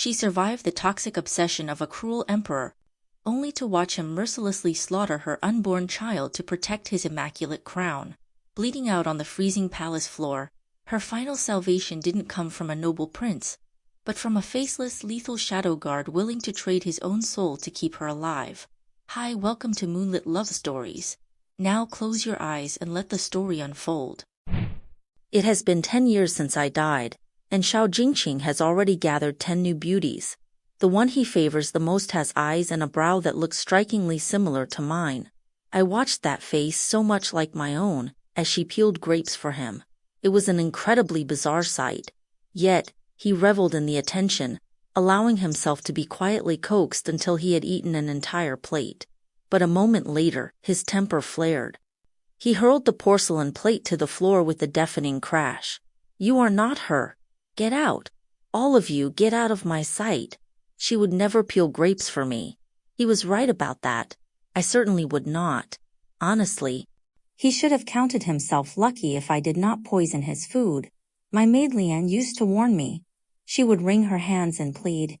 She survived the toxic obsession of a cruel emperor, only to watch him mercilessly slaughter her unborn child to protect his immaculate crown. Bleeding out on the freezing palace floor, her final salvation didn't come from a noble prince, but from a faceless, lethal shadow guard willing to trade his own soul to keep her alive. Hi, welcome to Moonlit Love Stories. Now close your eyes and let the story unfold. It has been 10 years since I died, and Xiao Jingcheng has already gathered 10 new beauties. The one he favors the most has eyes and a brow that looks strikingly similar to mine. I watched that face, so much like my own, as she peeled grapes for him. It was an incredibly bizarre sight. Yet, he reveled in the attention, allowing himself to be quietly coaxed until he had eaten an entire plate. But a moment later, his temper flared. He hurled the porcelain plate to the floor with a deafening crash. "You are not her. Get out. All of you, get out of my sight. She would never peel grapes for me." He was right about that. I certainly would not. Honestly, he should have counted himself lucky if I did not poison his food. My maid Lian used to warn me. She would wring her hands and plead,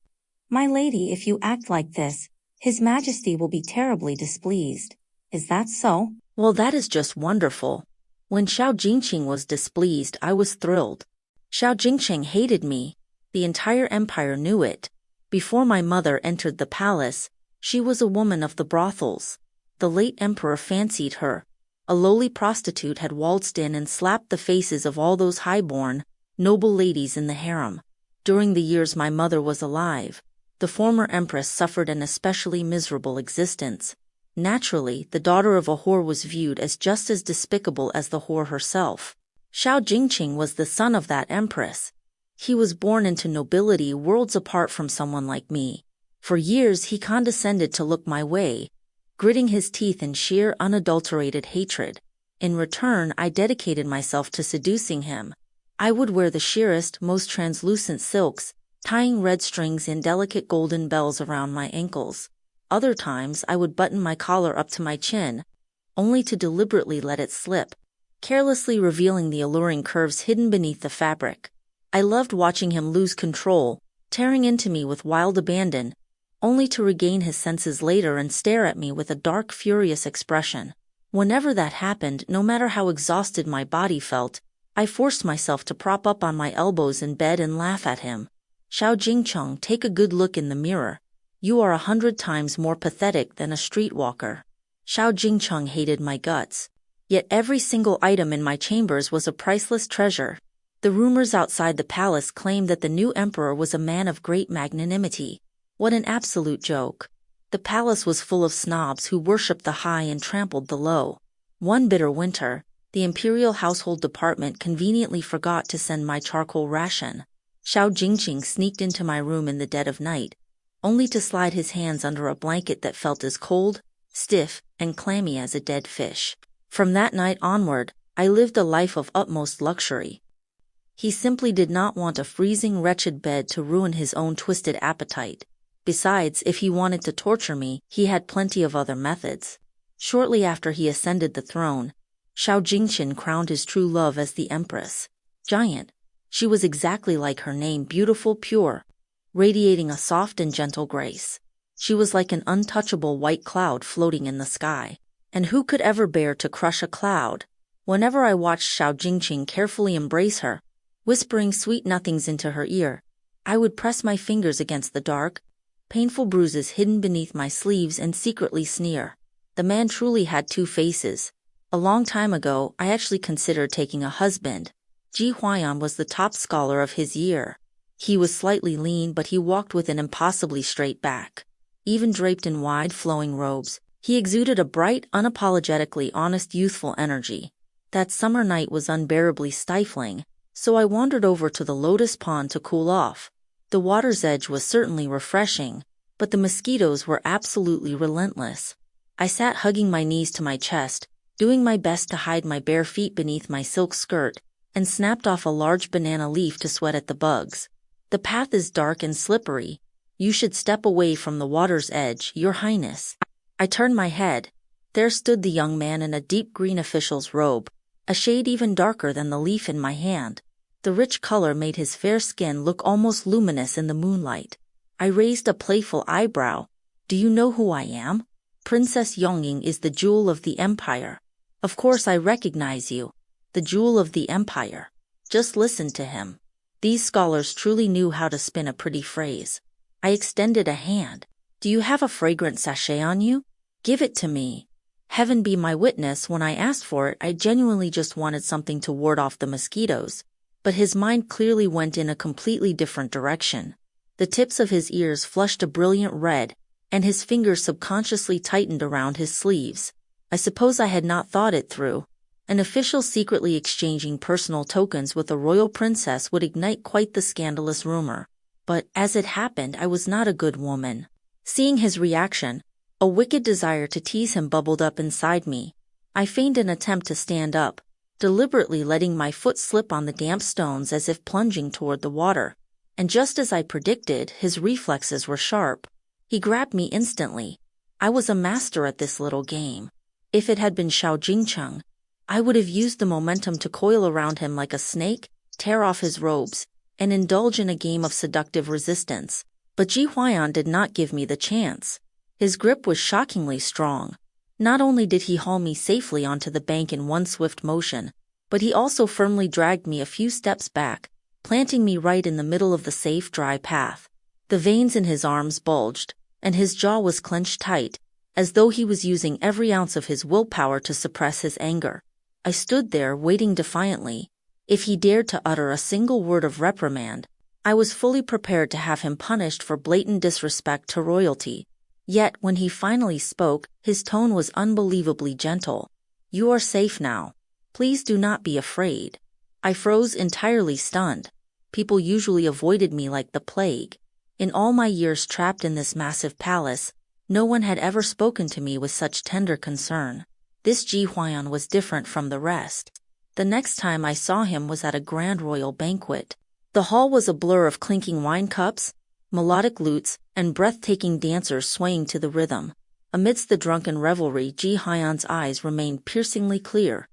"My lady, if you act like this, His Majesty will be terribly displeased." Is that so? Well, that is just wonderful. When Xiao Jingcheng was displeased, I was thrilled. Xiao Jingcheng hated me. The entire empire knew it. Before my mother entered the palace, she was a woman of the brothels. The late emperor fancied her. A lowly prostitute had waltzed in and slapped the faces of all those high-born, noble ladies in the harem. During the years my mother was alive, the former empress suffered an especially miserable existence. Naturally, the daughter of a whore was viewed as just as despicable as the whore herself. Xiao Jingcheng was the son of that empress. He was born into nobility worlds apart from someone like me. For years he condescended to look my way, gritting his teeth in sheer unadulterated hatred. In return, I dedicated myself to seducing him. I would wear the sheerest, most translucent silks, tying red strings and delicate golden bells around my ankles. Other times I would button my collar up to my chin, only to deliberately let it slip, carelessly revealing the alluring curves hidden beneath the fabric. I loved watching him lose control, tearing into me with wild abandon, only to regain his senses later and stare at me with a dark, furious expression. Whenever that happened, no matter how exhausted my body felt, I forced myself to prop up on my elbows in bed and laugh at him. "Xiao Jingcheng, take a good look in the mirror. You are 100 times more pathetic than a streetwalker." Xiao Jingcheng hated my guts. Yet every single item in my chambers was a priceless treasure. The rumors outside the palace claimed that the new emperor was a man of great magnanimity. What an absolute joke. The palace was full of snobs who worshipped the high and trampled the low. One bitter winter, the imperial household department conveniently forgot to send my charcoal ration. Xiao Jingcheng sneaked into my room in the dead of night, only to slide his hands under a blanket that felt as cold, stiff, and clammy as a dead fish. From that night onward, I lived a life of utmost luxury. He simply did not want a freezing, wretched bed to ruin his own twisted appetite. Besides, if he wanted to torture me, he had plenty of other methods. Shortly after he ascended the throne, Xiao Jingcheng crowned his true love as the Empress. Giant. She was exactly like her name, beautiful, pure, radiating a soft and gentle grace. She was like an untouchable white cloud floating in the sky. And who could ever bear to crush a cloud? Whenever I watched Xiao Jingcheng carefully embrace her, whispering sweet nothings into her ear, I would press my fingers against the dark, painful bruises hidden beneath my sleeves and secretly sneer. The man truly had two faces. A long time ago, I actually considered taking a husband. Ji Huaiyan was the top scholar of his year. He was slightly lean, but he walked with an impossibly straight back. Even draped in wide, flowing robes, he exuded a bright, unapologetically honest youthful energy. That summer night was unbearably stifling, so I wandered over to the lotus pond to cool off. The water's edge was certainly refreshing, but the mosquitoes were absolutely relentless. I sat hugging my knees to my chest, doing my best to hide my bare feet beneath my silk skirt, and snapped off a large banana leaf to sweat at the bugs. "The path is dark and slippery. You should step away from the water's edge, Your Highness." I turned my head. There stood the young man in a deep green official's robe, a shade even darker than the leaf in my hand. The rich color made his fair skin look almost luminous in the moonlight. I raised a playful eyebrow. Do you know who I am? Princess Yongying is the jewel of the empire. Of course I recognize you. The jewel of the empire. Just listen to him. These scholars truly knew how to spin a pretty phrase. I extended a hand. Do you have a fragrant sachet on you? Give it to me. Heaven be my witness, when I asked for it, I genuinely just wanted something to ward off the mosquitoes. But his mind clearly went in a completely different direction. The tips of his ears flushed a brilliant red, and his fingers subconsciously tightened around his sleeves. I suppose I had not thought it through. An official secretly exchanging personal tokens with a royal princess would ignite quite the scandalous rumor. But, as it happened, I was not a good woman. Seeing his reaction, a wicked desire to tease him bubbled up inside me. I feigned an attempt to stand up, deliberately letting my foot slip on the damp stones as if plunging toward the water. And just as I predicted, his reflexes were sharp. He grabbed me instantly. I was a master at this little game. If it had been Xiao Jingcheng, I would have used the momentum to coil around him like a snake, tear off his robes, and indulge in a game of seductive resistance. But Ji Huaiyan did not give me the chance. His grip was shockingly strong. Not only did he haul me safely onto the bank in one swift motion, but he also firmly dragged me a few steps back, planting me right in the middle of the safe, dry path. The veins in his arms bulged, and his jaw was clenched tight, as though he was using every ounce of his willpower to suppress his anger. I stood there, waiting defiantly. If he dared to utter a single word of reprimand, I was fully prepared to have him punished for blatant disrespect to royalty. Yet, when he finally spoke, his tone was unbelievably gentle. You are safe now. Please do not be afraid. I froze, entirely stunned. People usually avoided me like the plague. In all my years trapped in this massive palace, no one had ever spoken to me with such tender concern. This Ji Huaiyan was different from the rest. The next time I saw him was at a grand royal banquet. The hall was a blur of clinking wine cups, melodic lutes, and breathtaking dancers swaying to the rhythm. Amidst the drunken revelry, Ji Huaiyan's eyes remained piercingly clear.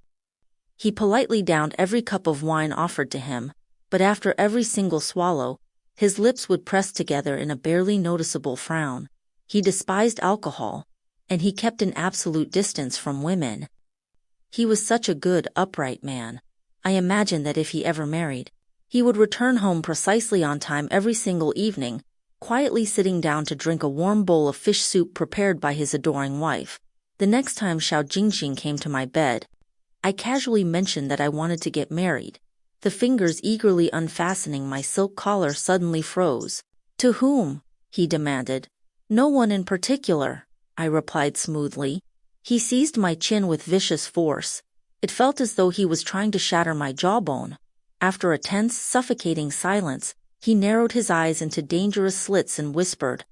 He politely downed every cup of wine offered to him, but after every single swallow, his lips would press together in a barely noticeable frown. He despised alcohol, and he kept an absolute distance from women. He was such a good, upright man. I imagined that if he ever married, he would return home precisely on time every single evening, quietly sitting down to drink a warm bowl of fish soup prepared by his adoring wife. The next time Xiao Jingcheng came to my bed, I casually mentioned that I wanted to get married. The fingers eagerly unfastening my silk collar suddenly froze. To whom? He demanded. No one in particular, I replied smoothly. He seized my chin with vicious force. It felt as though he was trying to shatter my jawbone. After a tense, suffocating silence, he narrowed his eyes into dangerous slits and whispered,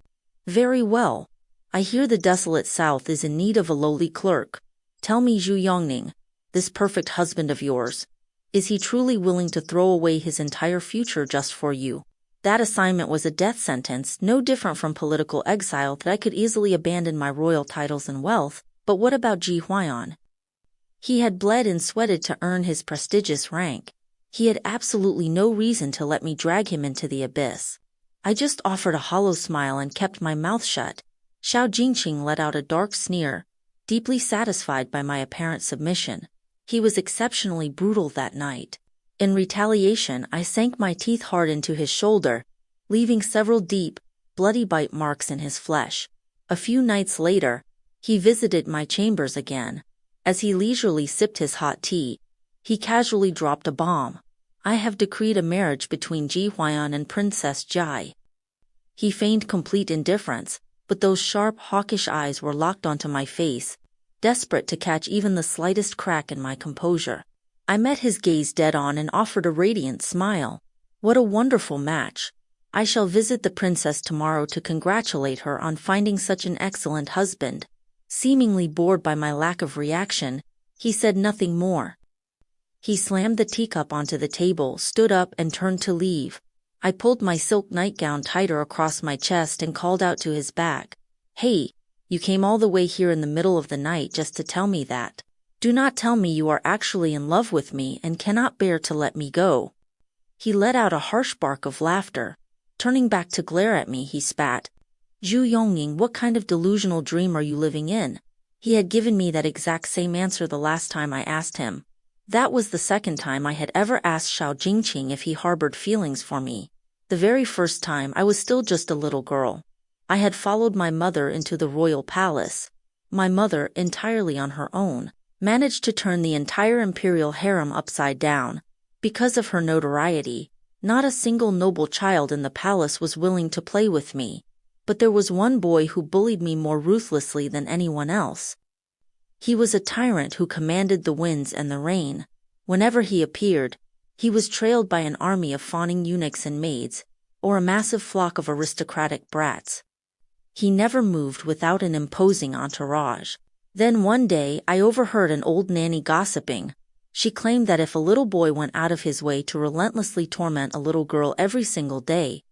Very well. I hear the desolate south is in need of a lowly clerk. Tell me, Zhu Yongning, this perfect husband of yours, is he truly willing to throw away his entire future just for you? That assignment was a death sentence, no different from political exile, that I could easily abandon my royal titles and wealth. But what about Ji Huaiyan? He had bled and sweated to earn his prestigious rank. He had absolutely no reason to let me drag him into the abyss. I just offered a hollow smile and kept my mouth shut. Xiao Jingcheng let out a dark sneer, deeply satisfied by my apparent submission. He was exceptionally brutal that night. In retaliation, I sank my teeth hard into his shoulder, leaving several deep, bloody bite marks in his flesh. A few nights later, he visited my chambers again. As he leisurely sipped his hot tea, he casually dropped a bomb. I have decreed a marriage between Ji Huaiyan and Princess Jai. He feigned complete indifference, but those sharp, hawkish eyes were locked onto my face, desperate to catch even the slightest crack in my composure. I met his gaze dead on and offered a radiant smile. What a wonderful match. I shall visit the princess tomorrow to congratulate her on finding such an excellent husband. Seemingly bored by my lack of reaction, he said nothing more. He slammed the teacup onto the table, stood up, and turned to leave. I pulled my silk nightgown tighter across my chest and called out to his back. Hey, you came all the way here in the middle of the night just to tell me that. Do not tell me you are actually in love with me and cannot bear to let me go. He let out a harsh bark of laughter. Turning back to glare at me, he spat. Zhu Yongning, what kind of delusional dream are you living in? He had given me that exact same answer the last time I asked him. That was the second time I had ever asked Xiao Jingcheng if he harbored feelings for me. The very first time I was still just a little girl. I had followed my mother into the royal palace. My mother, entirely on her own, managed to turn the entire imperial harem upside down. Because of her notoriety, not a single noble child in the palace was willing to play with me. But there was one boy who bullied me more ruthlessly than anyone else. He was a tyrant who commanded the winds and the rain. Whenever he appeared, he was trailed by an army of fawning eunuchs and maids, or a massive flock of aristocratic brats. He never moved without an imposing entourage. Then one day I overheard an old nanny gossiping. She claimed that if a little boy went out of his way to relentlessly torment a little girl every single day,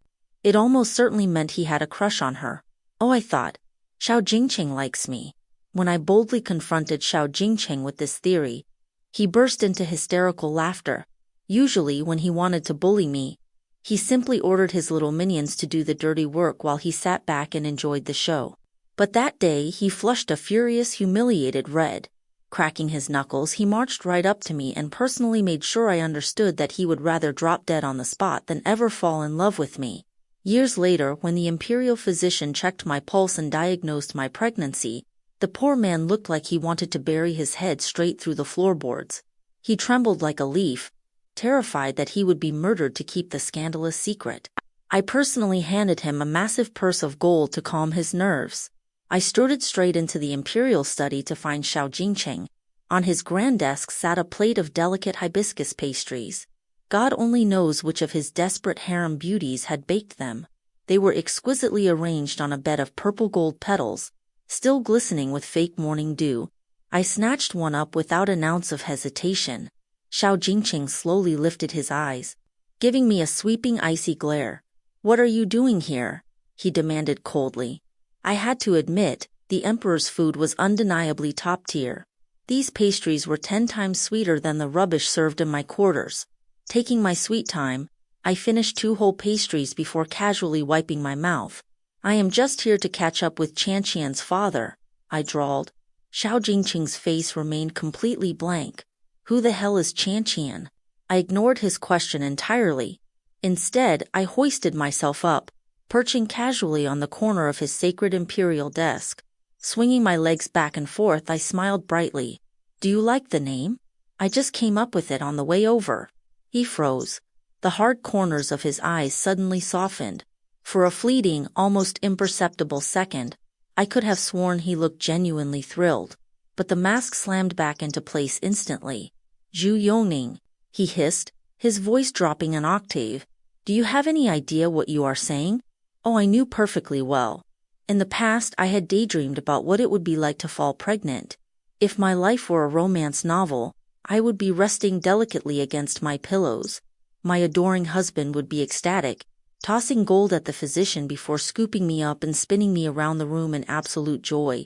it almost certainly meant he had a crush on her. Oh, I thought, Xiao Jingcheng likes me. When I boldly confronted Xiao Jingcheng with this theory, he burst into hysterical laughter. Usually, when he wanted to bully me, he simply ordered his little minions to do the dirty work while he sat back and enjoyed the show. But that day, he flushed a furious, humiliated red. Cracking his knuckles, he marched right up to me and personally made sure I understood that he would rather drop dead on the spot than ever fall in love with me. Years later, when the imperial physician checked my pulse and diagnosed my pregnancy, the poor man looked like he wanted to bury his head straight through the floorboards. He trembled like a leaf, terrified that he would be murdered to keep the scandalous secret. I personally handed him a massive purse of gold to calm his nerves. I strode straight into the imperial study to find Xiao Jingcheng. On his grand desk sat a plate of delicate hibiscus pastries. God only knows which of his desperate harem beauties had baked them. They were exquisitely arranged on a bed of purple gold petals, still glistening with fake morning dew. I snatched one up without an ounce of hesitation. Xiao Jingcheng slowly lifted his eyes, giving me a sweeping icy glare. What are you doing here? He demanded coldly. I had to admit, the emperor's food was undeniably top tier. These pastries were 10 times sweeter than the rubbish served in my quarters. Taking my sweet time, I finished 2 whole pastries before casually wiping my mouth. I am just here to catch up with Qianqian's father, I drawled. Xiao Jingcheng's face remained completely blank. Who the hell is Qianqian? I ignored his question entirely. Instead, I hoisted myself up, perching casually on the corner of his sacred imperial desk. Swinging my legs back and forth, I smiled brightly. Do you like the name? I just came up with it on the way over. He froze. The hard corners of his eyes suddenly softened. For a fleeting, almost imperceptible second, I could have sworn he looked genuinely thrilled. But the mask slammed back into place instantly. Zhu Yongning, he hissed, his voice dropping an octave. Do you have any idea what you are saying? Oh, I knew perfectly well. In the past, I had daydreamed about what it would be like to fall pregnant. If my life were a romance novel, I would be resting delicately against my pillows. My adoring husband would be ecstatic, tossing gold at the physician before scooping me up and spinning me around the room in absolute joy.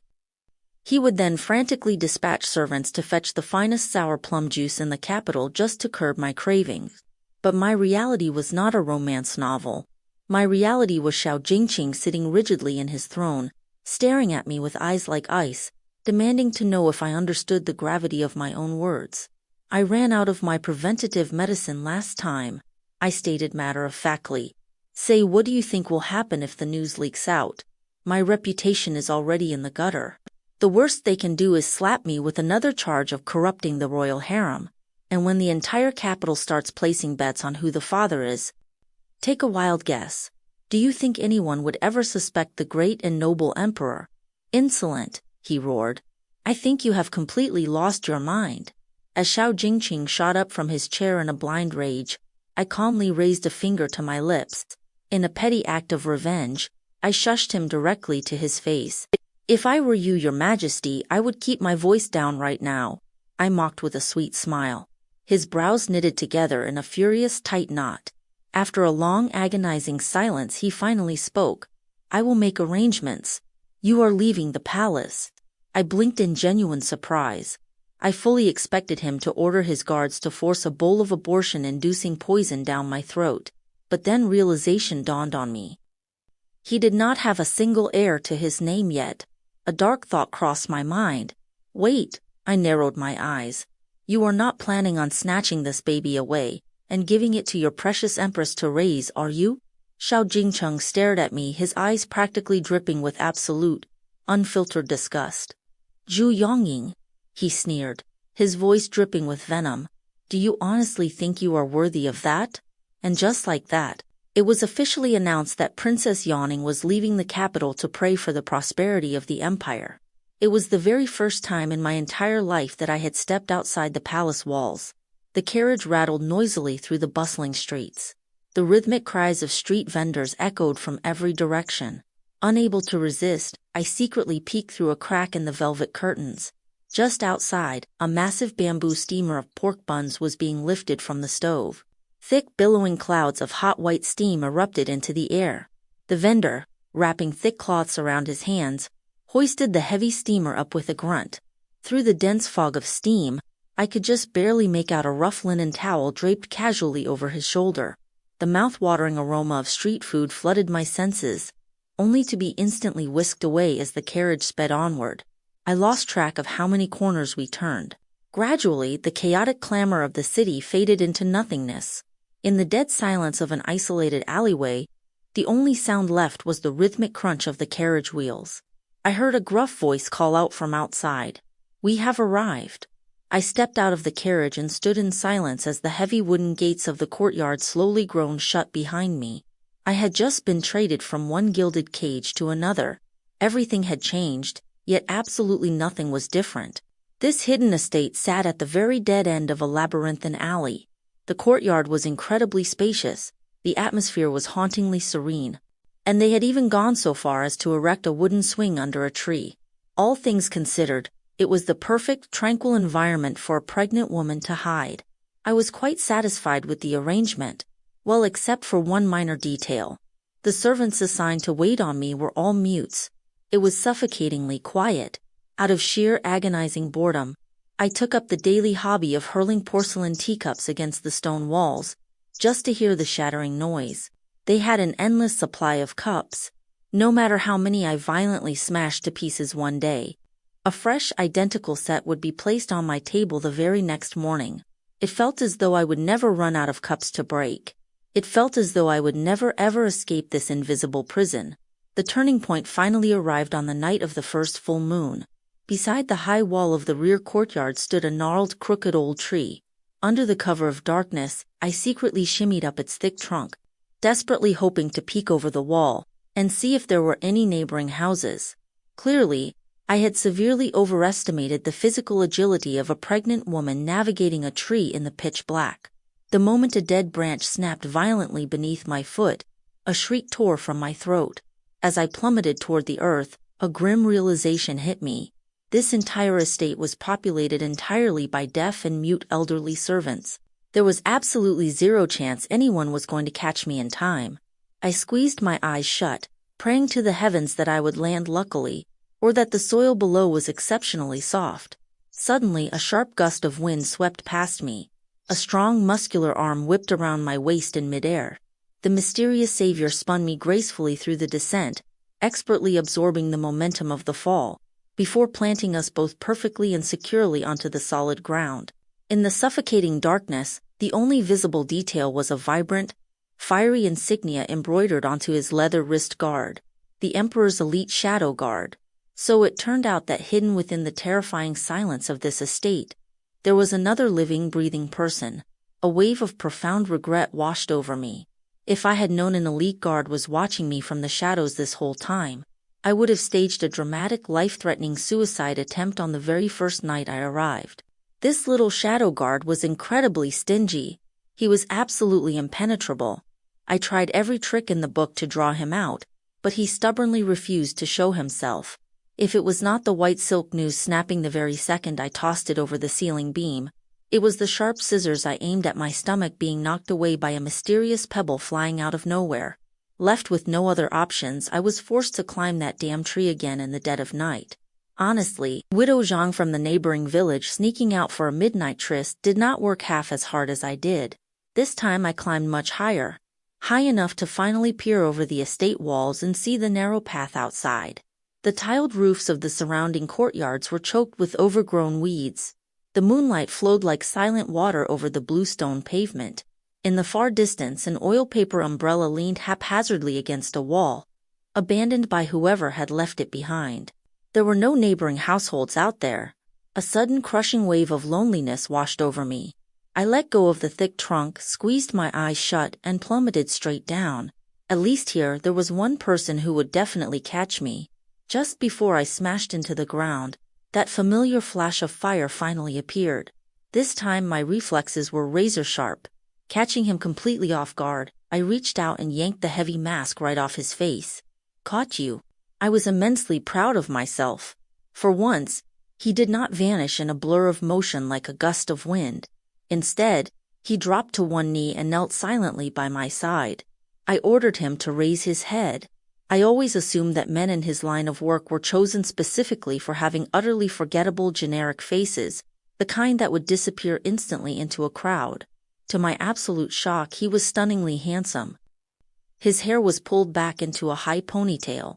He would then frantically dispatch servants to fetch the finest sour plum juice in the capital just to curb my cravings. But my reality was not a romance novel. My reality was Xiao Jingcheng sitting rigidly in his throne, staring at me with eyes like ice, demanding to know if I understood the gravity of my own words. I ran out of my preventative medicine last time, I stated matter-of-factly. Say, what do you think will happen if the news leaks out? My reputation is already in the gutter. The worst they can do is slap me with another charge of corrupting the royal harem. And when the entire capital starts placing bets on who the father is, take a wild guess. Do you think anyone would ever suspect the great and noble emperor? Insolent, he roared. I think you have completely lost your mind. As Xiao Jingcheng shot up from his chair in a blind rage, I calmly raised a finger to my lips. In a petty act of revenge, I shushed him directly to his face. If I were you, your Majesty, I would keep my voice down right now, I mocked with a sweet smile. His brows knitted together in a furious tight knot. After a long agonizing silence, he finally spoke. I will make arrangements. You are leaving the palace. I blinked in genuine surprise. I fully expected him to order his guards to force a bowl of abortion-inducing poison down my throat. but then realization dawned on me. He did not have a single heir to his name yet. A dark thought crossed my mind. Wait, I narrowed my eyes. You are not planning on snatching this baby away and giving it to your precious empress to raise, are you? Xiao Jingcheng stared at me, his eyes practically dripping with absolute, unfiltered disgust. Zhu Yongying, he sneered, his voice dripping with venom. Do you honestly think you are worthy of that? And just like that, it was officially announced that Princess Yawning was leaving the capital to pray for the prosperity of the empire. It was the very first time in my entire life that I had stepped outside the palace walls. The carriage rattled noisily through the bustling streets. The rhythmic cries of street vendors echoed from every direction. Unable to resist, I secretly peeked through a crack in the velvet curtains. Just outside, a massive bamboo steamer of pork buns was being lifted from the stove. Thick, billowing clouds of hot white steam erupted into the air. The vendor, wrapping thick cloths around his hands, hoisted the heavy steamer up with a grunt. Through the dense fog of steam, I could just barely make out a rough linen towel draped casually over his shoulder. The mouth-watering aroma of street food flooded my senses, only to be instantly whisked away as the carriage sped onward. I lost track of how many corners we turned. Gradually, the chaotic clamor of the city faded into nothingness. In the dead silence of an isolated alleyway, the only sound left was the rhythmic crunch of the carriage wheels. I heard a gruff voice call out from outside. "We have arrived." I stepped out of the carriage and stood in silence as the heavy wooden gates of the courtyard slowly groaned shut behind me. I had just been traded from one gilded cage to another. Everything had changed, yet absolutely nothing was different. This hidden estate sat at the very dead end of a labyrinthine alley. The courtyard was incredibly spacious, the atmosphere was hauntingly serene, and they had even gone so far as to erect a wooden swing under a tree. All things considered, it was the perfect, tranquil environment for a pregnant woman to hide. I was quite satisfied with the arrangement, well, except for one minor detail. The servants assigned to wait on me were all mutes. It was suffocatingly quiet. Out of sheer agonizing boredom, I took up the daily hobby of hurling porcelain teacups against the stone walls, just to hear the shattering noise. They had an endless supply of cups, no matter how many I violently smashed to pieces one day. A fresh, identical set would be placed on my table the very next morning. It felt as though I would never run out of cups to break. It felt as though I would never ever escape this invisible prison. The turning point finally arrived on the night of the first full moon. Beside the high wall of the rear courtyard stood a gnarled, crooked old tree. Under the cover of darkness, I secretly shimmied up its thick trunk, desperately hoping to peek over the wall and see if there were any neighboring houses. Clearly, I had severely overestimated the physical agility of a pregnant woman navigating a tree in the pitch black. The moment a dead branch snapped violently beneath my foot, a shriek tore from my throat. As I plummeted toward the earth, a grim realization hit me. This entire estate was populated entirely by deaf and mute elderly servants. There was absolutely zero chance anyone was going to catch me in time. I squeezed my eyes shut, praying to the heavens that I would land luckily, or that the soil below was exceptionally soft. Suddenly, a sharp gust of wind swept past me. A strong, muscular arm whipped around my waist in midair. The mysterious savior spun me gracefully through the descent, expertly absorbing the momentum of the fall, before planting us both perfectly and securely onto the solid ground. In the suffocating darkness, the only visible detail was a vibrant, fiery insignia embroidered onto his leather wrist guard, the Emperor's elite shadow guard. So it turned out that hidden within the terrifying silence of this estate, there was another living, breathing person. A wave of profound regret washed over me. If I had known an elite guard was watching me from the shadows this whole time, I would have staged a dramatic, life-threatening suicide attempt on the very first night I arrived. This little shadow guard was incredibly stingy. He was absolutely impenetrable. I tried every trick in the book to draw him out, but he stubbornly refused to show himself. If it was not the white silk noose snapping the very second I tossed it over the ceiling beam, it was the sharp scissors I aimed at my stomach being knocked away by a mysterious pebble flying out of nowhere. Left with no other options, I was forced to climb that damn tree again in the dead of night. Honestly, Widow Zhang from the neighboring village sneaking out for a midnight tryst did not work half as hard as I did. This time I climbed much higher. high enough to finally peer over the estate walls and see the narrow path outside. The tiled roofs of the surrounding courtyards were choked with overgrown weeds. The moonlight flowed like silent water over the blue stone pavement. In the far distance, an oil paper umbrella leaned haphazardly against a wall, abandoned by whoever had left it behind. There were no neighboring households out there. A sudden crushing wave of loneliness washed over me. I let go of the thick trunk, squeezed my eyes shut, and plummeted straight down. At least here there was one person who would definitely catch me. Just before I smashed into the ground, that familiar flash of fire finally appeared. This time my reflexes were razor sharp. Catching him completely off guard, I reached out and yanked the heavy mask right off his face. Caught you. I was immensely proud of myself. For once, he did not vanish in a blur of motion like a gust of wind. Instead, he dropped to one knee and knelt silently by my side. I ordered him to raise his head. I always assumed that men in his line of work were chosen specifically for having utterly forgettable generic faces, the kind that would disappear instantly into a crowd. To my absolute shock, he was stunningly handsome. His hair was pulled back into a high ponytail.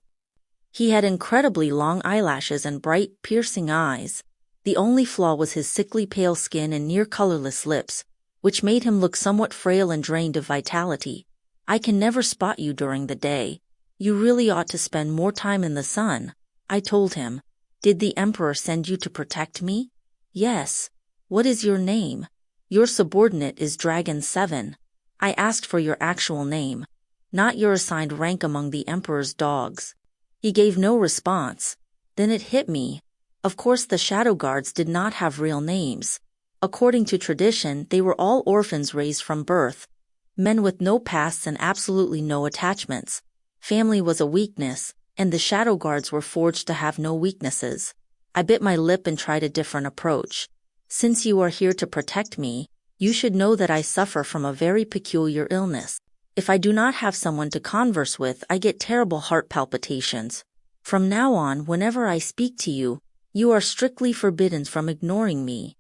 He had incredibly long eyelashes and bright, piercing eyes. The only flaw was his sickly pale skin and near-colorless lips, which made him look somewhat frail and drained of vitality. I can never spot you during the day. You really ought to spend more time in the sun, I told him. Did the Emperor send you to protect me? Yes. What is your name? Your subordinate is Dragon 7. I asked for your actual name, not your assigned rank among the Emperor's dogs. He gave no response. Then it hit me. Of course the Shadow Guards did not have real names. According to tradition, they were all orphans raised from birth. Men with no pasts and absolutely no attachments. Family was a weakness, and the Shadow Guards were forged to have no weaknesses. I bit my lip and tried a different approach. Since you are here to protect me, you should know that I suffer from a very peculiar illness. If I do not have someone to converse with, I get terrible heart palpitations. From now on, whenever I speak to you, you are strictly forbidden from ignoring me.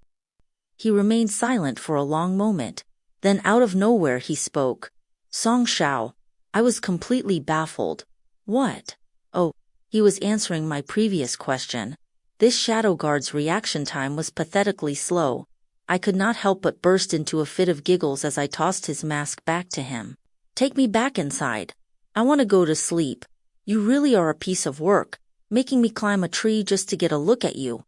He remained silent for a long moment. Then out of nowhere he spoke. Song Xiao. I was completely baffled. What? Oh, he was answering my previous question. This Shadow Guard's reaction time was pathetically slow. I could not help but burst into a fit of giggles as I tossed his mask back to him. Take me back inside. I want to go to sleep. You really are a piece of work, making me climb a tree just to get a look at you.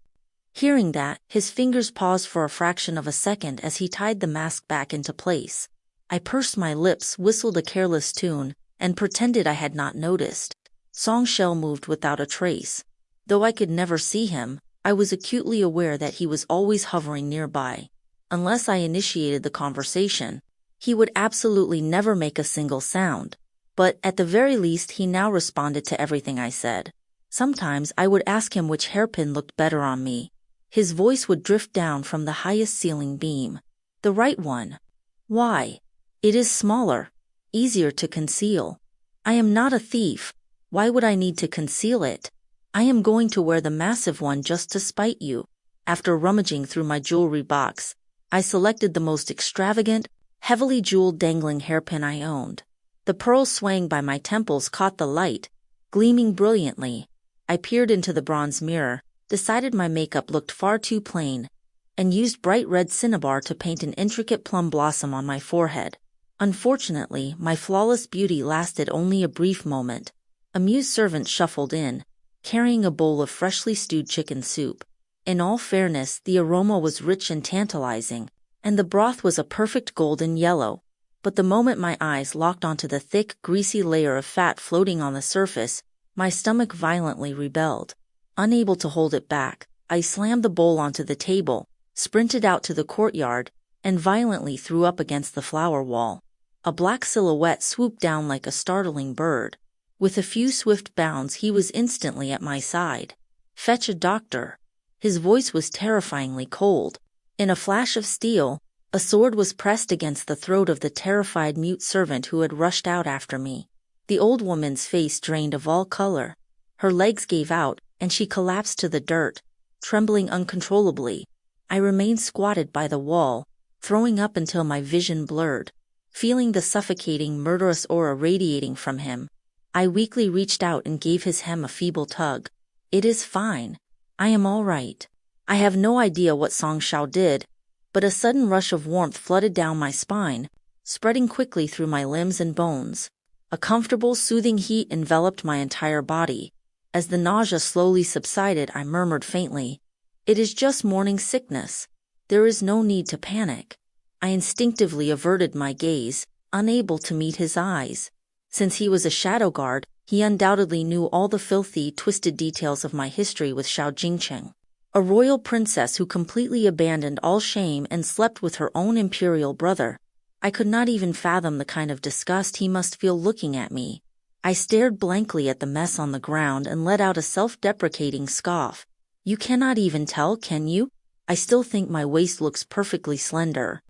Hearing that, his fingers paused for a fraction of a second as he tied the mask back into place. I pursed my lips, whistled a careless tune, and pretended I had not noticed. Song Xiao moved without a trace. Though I could never see him, I was acutely aware that he was always hovering nearby. Unless I initiated the conversation, he would absolutely never make a single sound. But at the very least, he now responded to everything I said. Sometimes I would ask him which hairpin looked better on me. His voice would drift down from the highest ceiling beam. The right one. Why? It is smaller, easier to conceal. I am not a thief. Why would I need to conceal it? I am going to wear the massive one just to spite you. After rummaging through my jewelry box, I selected the most extravagant, heavily jeweled dangling hairpin I owned. The pearls swaying by my temples caught the light, gleaming brilliantly. I peered into the bronze mirror, decided my makeup looked far too plain, and used bright red cinnabar to paint an intricate plum blossom on my forehead. Unfortunately, my flawless beauty lasted only a brief moment. A Muse servant shuffled in, carrying a bowl of freshly stewed chicken soup. In all fairness, the aroma was rich and tantalizing, and the broth was a perfect golden yellow. But the moment my eyes locked onto the thick, greasy layer of fat floating on the surface, my stomach violently rebelled. Unable to hold it back, I slammed the bowl onto the table, sprinted out to the courtyard, and violently threw up against the flower wall. A black silhouette swooped down like a startling bird. With a few swift bounds, he was instantly at my side. Fetch a doctor. His voice was terrifyingly cold. In a flash of steel, a sword was pressed against the throat of the terrified mute servant who had rushed out after me. The old woman's face drained of all color. Her legs gave out, and she collapsed to the dirt, trembling uncontrollably. I remained squatted by the wall, throwing up until my vision blurred. Feeling the suffocating, murderous aura radiating from him, I weakly reached out and gave his hem a feeble tug. It is fine. I am all right. I have no idea what Song Xiao did, but a sudden rush of warmth flooded down my spine, spreading quickly through my limbs and bones. A comfortable, soothing heat enveloped my entire body. As the nausea slowly subsided, I murmured faintly, "It is just morning sickness. There is no need to panic." I instinctively averted my gaze, unable to meet his eyes. Since he was a shadow guard, he undoubtedly knew all the filthy, twisted details of my history with Xiao Jingcheng, a royal princess who completely abandoned all shame and slept with her own imperial brother. I could not even fathom the kind of disgust he must feel looking at me. I stared blankly at the mess on the ground and let out a self-deprecating scoff. "You cannot even tell, can you? I still think my waist looks perfectly slender.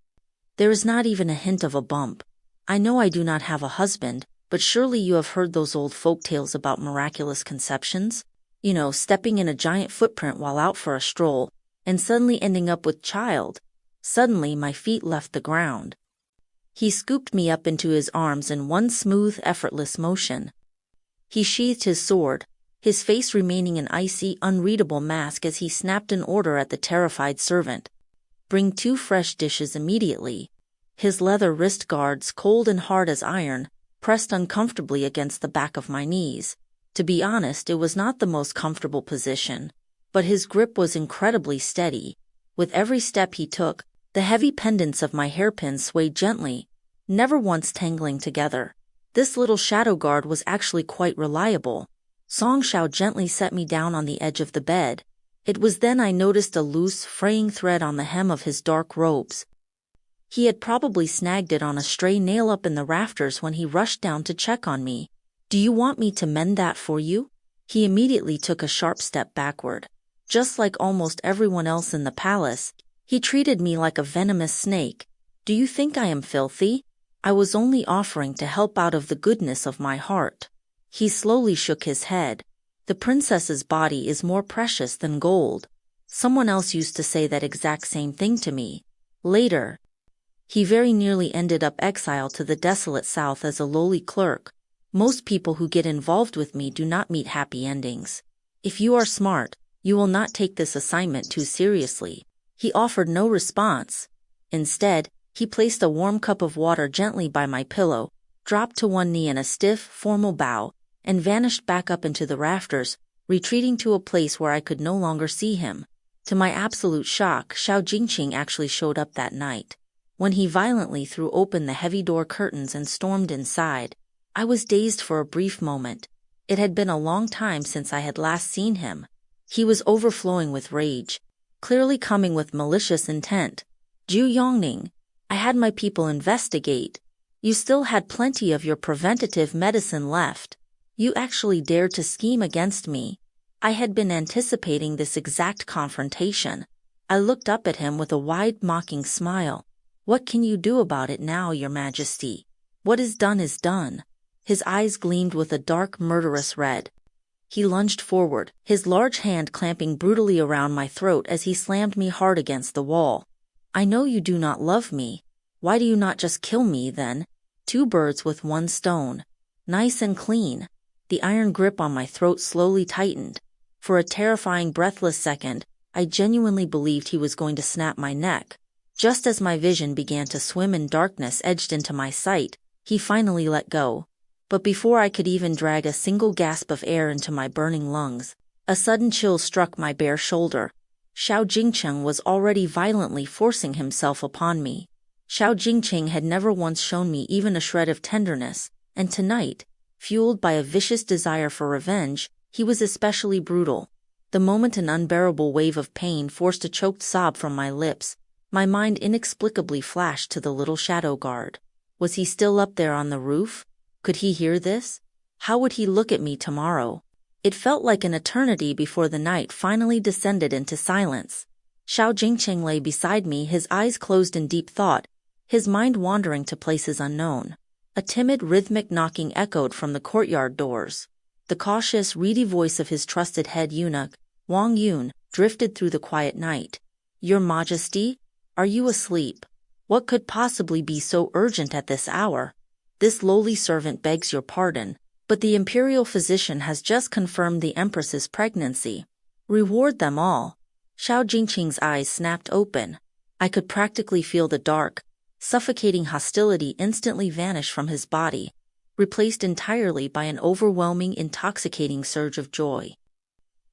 There is not even a hint of a bump. I know I do not have a husband, but surely you have heard those old folk tales about miraculous conceptions? You know, stepping in a giant footprint while out for a stroll, and suddenly ending up with child." Suddenly my feet left the ground. He scooped me up into his arms in one smooth, effortless motion. He sheathed his sword, his face remaining an icy, unreadable mask as he snapped an order at the terrified servant. "Bring 2 fresh dishes immediately." His leather wrist guards, cold and hard as iron, pressed uncomfortably against the back of my knees. To be honest, it was not the most comfortable position, but his grip was incredibly steady. With every step he took, the heavy pendants of my hairpins swayed gently, never once tangling together. This little shadow guard was actually quite reliable. Song Xiao gently set me down on the edge of the bed. It was then I noticed a loose, fraying thread on the hem of his dark robes. He had probably snagged it on a stray nail up in the rafters when he rushed down to check on me. "Do you want me to mend that for you?" He immediately took a sharp step backward. Just like almost everyone else in the palace, he treated me like a venomous snake. "Do you think I am filthy? I was only offering to help out of the goodness of my heart." He slowly shook his head. "The princess's body is more precious than gold. Someone else used to say that exact same thing to me. Later, he very nearly ended up exiled to the desolate south as a lowly clerk. Most people who get involved with me do not meet happy endings. If you are smart, you will not take this assignment too seriously." He offered no response. Instead, he placed a warm cup of water gently by my pillow, dropped to one knee in a stiff, formal bow, and vanished back up into the rafters, retreating to a place where I could no longer see him. To my absolute shock, Xiao Jingcheng actually showed up that night. When he violently threw open the heavy door curtains and stormed inside, I was dazed for a brief moment. It had been a long time since I had last seen him. He was overflowing with rage, clearly coming with malicious intent. "Zhu Yongning, I had my people investigate. You still had plenty of your preventative medicine left. You actually dared to scheme against me." I had been anticipating this exact confrontation. I looked up at him with a wide, mocking smile. "What can you do about it now, Your Majesty? What is done is done." His eyes gleamed with a dark, murderous red. He lunged forward, his large hand clamping brutally around my throat as he slammed me hard against the wall. "I know you do not love me. Why do you not just kill me, then? 2 birds with 1 stone. Nice and clean." The iron grip on my throat slowly tightened. For a terrifying, breathless second, I genuinely believed he was going to snap my neck. Just as my vision began to swim in darkness edged into my sight, he finally let go. But before I could even drag a single gasp of air into my burning lungs, a sudden chill struck my bare shoulder. Xiao Jingcheng was already violently forcing himself upon me. Xiao Jingcheng had never once shown me even a shred of tenderness, and tonight, fueled by a vicious desire for revenge, he was especially brutal. The moment an unbearable wave of pain forced a choked sob from my lips, my mind inexplicably flashed to the little shadow guard. Was he still up there on the roof? Could he hear this? How would he look at me tomorrow? It felt like an eternity before the night finally descended into silence. Xiao Jingcheng lay beside me, his eyes closed in deep thought, his mind wandering to places unknown. A timid, rhythmic knocking echoed from the courtyard doors. The cautious, reedy voice of his trusted head eunuch, Wang Yun, drifted through the quiet night. "Your Majesty, are you asleep?" What could possibly be so urgent at this hour? This lowly servant begs your pardon, but the imperial physician has just confirmed the empress's pregnancy. Reward them all. Xiao Jingcheng's eyes snapped open. I could practically feel the dark, suffocating hostility instantly vanish from his body, replaced entirely by an overwhelming, intoxicating surge of joy.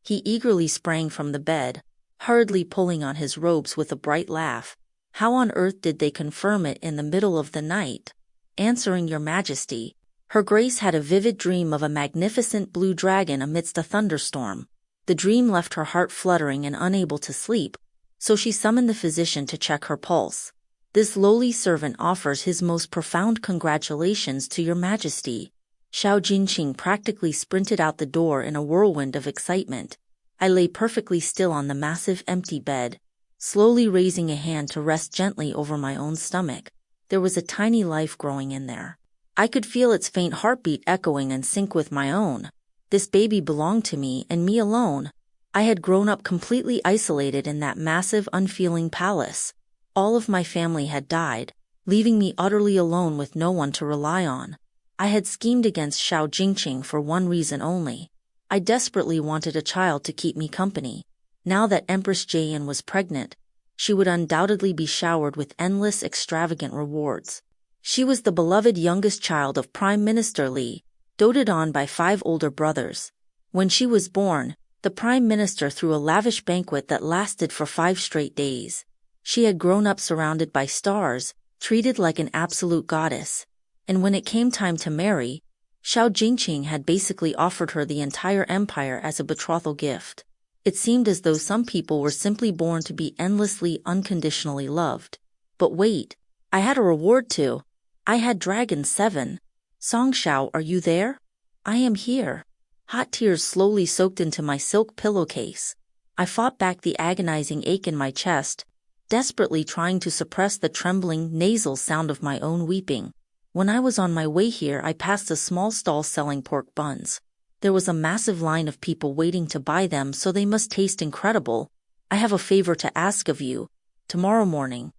He eagerly sprang from the bed, hurriedly pulling on his robes with a bright laugh. How on earth did they confirm it in the middle of the night? Answering your Majesty, Her Grace had a vivid dream of a magnificent blue dragon amidst a thunderstorm. The dream left her heart fluttering and unable to sleep, so she summoned the physician to check her pulse. This lowly servant offers his most profound congratulations to your Majesty. Xiao Jingcheng practically sprinted out the door in a whirlwind of excitement. I lay perfectly still on the massive empty bed, slowly raising a hand to rest gently over my own stomach. There was a tiny life growing in there. I could feel its faint heartbeat echoing in sync with my own. This baby belonged to me and me alone. I had grown up completely isolated in that massive, unfeeling palace. All of my family had died, leaving me utterly alone with no one to rely on. I had schemed against Xiao Jingcheng for one reason only. I desperately wanted a child to keep me company. Now that Empress Jian was pregnant, she would undoubtedly be showered with endless extravagant rewards. She was the beloved youngest child of Prime Minister Li, doted on by 5 older brothers. When she was born, the Prime Minister threw a lavish banquet that lasted for 5 straight days. She had grown up surrounded by stars, treated like an absolute goddess. And when it came time to marry, Xiao Jingcheng had basically offered her the entire empire as a betrothal gift. It seemed as though some people were simply born to be endlessly, unconditionally loved. But wait, I had a reward too. I had Dragon 7. Song Xiao, are you there? I am here. Hot tears slowly soaked into my silk pillowcase. I fought back the agonizing ache in my chest, desperately trying to suppress the trembling, nasal sound of my own weeping. When I was on my way here, I passed a small stall selling pork buns. There was a massive line of people waiting to buy them, so they must taste incredible. I have a favor to ask of you. Tomorrow morning,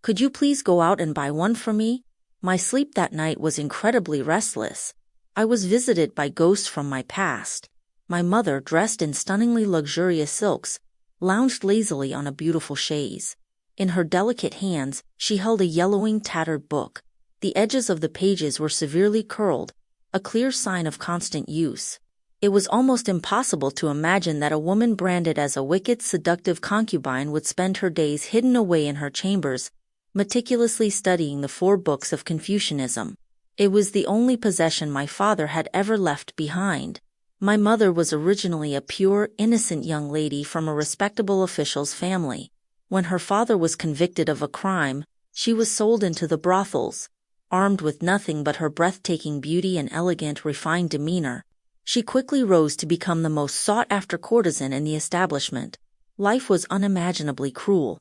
could you please go out and buy one for me? My sleep that night was incredibly restless. I was visited by ghosts from my past. My mother, dressed in stunningly luxurious silks, lounged lazily on a beautiful chaise. In her delicate hands, she held a yellowing, tattered book. The edges of the pages were severely curled, a clear sign of constant use. It was almost impossible to imagine that a woman branded as a wicked, seductive concubine would spend her days hidden away in her chambers, meticulously studying the 4 books of Confucianism. It was the only possession my father had ever left behind. My mother was originally a pure, innocent young lady from a respectable official's family. When her father was convicted of a crime, she was sold into the brothels. Armed with nothing but her breathtaking beauty and elegant, refined demeanor, she quickly rose to become the most sought-after courtesan in the establishment. Life was unimaginably cruel.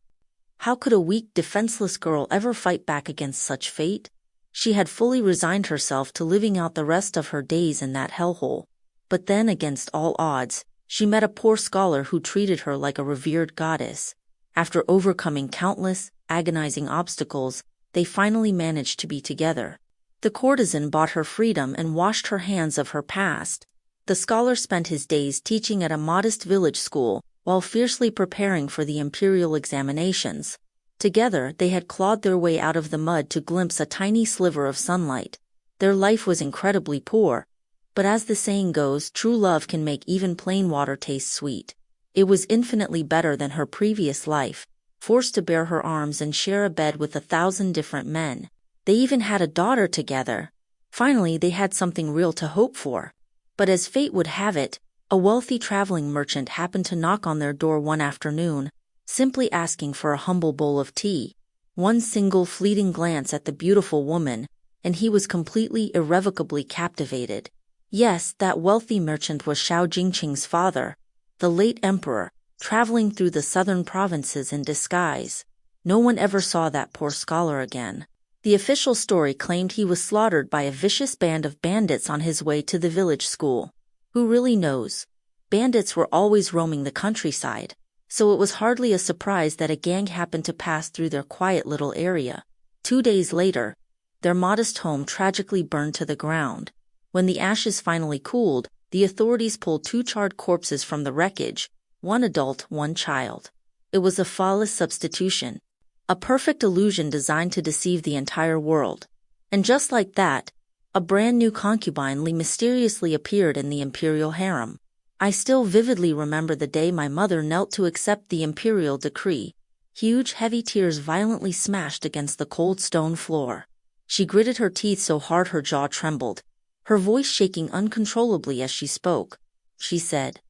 How could a weak, defenseless girl ever fight back against such fate? She had fully resigned herself to living out the rest of her days in that hellhole. But then, against all odds, she met a poor scholar who treated her like a revered goddess. After overcoming countless, agonizing obstacles, they finally managed to be together. The courtesan bought her freedom and washed her hands of her past. The scholar spent his days teaching at a modest village school, while fiercely preparing for the imperial examinations. Together, they had clawed their way out of the mud to glimpse a tiny sliver of sunlight. Their life was incredibly poor, but as the saying goes, true love can make even plain water taste sweet. It was infinitely better than her previous life, forced to bare her arms and share a bed with 1,000 different men. They even had a daughter together. Finally, they had something real to hope for. But as fate would have it, a wealthy traveling merchant happened to knock on their door one afternoon, simply asking for a humble bowl of tea. One single fleeting glance at the beautiful woman, and he was completely, irrevocably captivated. Yes, that wealthy merchant was Xiao Jingcheng's father, the late emperor, traveling through the southern provinces in disguise. No one ever saw that poor scholar again. The official story claimed he was slaughtered by a vicious band of bandits on his way to the village school. Who really knows? Bandits were always roaming the countryside, so it was hardly a surprise that a gang happened to pass through their quiet little area. 2 days later, their modest home tragically burned to the ground. When the ashes finally cooled, the authorities pulled 2 charred corpses from the wreckage, 1 adult, 1 child. It was a flawless substitution, a perfect illusion designed to deceive the entire world. And just like that, a brand new concubine mysteriously appeared in the imperial harem. I still vividly remember the day my mother knelt to accept the imperial decree. Huge, heavy tears violently smashed against the cold stone floor. She gritted her teeth so hard her jaw trembled, her voice shaking uncontrollably as she spoke. She said,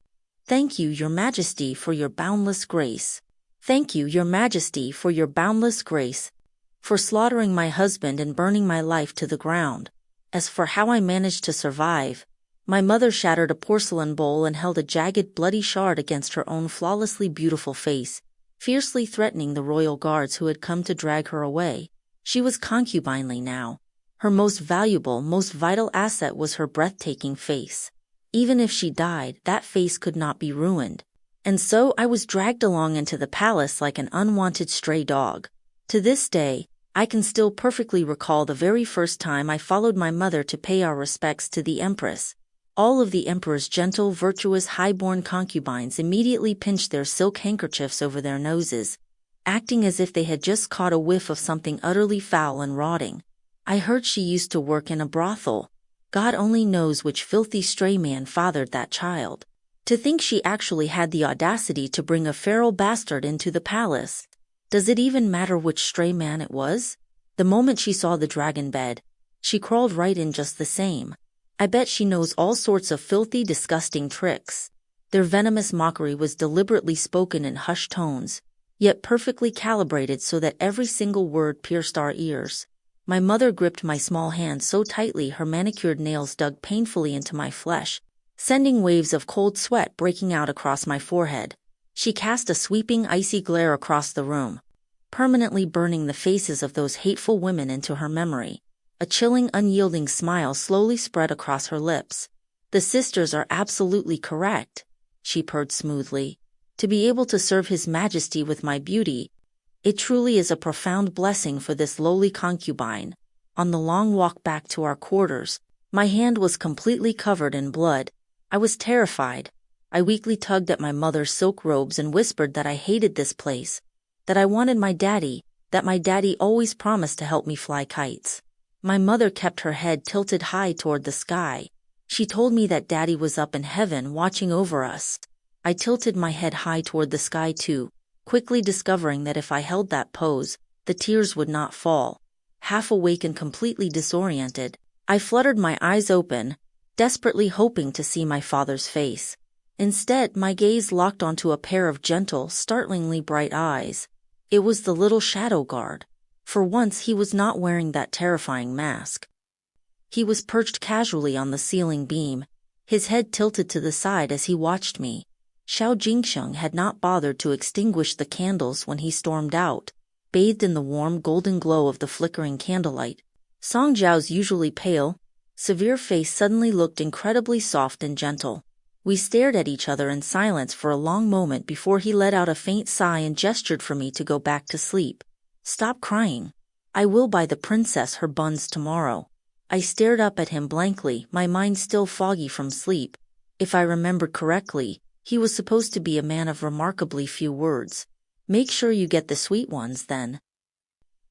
"Thank you, Your Majesty, for your boundless grace. Thank you, Your Majesty, for your boundless grace, for slaughtering my husband and burning my life to the ground. As for how I managed to survive..." My mother shattered a porcelain bowl and held a jagged, bloody shard against her own flawlessly beautiful face, fiercely threatening the royal guards who had come to drag her away. She was concubinely now. Her most valuable, most vital asset was her breathtaking face. Even if she died, that face could not be ruined. And so I was dragged along into the palace like an unwanted stray dog. To this day, I can still perfectly recall the very first time I followed my mother to pay our respects to the Empress. All of the Emperor's gentle, virtuous, high-born concubines immediately pinched their silk handkerchiefs over their noses, acting as if they had just caught a whiff of something utterly foul and rotting. I heard she used to work in a brothel. God only knows which filthy stray man fathered that child. To think she actually had the audacity to bring a feral bastard into the palace. Does it even matter which stray man it was? The moment she saw the dragon bed, she crawled right in just the same. I bet she knows all sorts of filthy, disgusting tricks. Their venomous mockery was deliberately spoken in hushed tones, yet perfectly calibrated so that every single word pierced our ears. My mother gripped my small hand so tightly her manicured nails dug painfully into my flesh, sending waves of cold sweat breaking out across my forehead. She cast a sweeping, icy glare across the room, permanently burning the faces of those hateful women into her memory. A chilling, unyielding smile slowly spread across her lips. "The sisters are absolutely correct," she purred smoothly. "To be able to serve His Majesty with my beauty, it truly is a profound blessing for this lowly concubine." On the long walk back to our quarters, my hand was completely covered in blood. I was terrified. I weakly tugged at my mother's silk robes and whispered that I hated this place, that I wanted my daddy, that my daddy always promised to help me fly kites. My mother kept her head tilted high toward the sky. She told me that Daddy was up in heaven watching over us. I tilted my head high toward the sky too, quickly discovering that if I held that pose, the tears would not fall. Half awake and completely disoriented, I fluttered my eyes open, desperately hoping to see my father's face. Instead, my gaze locked onto a pair of gentle, startlingly bright eyes. It was the little shadow guard. For once he was not wearing that terrifying mask. He was perched casually on the ceiling beam, his head tilted to the side as he watched me. Xiao Jingcheng had not bothered to extinguish the candles when he stormed out, bathed in the warm golden glow of the flickering candlelight. Song Zhao's usually pale, severe face suddenly looked incredibly soft and gentle. We stared at each other in silence for a long moment before he let out a faint sigh and gestured for me to go back to sleep. "Stop crying. I will buy the princess her buns tomorrow." I stared up at him blankly, my mind still foggy from sleep. If I remembered correctly, he was supposed to be a man of remarkably few words. "Make sure you get the sweet ones, then."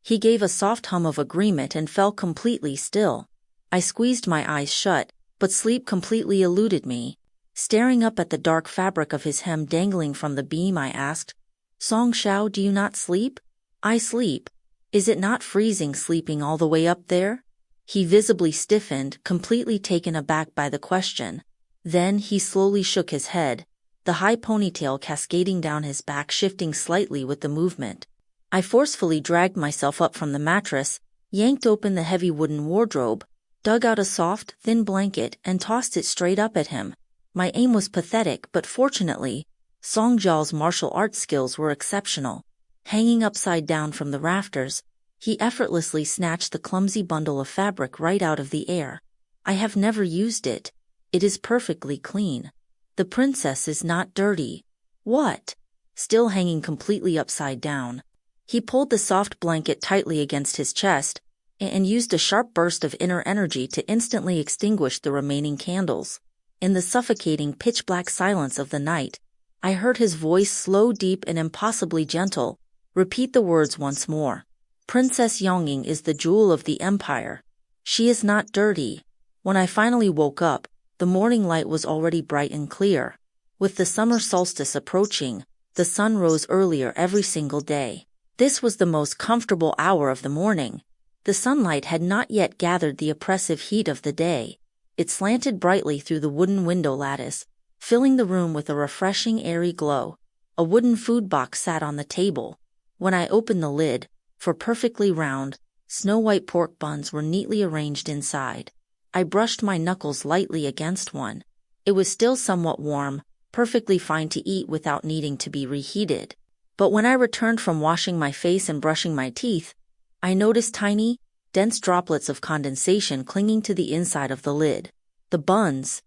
He gave a soft hum of agreement and fell completely still. I squeezed my eyes shut, but sleep completely eluded me. Staring up at the dark fabric of his hem dangling from the beam, I asked, "Song Xiao, do you not sleep?" "I sleep. Is it not freezing sleeping all the way up there?" He visibly stiffened, completely taken aback by the question. Then he slowly shook his head, the high ponytail cascading down his back shifting slightly with the movement. I forcefully dragged myself up from the mattress, yanked open the heavy wooden wardrobe, dug out a soft, thin blanket and tossed it straight up at him. My aim was pathetic, but fortunately, Song Zhao's martial arts skills were exceptional. Hanging upside down from the rafters, he effortlessly snatched the clumsy bundle of fabric right out of the air. "I have never used it. It is perfectly clean. The princess is not dirty." "What?" Still hanging completely upside down, He pulled the soft blanket tightly against his chest and used a sharp burst of inner energy to instantly extinguish the remaining candles. In the suffocating pitch-black silence of the night, I heard his voice, slow, deep, and impossibly gentle, repeat the words once more. Princess Yongying is the jewel of the empire. She is not dirty. When I finally woke up, the morning light was already bright and clear. With the summer solstice approaching, the sun rose earlier every single day. This was the most comfortable hour of the morning. The sunlight had not yet gathered the oppressive heat of the day. It slanted brightly through the wooden window lattice, filling the room with a refreshing, airy glow. A wooden food box sat on the table. When I opened the lid, 4 perfectly round, snow-white pork buns were neatly arranged inside. I brushed my knuckles lightly against one. It was still somewhat warm, perfectly fine to eat without needing to be reheated. But when I returned from washing my face and brushing my teeth, I noticed tiny, dense droplets of condensation clinging to the inside of the lid. The buns.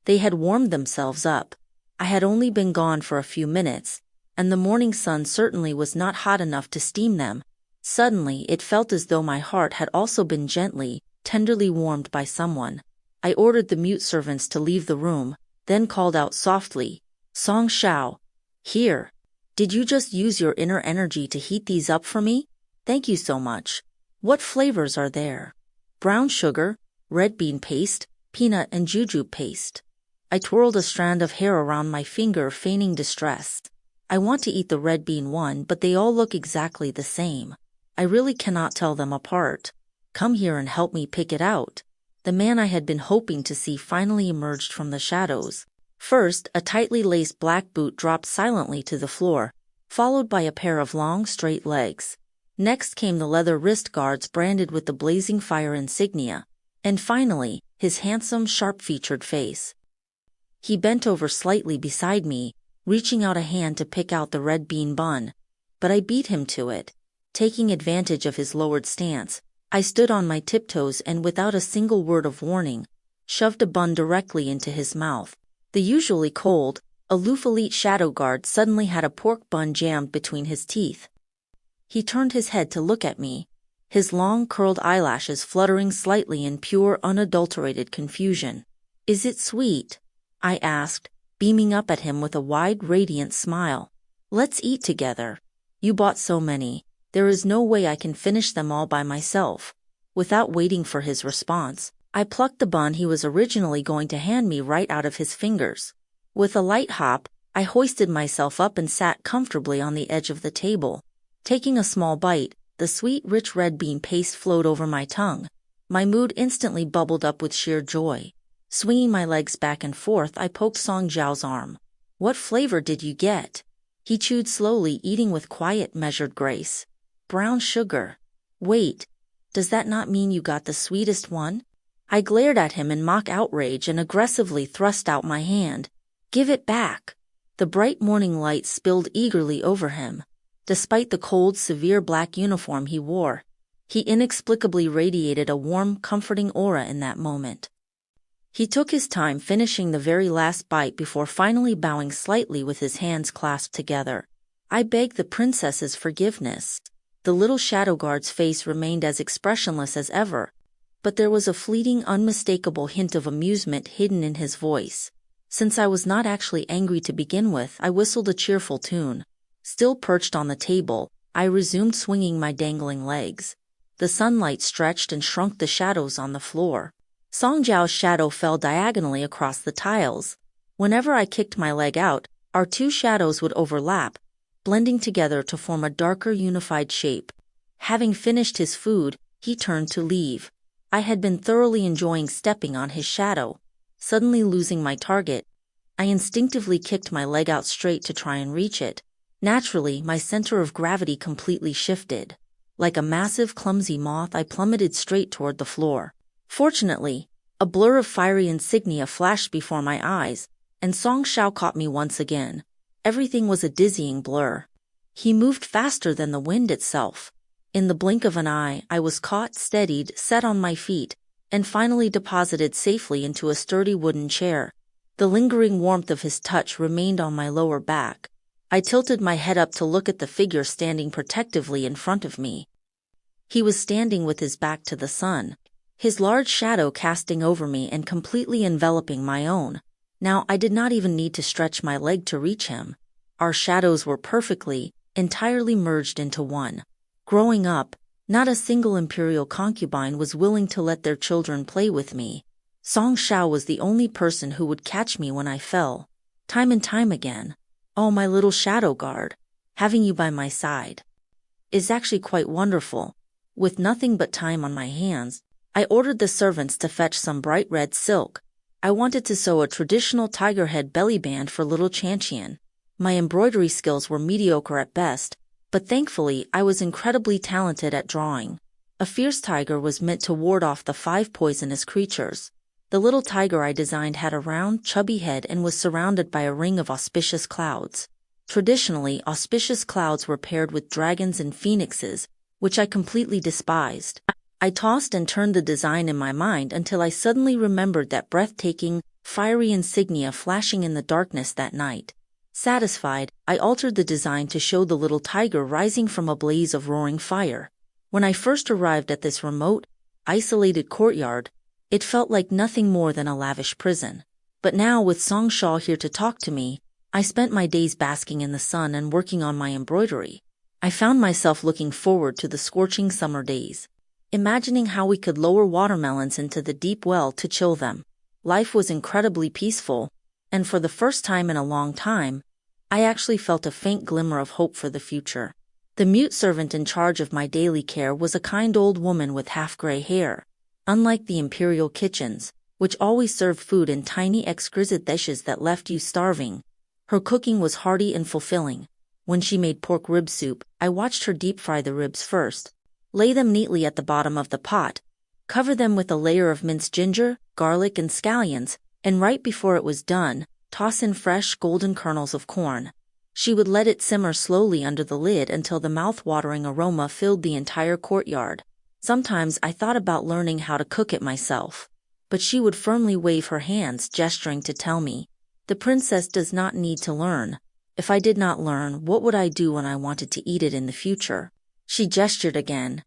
They had warmed themselves up. I had only been gone for a few minutes, and the morning sun certainly was not hot enough to steam them. Suddenly, it felt as though my heart had also been gently, tenderly warmed by someone. I ordered the mute servants to leave the room, then called out softly, "Song Xiao, here. Did you just use your inner energy to heat these up for me? Thank you so much. What flavors are there?" "Brown sugar, red bean paste, peanut and jujube paste." I twirled a strand of hair around my finger, feigning distress. "I want to eat the red bean one, but they all look exactly the same. I really cannot tell them apart. Come here and help me pick it out." The man I had been hoping to see finally emerged from the shadows. First, a tightly laced black boot dropped silently to the floor, followed by a pair of long, straight legs. Next came the leather wrist guards branded with the blazing fire insignia, and finally, his handsome, sharp-featured face. He bent over slightly beside me, reaching out a hand to pick out the red bean bun, but I beat him to it. Taking advantage of his lowered stance, I stood on my tiptoes and without a single word of warning, shoved a bun directly into his mouth. The usually cold, aloof elite shadow guard suddenly had a pork bun jammed between his teeth. He turned his head to look at me, his long curled eyelashes fluttering slightly in pure, unadulterated confusion. "Is it sweet?" I asked, beaming up at him with a wide, radiant smile. "Let's eat together. You bought so many. There is no way I can finish them all by myself." Without waiting for his response, I plucked the bun he was originally going to hand me right out of his fingers. With a light hop, I hoisted myself up and sat comfortably on the edge of the table. Taking a small bite, the sweet, rich red bean paste flowed over my tongue. My mood instantly bubbled up with sheer joy. Swinging my legs back and forth, I poked Song Zhao's arm. "What flavor did you get?" He chewed slowly, eating with quiet, measured grace. "Brown sugar." "Wait, does that not mean you got the sweetest one?" I glared at him in mock outrage and aggressively thrust out my hand. "Give it back." The bright morning light spilled eagerly over him. Despite the cold, severe black uniform he wore, he inexplicably radiated a warm, comforting aura in that moment. He took his time finishing the very last bite before finally bowing slightly with his hands clasped together. I begged the princess's forgiveness. The little shadow guard's face remained as expressionless as ever, but there was a fleeting, unmistakable hint of amusement hidden in his voice. Since I was not actually angry to begin with, I whistled a cheerful tune. Still perched on the table, I resumed swinging my dangling legs. The sunlight stretched and shrunk the shadows on the floor. Song Zhao's shadow fell diagonally across the tiles. Whenever I kicked my leg out, our two shadows would overlap, blending together to form a darker, unified shape. Having finished his food, he turned to leave. I had been thoroughly enjoying stepping on his shadow. Suddenly losing my target, I instinctively kicked my leg out straight to try and reach it. Naturally, my center of gravity completely shifted. Like a massive, clumsy moth, I plummeted straight toward the floor. Fortunately, a blur of fiery insignia flashed before my eyes, and Song Xiao caught me once again. Everything was a dizzying blur. He moved faster than the wind itself. In the blink of an eye, I was caught, steadied, set on my feet, and finally deposited safely into a sturdy wooden chair. The lingering warmth of his touch remained on my lower back. I tilted my head up to look at the figure standing protectively in front of me. He was standing with his back to the sun, his large shadow casting over me and completely enveloping my own. Now I did not even need to stretch my leg to reach him. Our shadows were perfectly, entirely merged into one. Growing up, not a single imperial concubine was willing to let their children play with me. Song Xiao was the only person who would catch me when I fell. Time and time again. Oh, my little shadow guard, having you by my side is actually quite wonderful. With nothing but time on my hands, I ordered the servants to fetch some bright red silk. I wanted to sew a traditional tiger head belly band for little Chantian. My embroidery skills were mediocre at best, but thankfully I was incredibly talented at drawing. A fierce tiger was meant to ward off the 5 poisonous creatures. The little tiger I designed had a round, chubby head and was surrounded by a ring of auspicious clouds. Traditionally, auspicious clouds were paired with dragons and phoenixes, which I completely despised. I tossed and turned the design in my mind until I suddenly remembered that breathtaking, fiery insignia flashing in the darkness that night. Satisfied, I altered the design to show the little tiger rising from a blaze of roaring fire. When I first arrived at this remote, isolated courtyard, it felt like nothing more than a lavish prison. But now, with Song Xiao here to talk to me, I spent my days basking in the sun and working on my embroidery. I found myself looking forward to the scorching summer days, imagining how we could lower watermelons into the deep well to chill them. Life was incredibly peaceful, and for the first time in a long time, I actually felt a faint glimmer of hope for the future. The mute servant in charge of my daily care was a kind old woman with half-gray hair. Unlike the imperial kitchens, which always served food in tiny exquisite dishes that left you starving, her cooking was hearty and fulfilling. When she made pork rib soup, I watched her deep-fry the ribs first, lay them neatly at the bottom of the pot, cover them with a layer of minced ginger, garlic, and scallions, and right before it was done, toss in fresh golden kernels of corn. She would let it simmer slowly under the lid until the mouth-watering aroma filled the entire courtyard. Sometimes I thought about learning how to cook it myself, but she would firmly wave her hands, gesturing to tell me, "The princess does not need to learn. If I did not learn, what would I do when I wanted to eat it in the future?" She gestured again.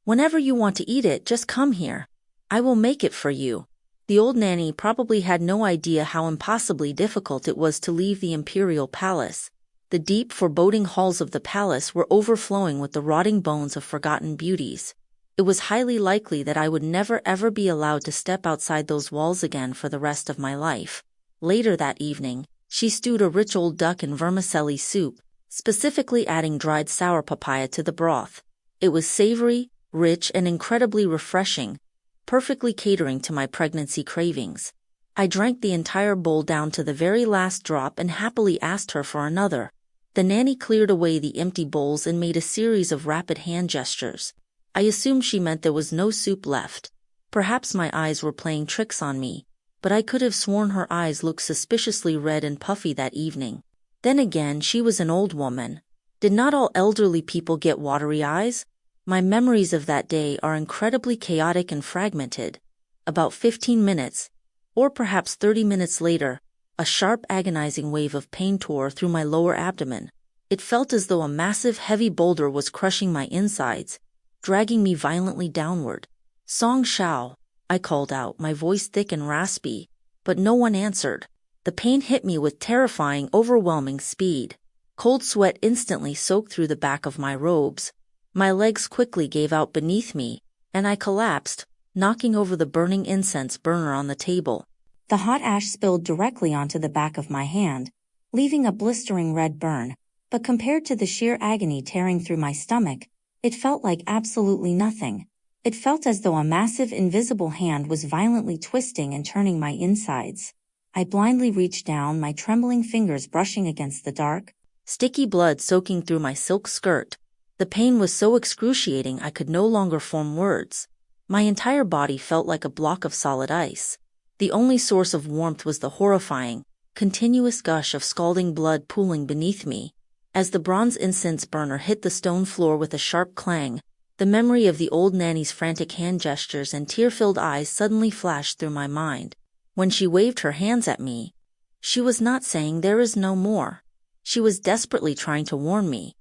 "Whenever you want to eat it, just come here. I will make it for you." The old nanny probably had no idea how impossibly difficult it was to leave the imperial palace. The deep, foreboding halls of the palace were overflowing with the rotting bones of forgotten beauties. It was highly likely that I would never ever be allowed to step outside those walls again for the rest of my life. Later that evening, she stewed a rich old duck in vermicelli soup, specifically adding dried sour papaya to the broth. It was savory, rich, and incredibly refreshing, perfectly catering to my pregnancy cravings. I drank the entire bowl down to the very last drop and happily asked her for another. The nanny cleared away the empty bowls and made a series of rapid hand gestures. I assumed she meant there was no soup left. Perhaps my eyes were playing tricks on me, but I could have sworn her eyes looked suspiciously red and puffy that evening. Then again, she was an old woman. Did not all elderly people get watery eyes? My memories of that day are incredibly chaotic and fragmented. About 15 minutes, or perhaps 30 minutes later, a sharp, agonizing wave of pain tore through my lower abdomen. It felt as though a massive, heavy boulder was crushing my insides, dragging me violently downward. "Song Xiao," I called out, my voice thick and raspy, but no one answered. The pain hit me with terrifying, overwhelming speed. Cold sweat instantly soaked through the back of my robes. My legs quickly gave out beneath me, and I collapsed, knocking over the burning incense burner on the table. The hot ash spilled directly onto the back of my hand, leaving a blistering red burn, but compared to the sheer agony tearing through my stomach, it felt like absolutely nothing. It felt as though a massive invisible hand was violently twisting and turning my insides. I blindly reached down, my trembling fingers brushing against the dark, sticky blood soaking through my silk skirt. The pain was so excruciating I could no longer form words. My entire body felt like a block of solid ice. The only source of warmth was the horrifying, continuous gush of scalding blood pooling beneath me. As the bronze incense burner hit the stone floor with a sharp clang, the memory of the old nanny's frantic hand gestures and tear-filled eyes suddenly flashed through my mind. When she waved her hands at me, she was not saying "there is no more." She was desperately trying to warn me.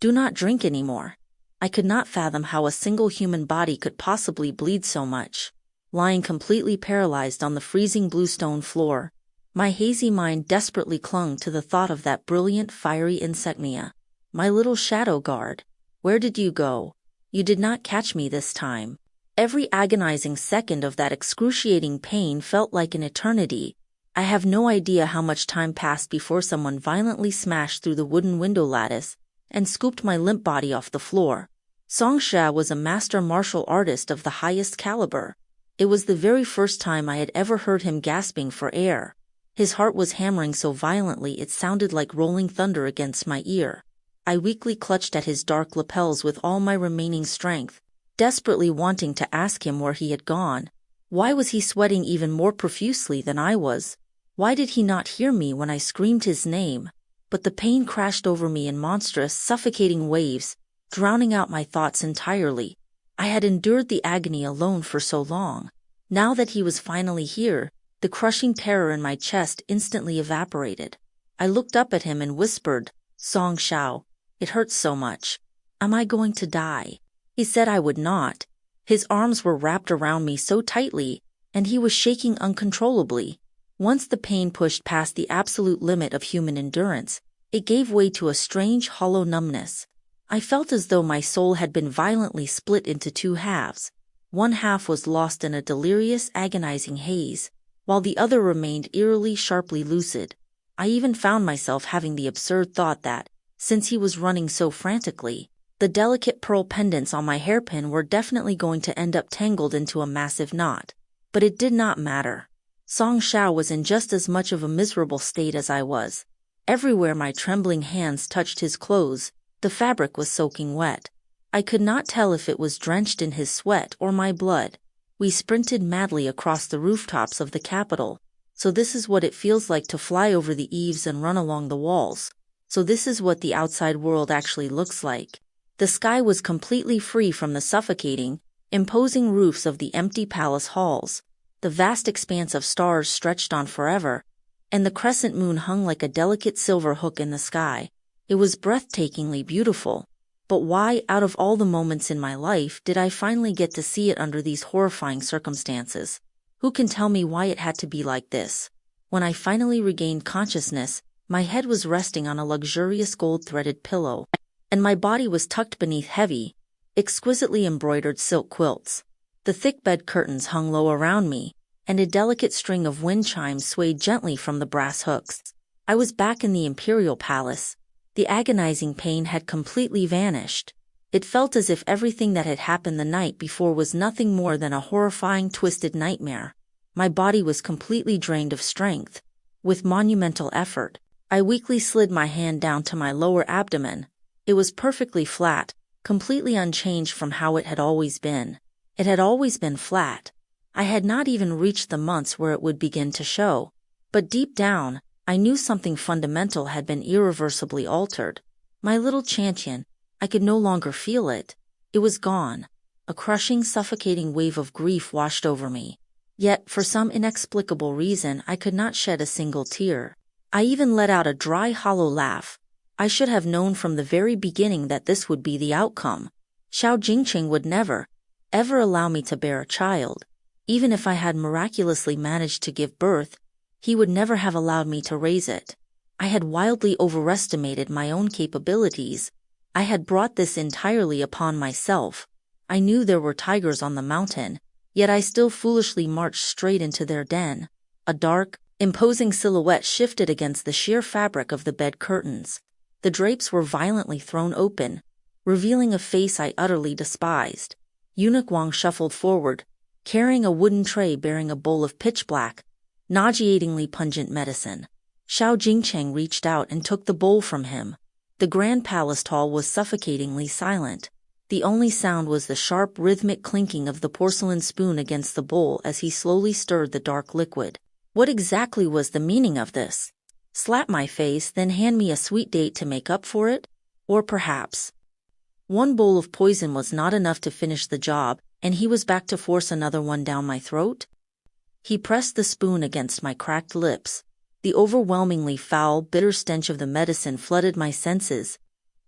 Do not drink anymore. I could not fathom how a single human body could possibly bleed so much. Lying completely paralyzed on the freezing blue stone floor, my hazy mind desperately clung to the thought of that brilliant, fiery insignia. My little shadow guard. Where did you go? You did not catch me this time. Every agonizing second of that excruciating pain felt like an eternity. I have no idea how much time passed before someone violently smashed through the wooden window lattice and scooped my limp body off the floor. Song Xia was a master martial artist of the highest caliber. It was the very first time I had ever heard him gasping for air. His heart was hammering so violently it sounded like rolling thunder against my ear. I weakly clutched at his dark lapels with all my remaining strength, desperately wanting to ask him where he had gone. Why was he sweating even more profusely than I was? Why did he not hear me when I screamed his name? But the pain crashed over me in monstrous, suffocating waves, drowning out my thoughts entirely. I had endured the agony alone for so long. Now that he was finally here, the crushing terror in my chest instantly evaporated. I looked up at him and whispered, "Song Xiao, it hurts so much. Am I going to die?" He said I would not. His arms were wrapped around me so tightly, and he was shaking uncontrollably. Once the pain pushed past the absolute limit of human endurance, it gave way to a strange, hollow numbness. I felt as though my soul had been violently split into two halves. One half was lost in a delirious, agonizing haze, while the other remained eerily, sharply lucid. I even found myself having the absurd thought that, since he was running so frantically, the delicate pearl pendants on my hairpin were definitely going to end up tangled into a massive knot. But it did not matter. Song Xiao was in just as much of a miserable state as I was. Everywhere my trembling hands touched his clothes, the fabric was soaking wet. I could not tell if it was drenched in his sweat or my blood. We sprinted madly across the rooftops of the capital. So this is what it feels like to fly over the eaves and run along the walls. So this is what the outside world actually looks like. The sky was completely free from the suffocating, imposing roofs of the empty palace halls. The vast expanse of stars stretched on forever, and the crescent moon hung like a delicate silver hook in the sky. It was breathtakingly beautiful. But why, out of all the moments in my life, did I finally get to see it under these horrifying circumstances? Who can tell me why it had to be like this? When I finally regained consciousness, my head was resting on a luxurious gold-threaded pillow, and my body was tucked beneath heavy, exquisitely embroidered silk quilts. The thick bed curtains hung low around me, and a delicate string of wind chimes swayed gently from the brass hooks. I was back in the imperial palace. The agonizing pain had completely vanished. It felt as if everything that had happened the night before was nothing more than a horrifying, twisted nightmare. My body was completely drained of strength. With monumental effort, I weakly slid my hand down to my lower abdomen. It was perfectly flat, completely unchanged from how it had always been. It had always been flat. I had not even reached the months where it would begin to show. But deep down, I knew something fundamental had been irreversibly altered. My little champion, I could no longer feel it. It was gone. A crushing, suffocating wave of grief washed over me. Yet, for some inexplicable reason, I could not shed a single tear. I even let out a dry, hollow laugh. I should have known from the very beginning that this would be the outcome. Xiao Jingcheng would never, ever allow me to bear a child. Even if I had miraculously managed to give birth, he would never have allowed me to raise it. I had wildly overestimated my own capabilities. I had brought this entirely upon myself. I knew there were tigers on the mountain, yet I still foolishly marched straight into their den. A dark, imposing silhouette shifted against the sheer fabric of the bed curtains. The drapes were violently thrown open, revealing a face I utterly despised. Eunuch Wang shuffled forward, carrying a wooden tray bearing a bowl of pitch-black, nauseatingly pungent medicine. Xiao Jingcheng reached out and took the bowl from him. The grand palace hall was suffocatingly silent. The only sound was the sharp, rhythmic clinking of the porcelain spoon against the bowl as he slowly stirred the dark liquid. What exactly was the meaning of this? Slap my face, then hand me a sweet date to make up for it? Or perhaps one bowl of poison was not enough to finish the job, and he was back to force another one down my throat? He pressed the spoon against my cracked lips. The overwhelmingly foul, bitter stench of the medicine flooded my senses,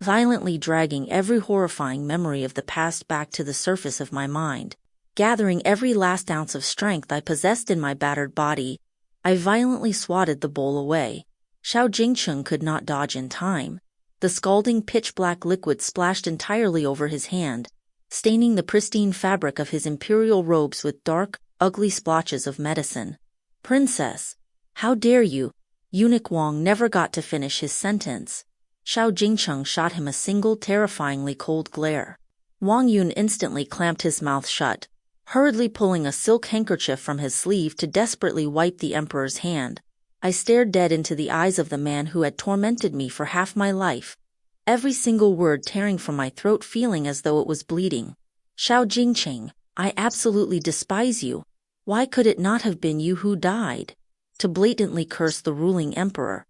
violently dragging every horrifying memory of the past back to the surface of my mind. Gathering every last ounce of strength I possessed in my battered body, I violently swatted the bowl away. Xiao Jingcheng could not dodge in time. The scalding pitch-black liquid splashed entirely over his hand, staining the pristine fabric of his imperial robes with dark, ugly splotches of medicine. "Princess, how dare you?" Eunuch Wang never got to finish his sentence. Xiao Jingcheng shot him a single terrifyingly cold glare. Wang Yun instantly clamped his mouth shut, hurriedly pulling a silk handkerchief from his sleeve to desperately wipe the emperor's hand. I stared dead into the eyes of the man who had tormented me for half my life, every single word tearing from my throat, feeling as though it was bleeding. "Xiao Jingcheng, I absolutely despise you. Why could it not have been you who died?" To blatantly curse the ruling emperor.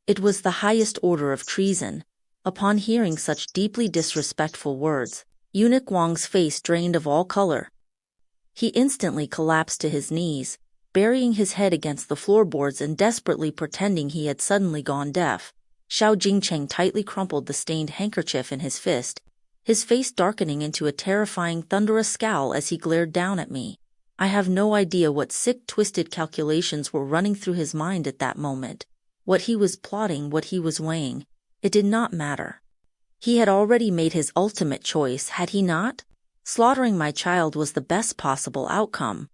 It was the highest order of treason. Upon hearing such deeply disrespectful words, Eunuch Wang's face drained of all color. He instantly collapsed to his knees, burying his head against the floorboards and desperately pretending he had suddenly gone deaf. Xiao Jingcheng tightly crumpled the stained handkerchief in his fist, his face darkening into a terrifying, thunderous scowl as he glared down at me. I have no idea what sick, twisted calculations were running through his mind at that moment. What he was plotting, what he was weighing, it did not matter. He had already made his ultimate choice, had he not? Slaughtering my child was the best possible outcome.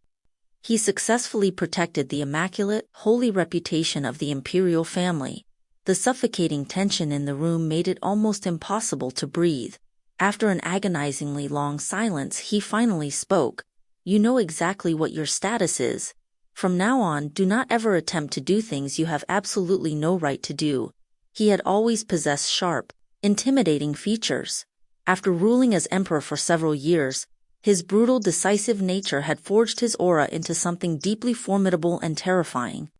He successfully protected the immaculate, holy reputation of the imperial family. The suffocating tension in the room made it almost impossible to breathe. After an agonizingly long silence, he finally spoke. "You know exactly what your status is. From now on, do not ever attempt to do things you have absolutely no right to do." He had always possessed sharp, intimidating features. After ruling as emperor for several years, his brutal, decisive nature had forged his aura into something deeply formidable and terrifying.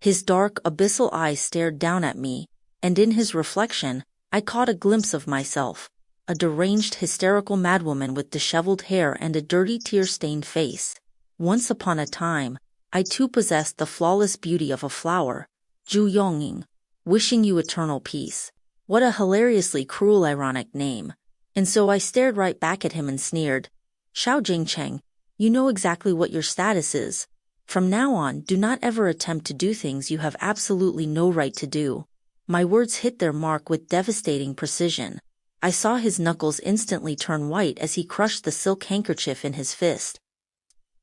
His dark, abyssal eyes stared down at me, and in his reflection, I caught a glimpse of myself, a deranged, hysterical madwoman with disheveled hair and a dirty, tear-stained face. Once upon a time, I too possessed the flawless beauty of a flower. Zhu Yongying, wishing you eternal peace. What a hilariously cruel, ironic name. And so I stared right back at him and sneered. "Xiao Jingcheng, you know exactly what your status is. From now on, do not ever attempt to do things you have absolutely no right to do." My words hit their mark with devastating precision. I saw his knuckles instantly turn white as he crushed the silk handkerchief in his fist.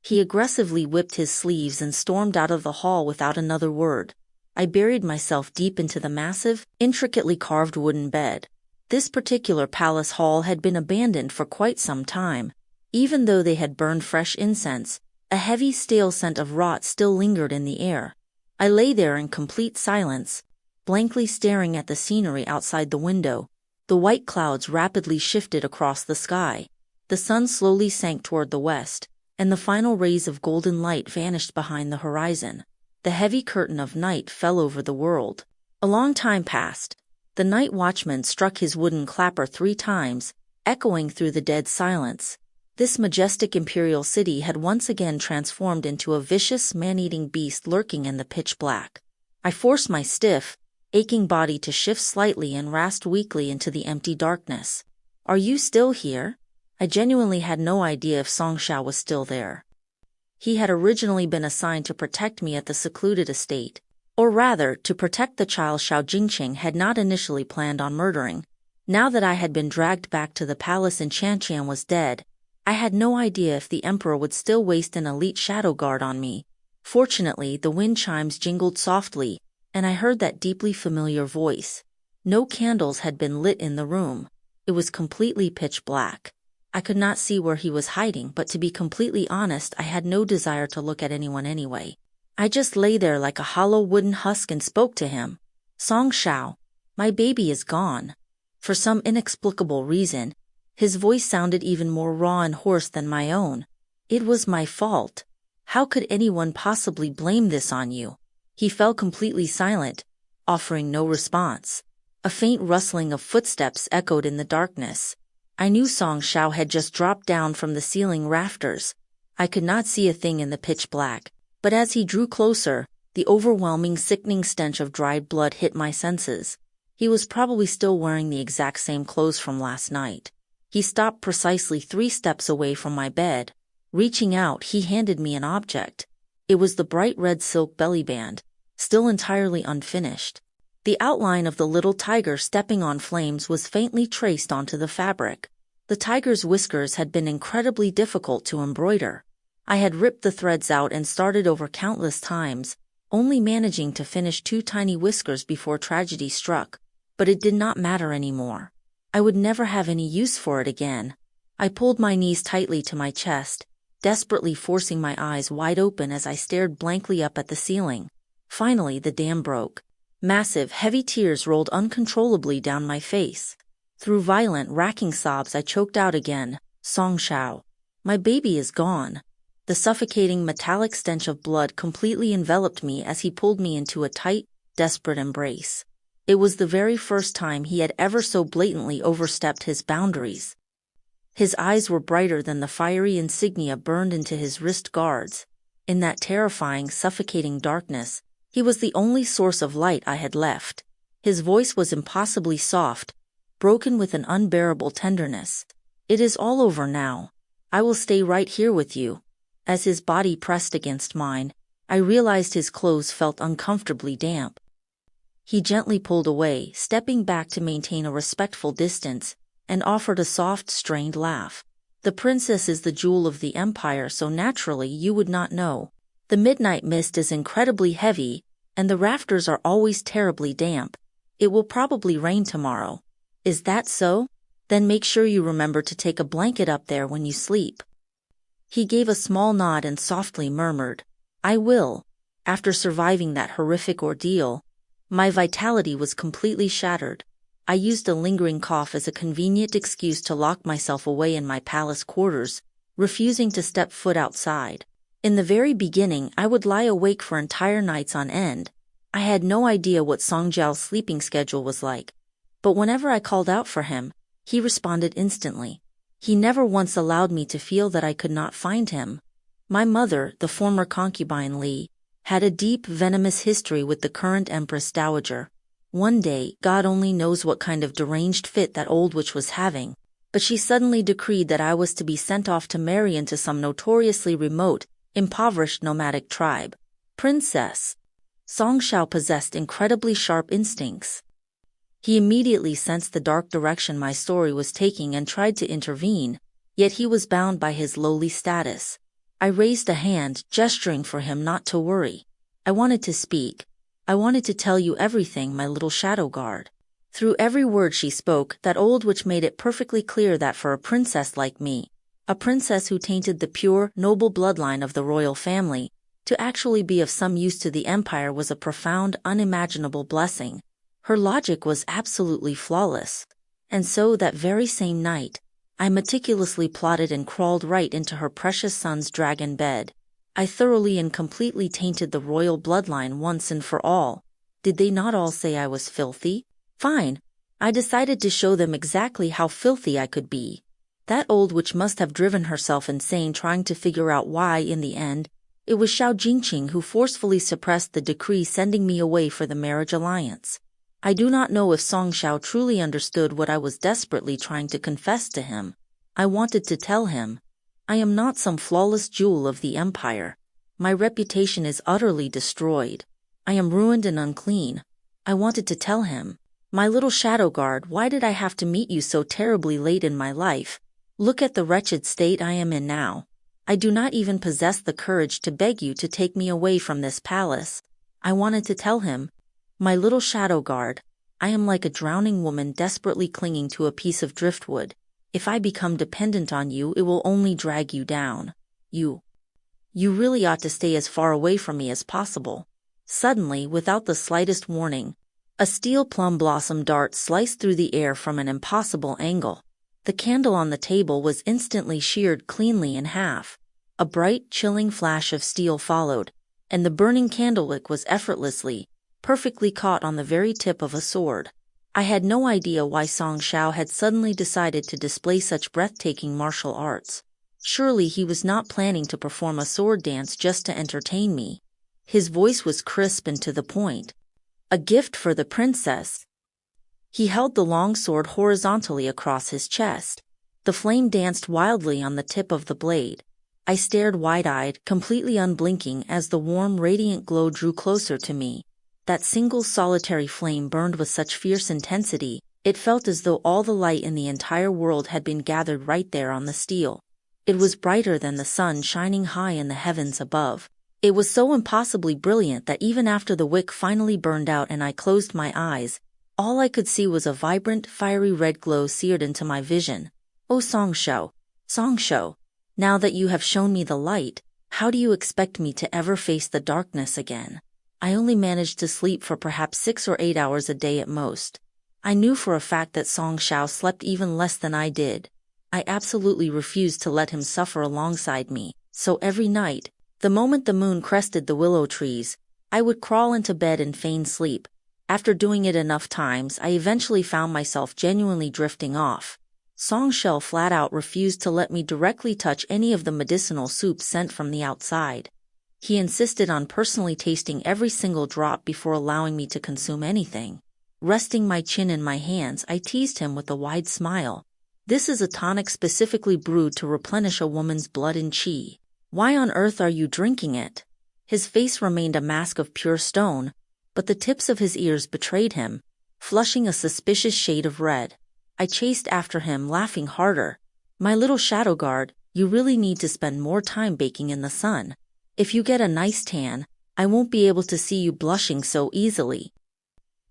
He aggressively whipped his sleeves and stormed out of the hall without another word. I buried myself deep into the massive, intricately carved wooden bed. This particular palace hall had been abandoned for quite some time. Even though they had burned fresh incense, a heavy, stale scent of rot still lingered in the air. I lay there in complete silence, blankly staring at the scenery outside the window. The white clouds rapidly shifted across the sky. The sun slowly sank toward the west, and the final rays of golden light vanished behind the horizon. The heavy curtain of night fell over the world. A long time passed. The night watchman struck his wooden clapper 3 times, echoing through the dead silence. This majestic imperial city had once again transformed into a vicious, man-eating beast lurking in the pitch black. I forced my stiff, aching body to shift slightly and rasped weakly into the empty darkness. "Are you still here?" I genuinely had no idea if Song Xiao was still there. He had originally been assigned to protect me at the secluded estate. Or rather, to protect the child Xiao Jingcheng had not initially planned on murdering. Now that I had been dragged back to the palace and Qianqian was dead, I had no idea if the emperor would still waste an elite shadow guard on me. Fortunately, the wind chimes jingled softly, and I heard that deeply familiar voice. No candles had been lit in the room. It was completely pitch black. I could not see where he was hiding, but to be completely honest, I had no desire to look at anyone anyway. I just lay there like a hollow wooden husk and spoke to him. "Song Xiao, my baby is gone." For some inexplicable reason, his voice sounded even more raw and hoarse than my own. "It was my fault. How could anyone possibly blame this on you?" He fell completely silent, offering no response. A faint rustling of footsteps echoed in the darkness. I knew Song Xiao had just dropped down from the ceiling rafters. I could not see a thing in the pitch black, but as he drew closer, The overwhelming, sickening stench of dried blood hit my senses. He was probably still wearing the exact same clothes from last night. He stopped precisely 3 steps away from my bed. Reaching out, he handed me an object. It was the bright red silk belly band, still entirely unfinished. The outline of the little tiger stepping on flames was faintly traced onto the fabric. The tiger's whiskers had been incredibly difficult to embroider. I had ripped the threads out and started over countless times, only managing to finish 2 tiny whiskers before tragedy struck. But it did not matter anymore. I would never have any use for it again. I pulled my knees tightly to my chest, desperately forcing my eyes wide open as I stared blankly up at the ceiling. Finally, the dam broke. Massive, heavy tears rolled uncontrollably down my face. Through violent, racking sobs, I choked out again, "Song Xiao. My baby is gone." The suffocating, metallic stench of blood completely enveloped me as he pulled me into a tight, desperate embrace. It was the very first time he had ever so blatantly overstepped his boundaries. His eyes were brighter than the fiery insignia burned into his wrist guards. In that terrifying, suffocating darkness, he was the only source of light I had left. His voice was impossibly soft, broken with an unbearable tenderness. "It is all over now. I will stay right here with you." As his body pressed against mine, I realized his clothes felt uncomfortably damp. He gently pulled away, stepping back to maintain a respectful distance, and offered a soft, strained laugh. "The princess is the jewel of the empire, so naturally you would not know. The midnight mist is incredibly heavy, and the rafters are always terribly damp. It will probably rain tomorrow." "Is that so? Then make sure you remember to take a blanket up there when you sleep." He gave a small nod and softly murmured, "I will." After surviving that horrific ordeal, my vitality was completely shattered. I used a lingering cough as a convenient excuse to lock myself away in my palace quarters, refusing to step foot outside. In the very beginning, I would lie awake for entire nights on end. I had no idea what Song Jiao's sleeping schedule was like. But whenever I called out for him, he responded instantly. He never once allowed me to feel that I could not find him. My mother, the former concubine Li, had a deep, venomous history with the current Empress Dowager. One day, God only knows what kind of deranged fit that old witch was having, but she suddenly decreed that I was to be sent off to marry into some notoriously remote, impoverished nomadic tribe. Princess. Song Xiao possessed incredibly sharp instincts. He immediately sensed the dark direction my story was taking and tried to intervene, yet he was bound by his lowly status. I raised a hand, gesturing for him not to worry. I wanted to speak. I wanted to tell you everything, my little shadow guard. Through every word she spoke, that old witch made it perfectly clear that for a princess like me, a princess who tainted the pure, noble bloodline of the royal family, to actually be of some use to the empire was a profound, unimaginable blessing. Her logic was absolutely flawless. And so that very same night, I meticulously plotted and crawled right into her precious son's dragon bed. I thoroughly and completely tainted the royal bloodline once and for all. Did they not all say I was filthy? Fine. I decided to show them exactly how filthy I could be. That old witch must have driven herself insane trying to figure out why, in the end, it was Xiao Jingcheng who forcefully suppressed the decree sending me away for the marriage alliance. I do not know if Song Xiao truly understood what I was desperately trying to confess to him. I wanted to tell him, I am not some flawless jewel of the empire. My reputation is utterly destroyed. I am ruined and unclean. I wanted to tell him, my little shadow guard, why did I have to meet you so terribly late in my life? Look at the wretched state I am in now. I do not even possess the courage to beg you to take me away from this palace. I wanted to tell him, my little shadow guard, I am like a drowning woman desperately clinging to a piece of driftwood. If I become dependent on you, it will only drag you down. You really ought to stay as far away from me as possible. Suddenly, without the slightest warning, a steel plum blossom dart sliced through the air from an impossible angle. The candle on the table was instantly sheared cleanly in half. A bright, chilling flash of steel followed, and the burning candlewick was effortlessly, perfectly caught on the very tip of a sword. I had no idea why Song Xiao had suddenly decided to display such breathtaking martial arts. Surely he was not planning to perform a sword dance just to entertain me. His voice was crisp and to the point. A gift for the princess. He held the long sword horizontally across his chest. The flame danced wildly on the tip of the blade. I stared wide-eyed, completely unblinking as the warm, radiant glow drew closer to me. That single solitary flame burned with such fierce intensity, it felt as though all the light in the entire world had been gathered right there on the steel. It was brighter than the sun shining high in the heavens above. It was so impossibly brilliant that even after the wick finally burned out and I closed my eyes, all I could see was a vibrant, fiery red glow seared into my vision. Oh Songshou, now that you have shown me the light, how do you expect me to ever face the darkness again? I only managed to sleep for perhaps 6 or 8 hours a day at most. I knew for a fact that Songshou slept even less than I did. I absolutely refused to let him suffer alongside me, so every night, the moment the moon crested the willow trees, I would crawl into bed and feign sleep. After doing it enough times, I eventually found myself genuinely drifting off. Songshou flat out refused to let me directly touch any of the medicinal soup sent from the outside. He insisted on personally tasting every single drop before allowing me to consume anything. Resting my chin in my hands, I teased him with a wide smile. This is a tonic specifically brewed to replenish a woman's blood and qi. Why on earth are you drinking it? His face remained a mask of pure stone, but the tips of his ears betrayed him, flushing a suspicious shade of red. I chased after him, laughing harder. My little shadow guard, you really need to spend more time baking in the sun. If you get a nice tan, I won't be able to see you blushing so easily.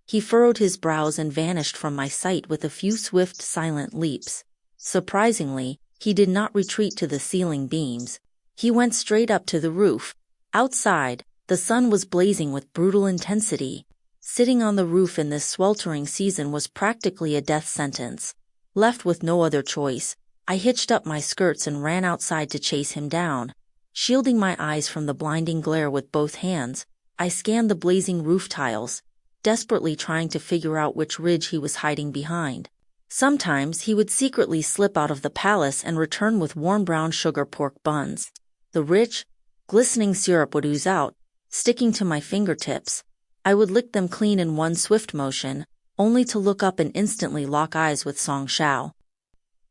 He furrowed his brows and vanished from my sight with a few swift, silent leaps. Surprisingly, he did not retreat to the ceiling beams. He went straight up to the roof. Outside, the sun was blazing with brutal intensity. Sitting on the roof in this sweltering season was practically a death sentence. Left with no other choice, I hitched up my skirts and ran outside to chase him down. Shielding my eyes from the blinding glare with both hands, I scanned the blazing roof tiles, desperately trying to figure out which ridge he was hiding behind. Sometimes he would secretly slip out of the palace and return with warm brown sugar pork buns. The rich, glistening syrup would ooze out, sticking to my fingertips. I would lick them clean in one swift motion, only to look up and instantly lock eyes with Songshou.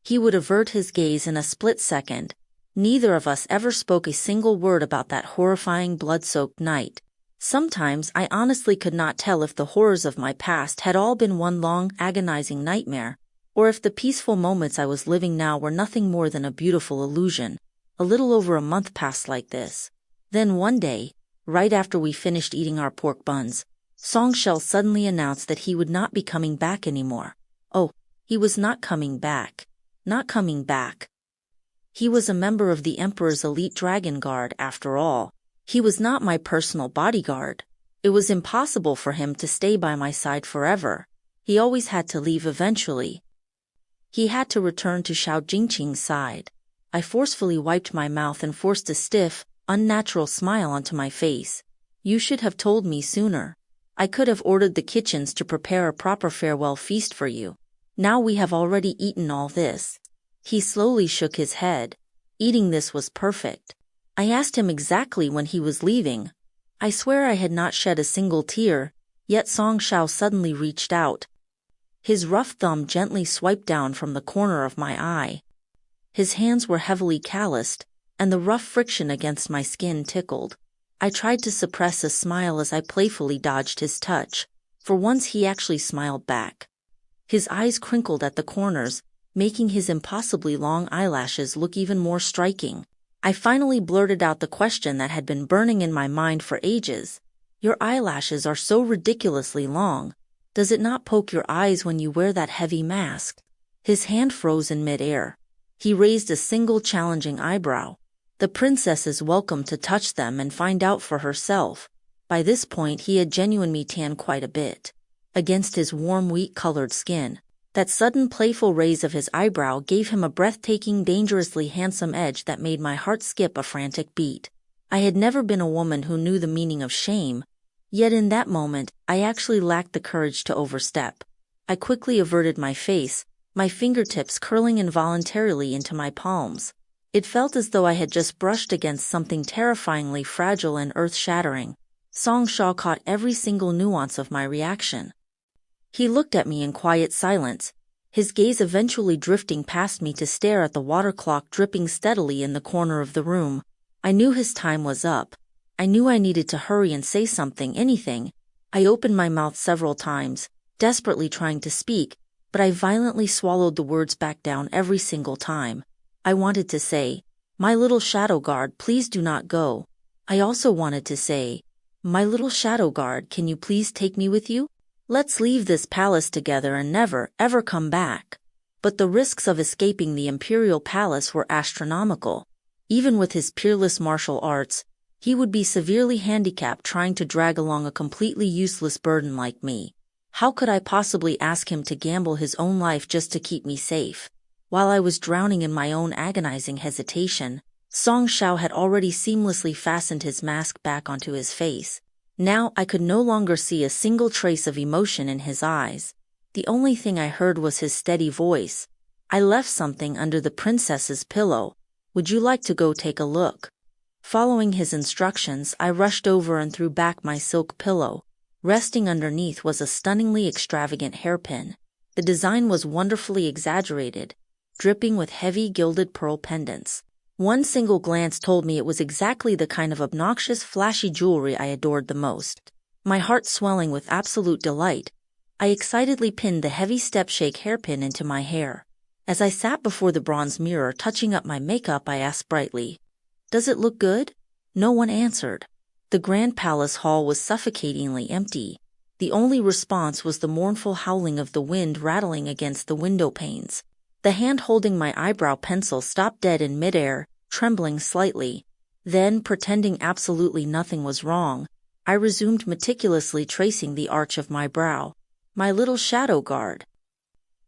He would avert his gaze in a split second. Neither of us ever spoke a single word about that horrifying blood-soaked night. Sometimes I honestly could not tell if the horrors of my past had all been one long, agonizing nightmare, or if the peaceful moments I was living now were nothing more than a beautiful illusion. A little over a month passed like this. Then one day, right after we finished eating our pork buns, Songshou suddenly announced that he would not be coming back anymore. Oh, he was not coming back. Not coming back. He was a member of the Emperor's elite dragon guard, after all. He was not my personal bodyguard. It was impossible for him to stay by my side forever. He always had to leave eventually. He had to return to Xiao Jingcheng's side. I forcefully wiped my mouth and forced a stiff, unnatural smile onto my face. You should have told me sooner. I could have ordered the kitchens to prepare a proper farewell feast for you. Now we have already eaten all this. He slowly shook his head. Eating this was perfect. I asked him exactly when he was leaving. I swear I had not shed a single tear, yet Songshou suddenly reached out. His rough thumb gently swiped down from the corner of my eye. His hands were heavily calloused, and the rough friction against my skin tickled. I tried to suppress a smile as I playfully dodged his touch. For once he actually smiled back. His eyes crinkled at the corners, making his impossibly long eyelashes look even more striking. I finally blurted out the question that had been burning in my mind for ages. Your eyelashes are so ridiculously long. Does it not poke your eyes when you wear that heavy mask? His hand froze in midair. He raised a single challenging eyebrow. The princess is welcome to touch them and find out for herself. By this point he had genuinely tanned quite a bit. Against his warm wheat-colored skin, that sudden playful raise of his eyebrow gave him a breathtaking, dangerously handsome edge that made my heart skip a frantic beat. I had never been a woman who knew the meaning of shame, yet in that moment I actually lacked the courage to overstep. I quickly averted my face, my fingertips curling involuntarily into my palms. It felt as though I had just brushed against something terrifyingly fragile and earth-shattering. Song Xiao caught every single nuance of my reaction. He looked at me in quiet silence, his gaze eventually drifting past me to stare at the water clock dripping steadily in the corner of the room. I knew his time was up. I knew I needed to hurry and say something, anything. I opened my mouth several times, desperately trying to speak, but I violently swallowed the words back down every single time. I wanted to say, "My little shadow guard, please do not go." I also wanted to say, "My little shadow guard, can you please take me with you? Let's leave this palace together and never, ever come back." But the risks of escaping the imperial palace were astronomical. Even with his peerless martial arts, he would be severely handicapped trying to drag along a completely useless burden like me. How could I possibly ask him to gamble his own life just to keep me safe? While I was drowning in my own agonizing hesitation, Song Xiao had already seamlessly fastened his mask back onto his face. Now I could no longer see a single trace of emotion in his eyes. The only thing I heard was his steady voice. "I left something under the princess's pillow. Would you like to go take a look?" Following his instructions, I rushed over and threw back my silk pillow. Resting underneath was a stunningly extravagant hairpin. The design was wonderfully exaggerated, dripping with heavy gilded pearl pendants. One single glance told me it was exactly the kind of obnoxious, flashy jewelry I adored the most. My heart swelling with absolute delight, I excitedly pinned the heavy step-shake hairpin into my hair. As I sat before the bronze mirror touching up my makeup, I asked brightly, "Does it look good?" No one answered. The grand palace hall was suffocatingly empty. The only response was the mournful howling of the wind rattling against the window panes. The hand holding my eyebrow pencil stopped dead in midair, trembling slightly. Then, pretending absolutely nothing was wrong, I resumed meticulously tracing the arch of my brow. My little shadow guard.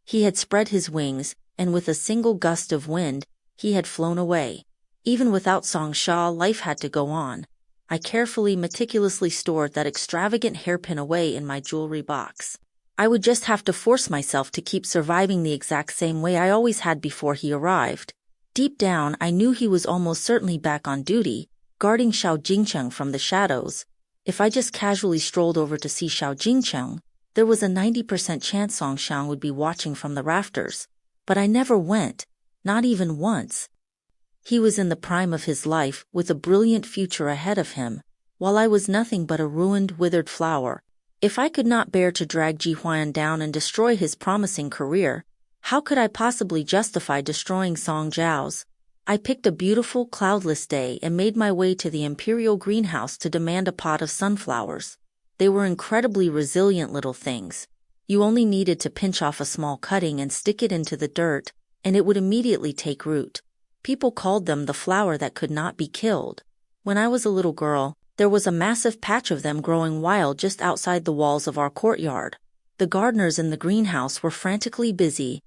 He had spread his wings, and with a single gust of wind, he had flown away. Even without Song Xiao, life had to go on. I carefully, meticulously stored that extravagant hairpin away in my jewelry box. I would just have to force myself to keep surviving the exact same way I always had before he arrived. Deep down, I knew he was almost certainly back on duty, guarding Xiao Jingcheng from the shadows. If I just casually strolled over to see Xiao Jingcheng, there was a 90% chance Song Xiao would be watching from the rafters. But I never went, not even once. He was in the prime of his life, with a brilliant future ahead of him, while I was nothing but a ruined, withered flower. If I could not bear to drag Ji Huan down and destroy his promising career, how could I possibly justify destroying Song Zhao's? I picked a beautiful, cloudless day and made my way to the imperial greenhouse to demand a pot of sunflowers. They were incredibly resilient little things. You only needed to pinch off a small cutting and stick it into the dirt, and it would immediately take root. People called them the flower that could not be killed. When I was a little girl, there was a massive patch of them growing wild just outside the walls of our courtyard. The gardeners in the greenhouse were frantically busy,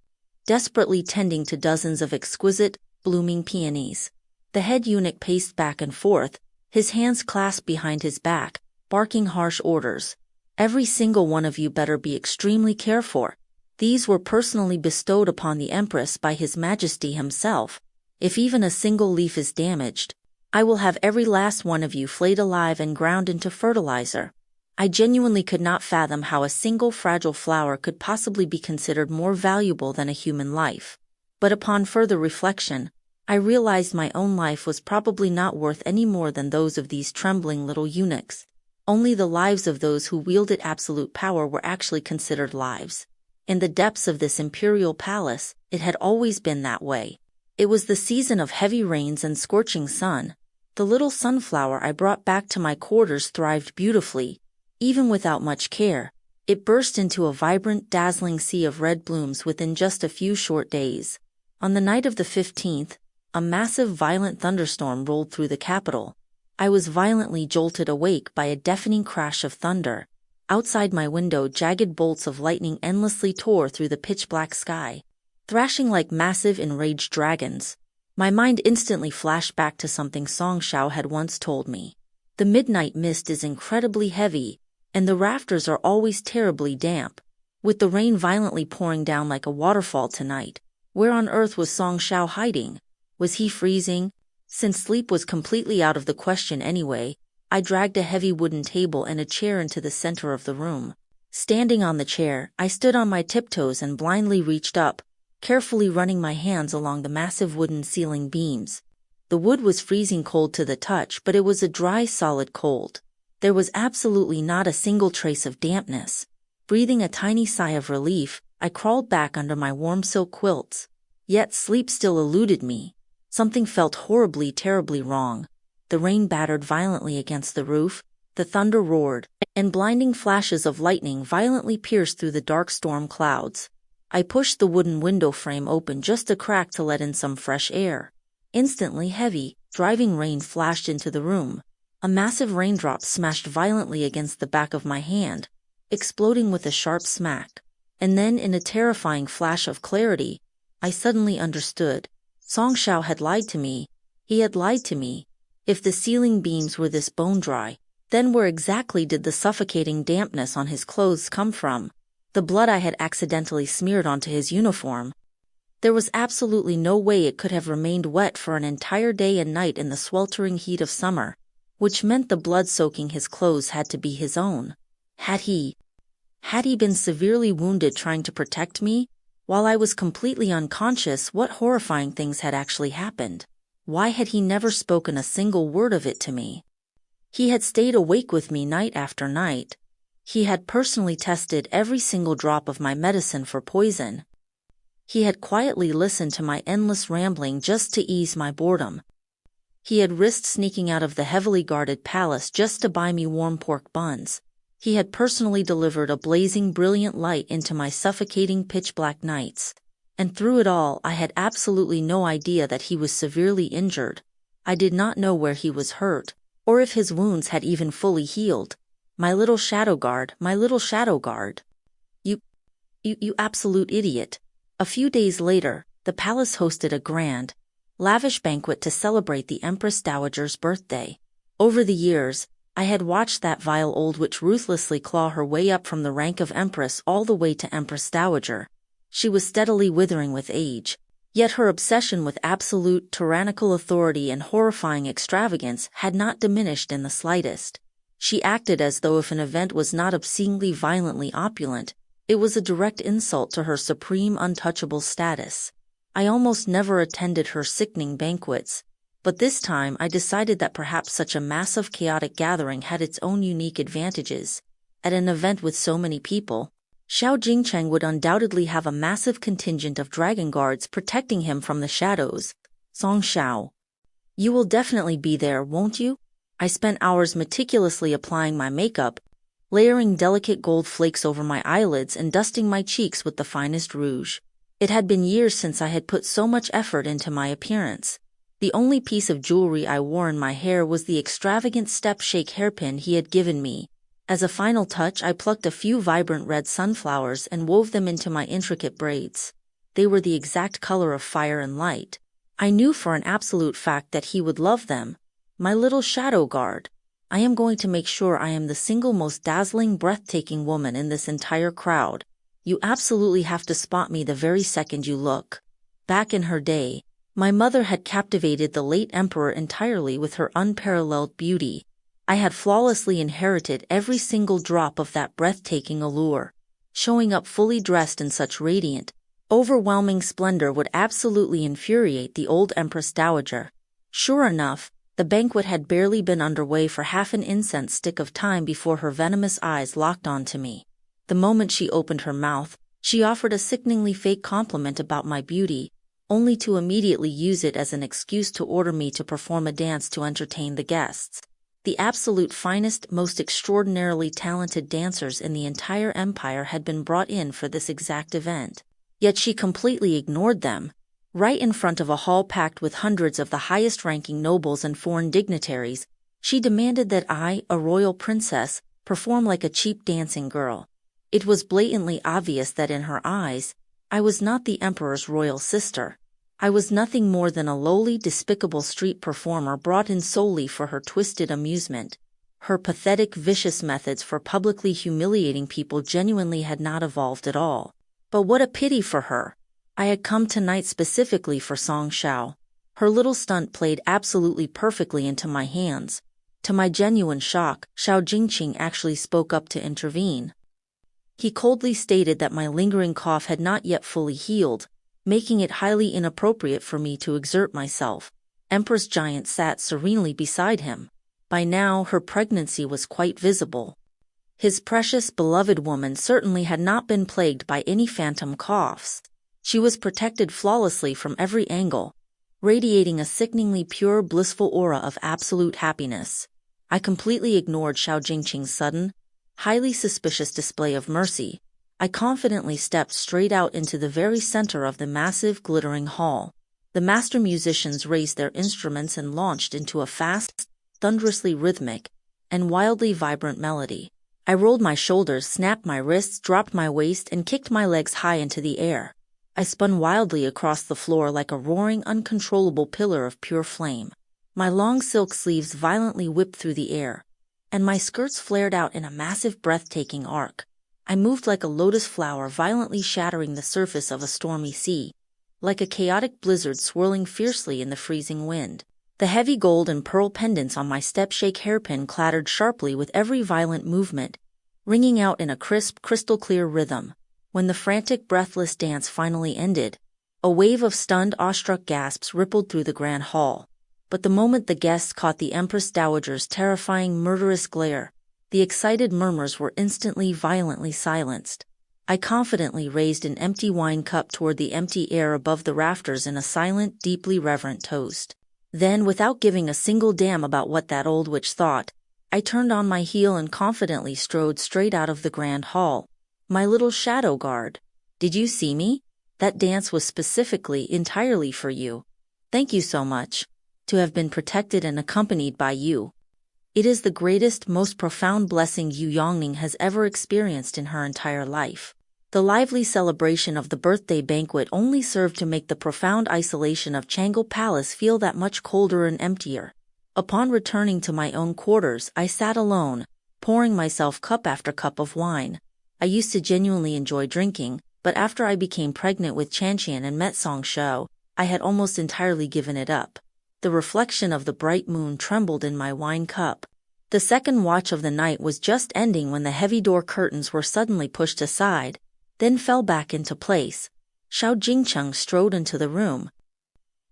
desperately tending to dozens of exquisite, blooming peonies. The head eunuch paced back and forth, his hands clasped behind his back, barking harsh orders. "Every single one of you better be extremely careful. These were personally bestowed upon the Empress by His Majesty himself. If even a single leaf is damaged, I will have every last one of you flayed alive and ground into fertilizer." I genuinely could not fathom how a single fragile flower could possibly be considered more valuable than a human life. But upon further reflection, I realized my own life was probably not worth any more than those of these trembling little eunuchs. Only the lives of those who wielded absolute power were actually considered lives. In the depths of this imperial palace, it had always been that way. It was the season of heavy rains and scorching sun. The little sunflower I brought back to my quarters thrived beautifully. Even without much care, it burst into a vibrant, dazzling sea of red blooms within just a few short days. On the night of the 15th, a massive, violent thunderstorm rolled through the capital. I was violently jolted awake by a deafening crash of thunder. Outside my window, jagged bolts of lightning endlessly tore through the pitch-black sky, thrashing like massive, enraged dragons. My mind instantly flashed back to something Song Xiao had once told me. The midnight mist is incredibly heavy, and the rafters are always terribly damp. With the rain violently pouring down like a waterfall tonight, where on earth was Song Xiao hiding? Was he freezing? Since sleep was completely out of the question anyway, I dragged a heavy wooden table and a chair into the center of the room. Standing on the chair, I stood on my tiptoes and blindly reached up, carefully running my hands along the massive wooden ceiling beams. The wood was freezing cold to the touch, but it was a dry, solid cold. There was absolutely not a single trace of dampness. Breathing a tiny sigh of relief, I crawled back under my warm silk quilts. Yet sleep still eluded me. Something felt horribly, terribly wrong. The rain battered violently against the roof, the thunder roared, and blinding flashes of lightning violently pierced through the dark storm clouds. I pushed the wooden window frame open just a crack to let in some fresh air. Instantly heavy, driving rain flashed into the room. A massive raindrop smashed violently against the back of my hand, exploding with a sharp smack. And then, in a terrifying flash of clarity, I suddenly understood. Song Xiao had lied to me. He had lied to me. If the ceiling beams were this bone-dry, then where exactly did the suffocating dampness on his clothes come from? The blood I had accidentally smeared onto his uniform. There was absolutely no way it could have remained wet for an entire day and night in the sweltering heat of summer, which meant the blood soaking his clothes had to be his own. Had he been severely wounded trying to protect me? While I was completely unconscious, what horrifying things had actually happened? Why had he never spoken a single word of it to me? He had stayed awake with me night after night. He had personally tested every single drop of my medicine for poison. He had quietly listened to my endless rambling just to ease my boredom. He had risked sneaking out of the heavily guarded palace just to buy me warm pork buns. He had personally delivered a blazing, brilliant light into my suffocating pitch-black nights. And through it all, I had absolutely no idea that he was severely injured. I did not know where he was hurt, or if his wounds had even fully healed. My little shadow guard, my little shadow guard. You absolute idiot. A few days later, the palace hosted a grand, lavish banquet to celebrate the Empress Dowager's birthday. Over the years, I had watched that vile old witch ruthlessly claw her way up from the rank of Empress all the way to Empress Dowager. She was steadily withering with age, yet her obsession with absolute, tyrannical authority and horrifying extravagance had not diminished in the slightest. She acted as though if an event was not obscenely violently opulent, it was a direct insult to her supreme untouchable status. I almost never attended her sickening banquets, but this time I decided that perhaps such a massive chaotic gathering had its own unique advantages. At an event with so many people, Xiao Jingcheng would undoubtedly have a massive contingent of dragon guards protecting him from the shadows. Song Xiao. You will definitely be there, won't you? I spent hours meticulously applying my makeup, layering delicate gold flakes over my eyelids and dusting my cheeks with the finest rouge. It had been years since I had put so much effort into my appearance. The only piece of jewelry I wore in my hair was the extravagant step-shake hairpin he had given me. As a final touch, I plucked a few vibrant red sunflowers and wove them into my intricate braids. They were the exact color of fire and light. I knew for an absolute fact that he would love them. My little shadow guard. I am going to make sure I am the single most dazzling, breathtaking woman in this entire crowd. You absolutely have to spot me the very second you look. Back in her day, my mother had captivated the late emperor entirely with her unparalleled beauty. I had flawlessly inherited every single drop of that breathtaking allure. Showing up fully dressed in such radiant, overwhelming splendor would absolutely infuriate the old Empress Dowager. Sure enough, the banquet had barely been underway for half an incense stick of time before her venomous eyes locked onto me. The moment she opened her mouth, she offered a sickeningly fake compliment about my beauty, only to immediately use it as an excuse to order me to perform a dance to entertain the guests. The absolute finest, most extraordinarily talented dancers in the entire empire had been brought in for this exact event. Yet she completely ignored them. Right in front of a hall packed with hundreds of the highest-ranking nobles and foreign dignitaries, she demanded that I, a royal princess, perform like a cheap dancing girl. It was blatantly obvious that in her eyes, I was not the emperor's royal sister. I was nothing more than a lowly, despicable street performer brought in solely for her twisted amusement. Her pathetic, vicious methods for publicly humiliating people genuinely had not evolved at all. But what a pity for her. I had come tonight specifically for Song Xiao. Her little stunt played absolutely perfectly into my hands. To my genuine shock, Xiao Jingcheng actually spoke up to intervene. He coldly stated that my lingering cough had not yet fully healed, making it highly inappropriate for me to exert myself. Empress Giant sat serenely beside him. By now, her pregnancy was quite visible. His precious beloved woman certainly had not been plagued by any phantom coughs. She was protected flawlessly from every angle, radiating a sickeningly pure, blissful aura of absolute happiness. I completely ignored Xiao Jingcheng's sudden, highly suspicious display of mercy. I confidently stepped straight out into the very center of the massive, glittering hall. The master musicians raised their instruments and launched into a fast, thunderously rhythmic, and wildly vibrant melody. I rolled my shoulders, snapped my wrists, dropped my waist, and kicked my legs high into the air. I spun wildly across the floor like a roaring, uncontrollable pillar of pure flame. My long silk sleeves violently whipped through the air, and my skirts flared out in a massive, breathtaking arc. I moved like a lotus flower violently shattering the surface of a stormy sea, like a chaotic blizzard swirling fiercely in the freezing wind. The heavy gold and pearl pendants on my step-shake hairpin clattered sharply with every violent movement, ringing out in a crisp, crystal-clear rhythm. When the frantic, breathless dance finally ended, a wave of stunned, awestruck gasps rippled through the grand hall. But the moment the guests caught the Empress Dowager's terrifying, murderous glare, the excited murmurs were instantly, violently silenced. I confidently raised an empty wine cup toward the empty air above the rafters in a silent, deeply reverent toast. Then, without giving a single damn about what that old witch thought, I turned on my heel and confidently strode straight out of the grand hall. My little shadow guard. Did you see me? That dance was specifically, entirely for you. Thank you so much. To have been protected and accompanied by you. It is the greatest, most profound blessing Yu Yongning has ever experienced in her entire life. The lively celebration of the birthday banquet only served to make the profound isolation of Changle Palace feel that much colder and emptier. Upon returning to my own quarters, I sat alone, pouring myself cup after cup of wine. I used to genuinely enjoy drinking, but after I became pregnant with Chanqian and met Song Shou, I had almost entirely given it up. The reflection of the bright moon trembled in my wine cup. The second watch of the night was just ending when the heavy door curtains were suddenly pushed aside, then fell back into place. Xiao Jingcheng strode into the room.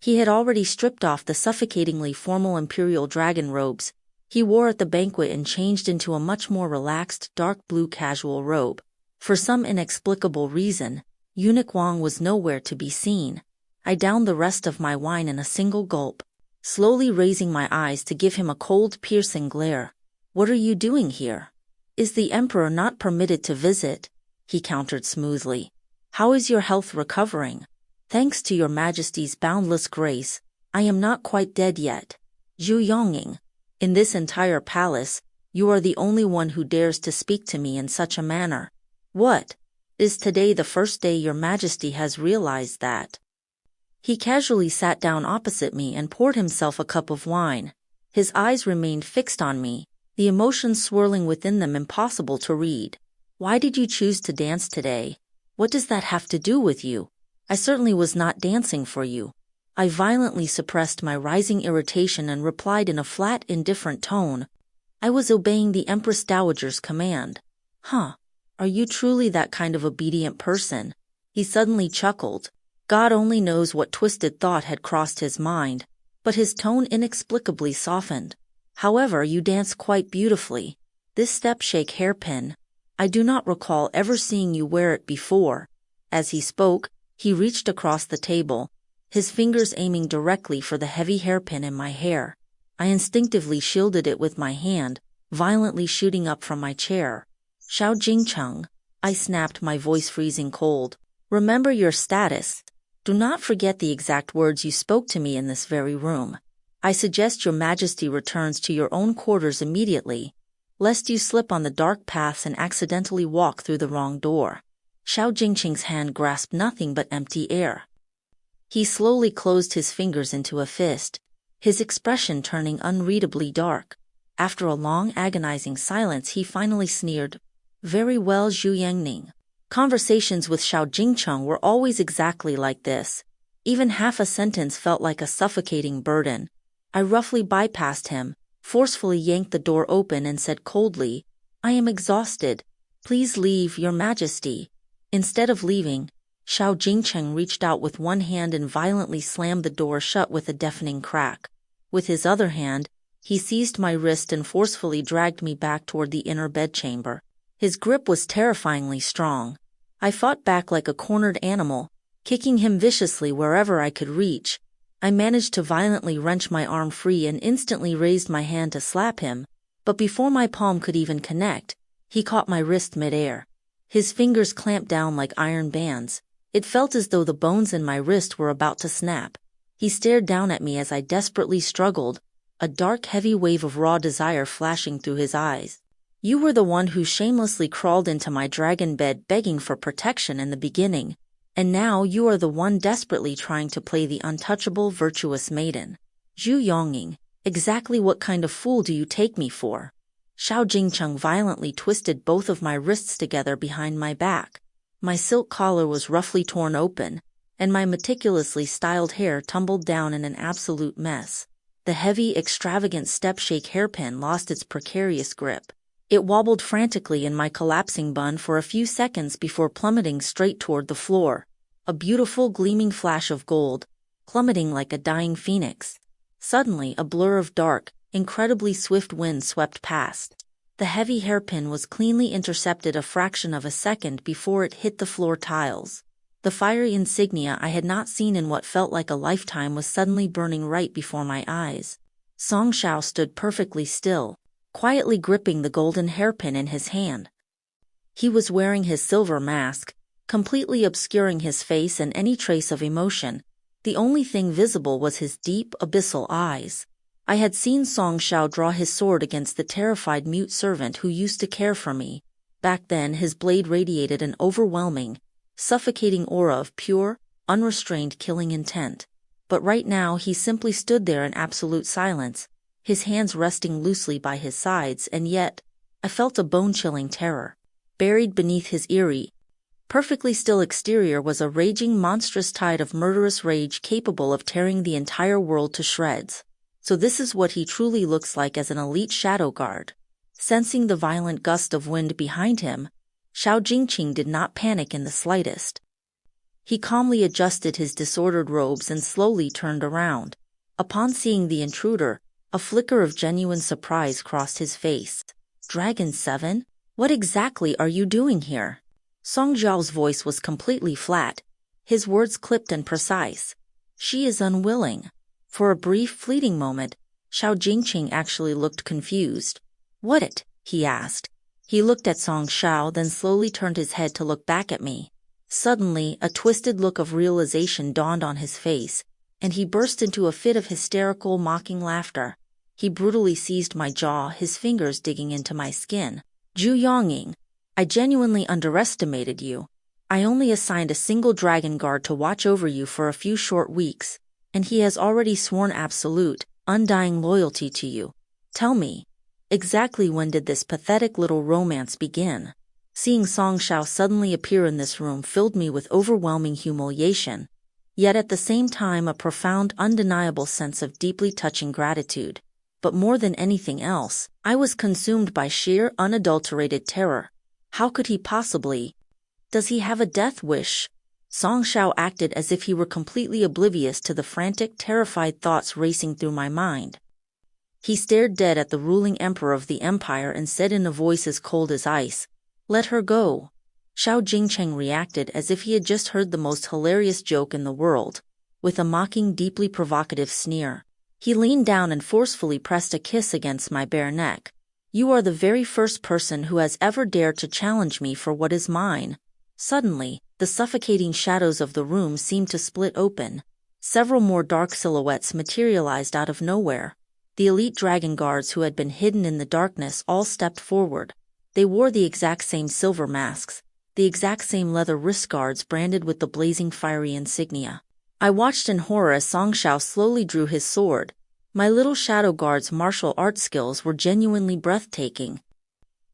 He had already stripped off the suffocatingly formal imperial dragon robes he wore at the banquet and changed into a much more relaxed, dark blue casual robe. For some inexplicable reason, Eunuch Wang was nowhere to be seen. I downed the rest of my wine in a single gulp, slowly raising my eyes to give him a cold, piercing glare. What are you doing here? Is the Emperor not permitted to visit? He countered smoothly. How is your health recovering? Thanks to your Majesty's boundless grace, I am not quite dead yet. Yu Yongning, in this entire palace, you are the only one who dares to speak to me in such a manner. What? Is today the first day your Majesty has realized that? He casually sat down opposite me and poured himself a cup of wine. His eyes remained fixed on me, the emotions swirling within them impossible to read. Why did you choose to dance today? What does that have to do with you? I certainly was not dancing for you. I violently suppressed my rising irritation and replied in a flat, indifferent tone. I was obeying the Empress Dowager's command. Huh. Are you truly that kind of obedient person? He suddenly chuckled. God only knows what twisted thought had crossed his mind, but his tone inexplicably softened. However, you dance quite beautifully. This step-shake hairpin, I do not recall ever seeing you wear it before. As he spoke, he reached across the table, his fingers aiming directly for the heavy hairpin in my hair. I instinctively shielded it with my hand, violently shooting up from my chair. Xiao Jingcheng, I snapped, my voice freezing cold. Remember your status. Do not forget the exact words you spoke to me in this very room. I suggest your Majesty returns to your own quarters immediately, lest you slip on the dark paths and accidentally walk through the wrong door. Xiao Jingcheng's hand grasped nothing but empty air. He slowly closed his fingers into a fist, his expression turning unreadably dark. After a long, agonizing silence, he finally sneered, Very well, Yu Yongning. Conversations with Xiao Jingcheng were always exactly like this. Even half a sentence felt like a suffocating burden. I roughly bypassed him, forcefully yanked the door open and said coldly, "I am exhausted. Please leave, Your Majesty." Instead of leaving, Xiao Jingcheng reached out with one hand and violently slammed the door shut with a deafening crack. With his other hand, he seized my wrist and forcefully dragged me back toward the inner bedchamber. His grip was terrifyingly strong. I fought back like a cornered animal, kicking him viciously wherever I could reach. I managed to violently wrench my arm free and instantly raised my hand to slap him, but before my palm could even connect, he caught my wrist midair. His fingers clamped down like iron bands. It felt as though the bones in my wrist were about to snap. He stared down at me as I desperately struggled, a dark, heavy wave of raw desire flashing through his eyes. "You were the one who shamelessly crawled into my dragon bed begging for protection in the beginning, and now you are the one desperately trying to play the untouchable, virtuous maiden. Zhu Yongning, exactly what kind of fool do you take me for?" Xiao Jingcheng violently twisted both of my wrists together behind my back. My silk collar was roughly torn open, and my meticulously styled hair tumbled down in an absolute mess. The heavy, extravagant step-shake hairpin lost its precarious grip. It wobbled frantically in my collapsing bun for a few seconds before plummeting straight toward the floor, a beautiful gleaming flash of gold, plummeting like a dying phoenix. Suddenly, a blur of dark, incredibly swift wind swept past. The heavy hairpin was cleanly intercepted a fraction of a second before it hit the floor tiles. The fiery insignia I had not seen in what felt like a lifetime was suddenly burning right before my eyes. Song Xiao stood perfectly still, quietly gripping the golden hairpin in his hand. He was wearing his silver mask, completely obscuring his face and any trace of emotion. The only thing visible was his deep, abyssal eyes. I had seen Song Xiao draw his sword against the terrified mute servant who used to care for me. Back then, his blade radiated an overwhelming, suffocating aura of pure, unrestrained killing intent. But right now, he simply stood there in absolute silence, his hands resting loosely by his sides, and yet, I felt a bone-chilling terror. Buried beneath his eerie, perfectly still exterior was a raging, monstrous tide of murderous rage capable of tearing the entire world to shreds. So this is what he truly looks like as an elite shadow guard. Sensing the violent gust of wind behind him, Xiao Jingcheng did not panic in the slightest. He calmly adjusted his disordered robes and slowly turned around. Upon seeing the intruder, a flicker of genuine surprise crossed his face. "Dragon 7? What exactly are you doing here?" Song Zhao's voice was completely flat, his words clipped and precise. "She is unwilling." For a brief, fleeting moment, Xiao Jingcheng actually looked confused. "What?" he asked. He looked at Song Xiao, then slowly turned his head to look back at me. Suddenly, a twisted look of realization dawned on his face, and he burst into a fit of hysterical, mocking laughter. He brutally seized my jaw, his fingers digging into my skin. "Zhu Yongning, I genuinely underestimated you. I only assigned a single dragon guard to watch over you for a few short weeks, and he has already sworn absolute, undying loyalty to you. Tell me, exactly when did this pathetic little romance begin?" Seeing Song Xiao suddenly appear in this room filled me with overwhelming humiliation, yet at the same time a profound, undeniable sense of deeply touching gratitude. But more than anything else, I was consumed by sheer, unadulterated terror. How could he possibly? Does he have a death wish? Song Xiao acted as if he were completely oblivious to the frantic, terrified thoughts racing through my mind. He stared dead at the ruling emperor of the empire and said in a voice as cold as ice, "Let her go." Xiao Jingcheng reacted as if he had just heard the most hilarious joke in the world, with a mocking, deeply provocative sneer. He leaned down and forcefully pressed a kiss against my bare neck. "You are the very first person who has ever dared to challenge me for what is mine." Suddenly, the suffocating shadows of the room seemed to split open. Several more dark silhouettes materialized out of nowhere. The elite dragon guards who had been hidden in the darkness all stepped forward. They wore the exact same silver masks, the exact same leather wrist guards branded with the blazing fiery insignia. I watched in horror as Song Xiao slowly drew his sword. My little shadow guard's martial arts skills were genuinely breathtaking.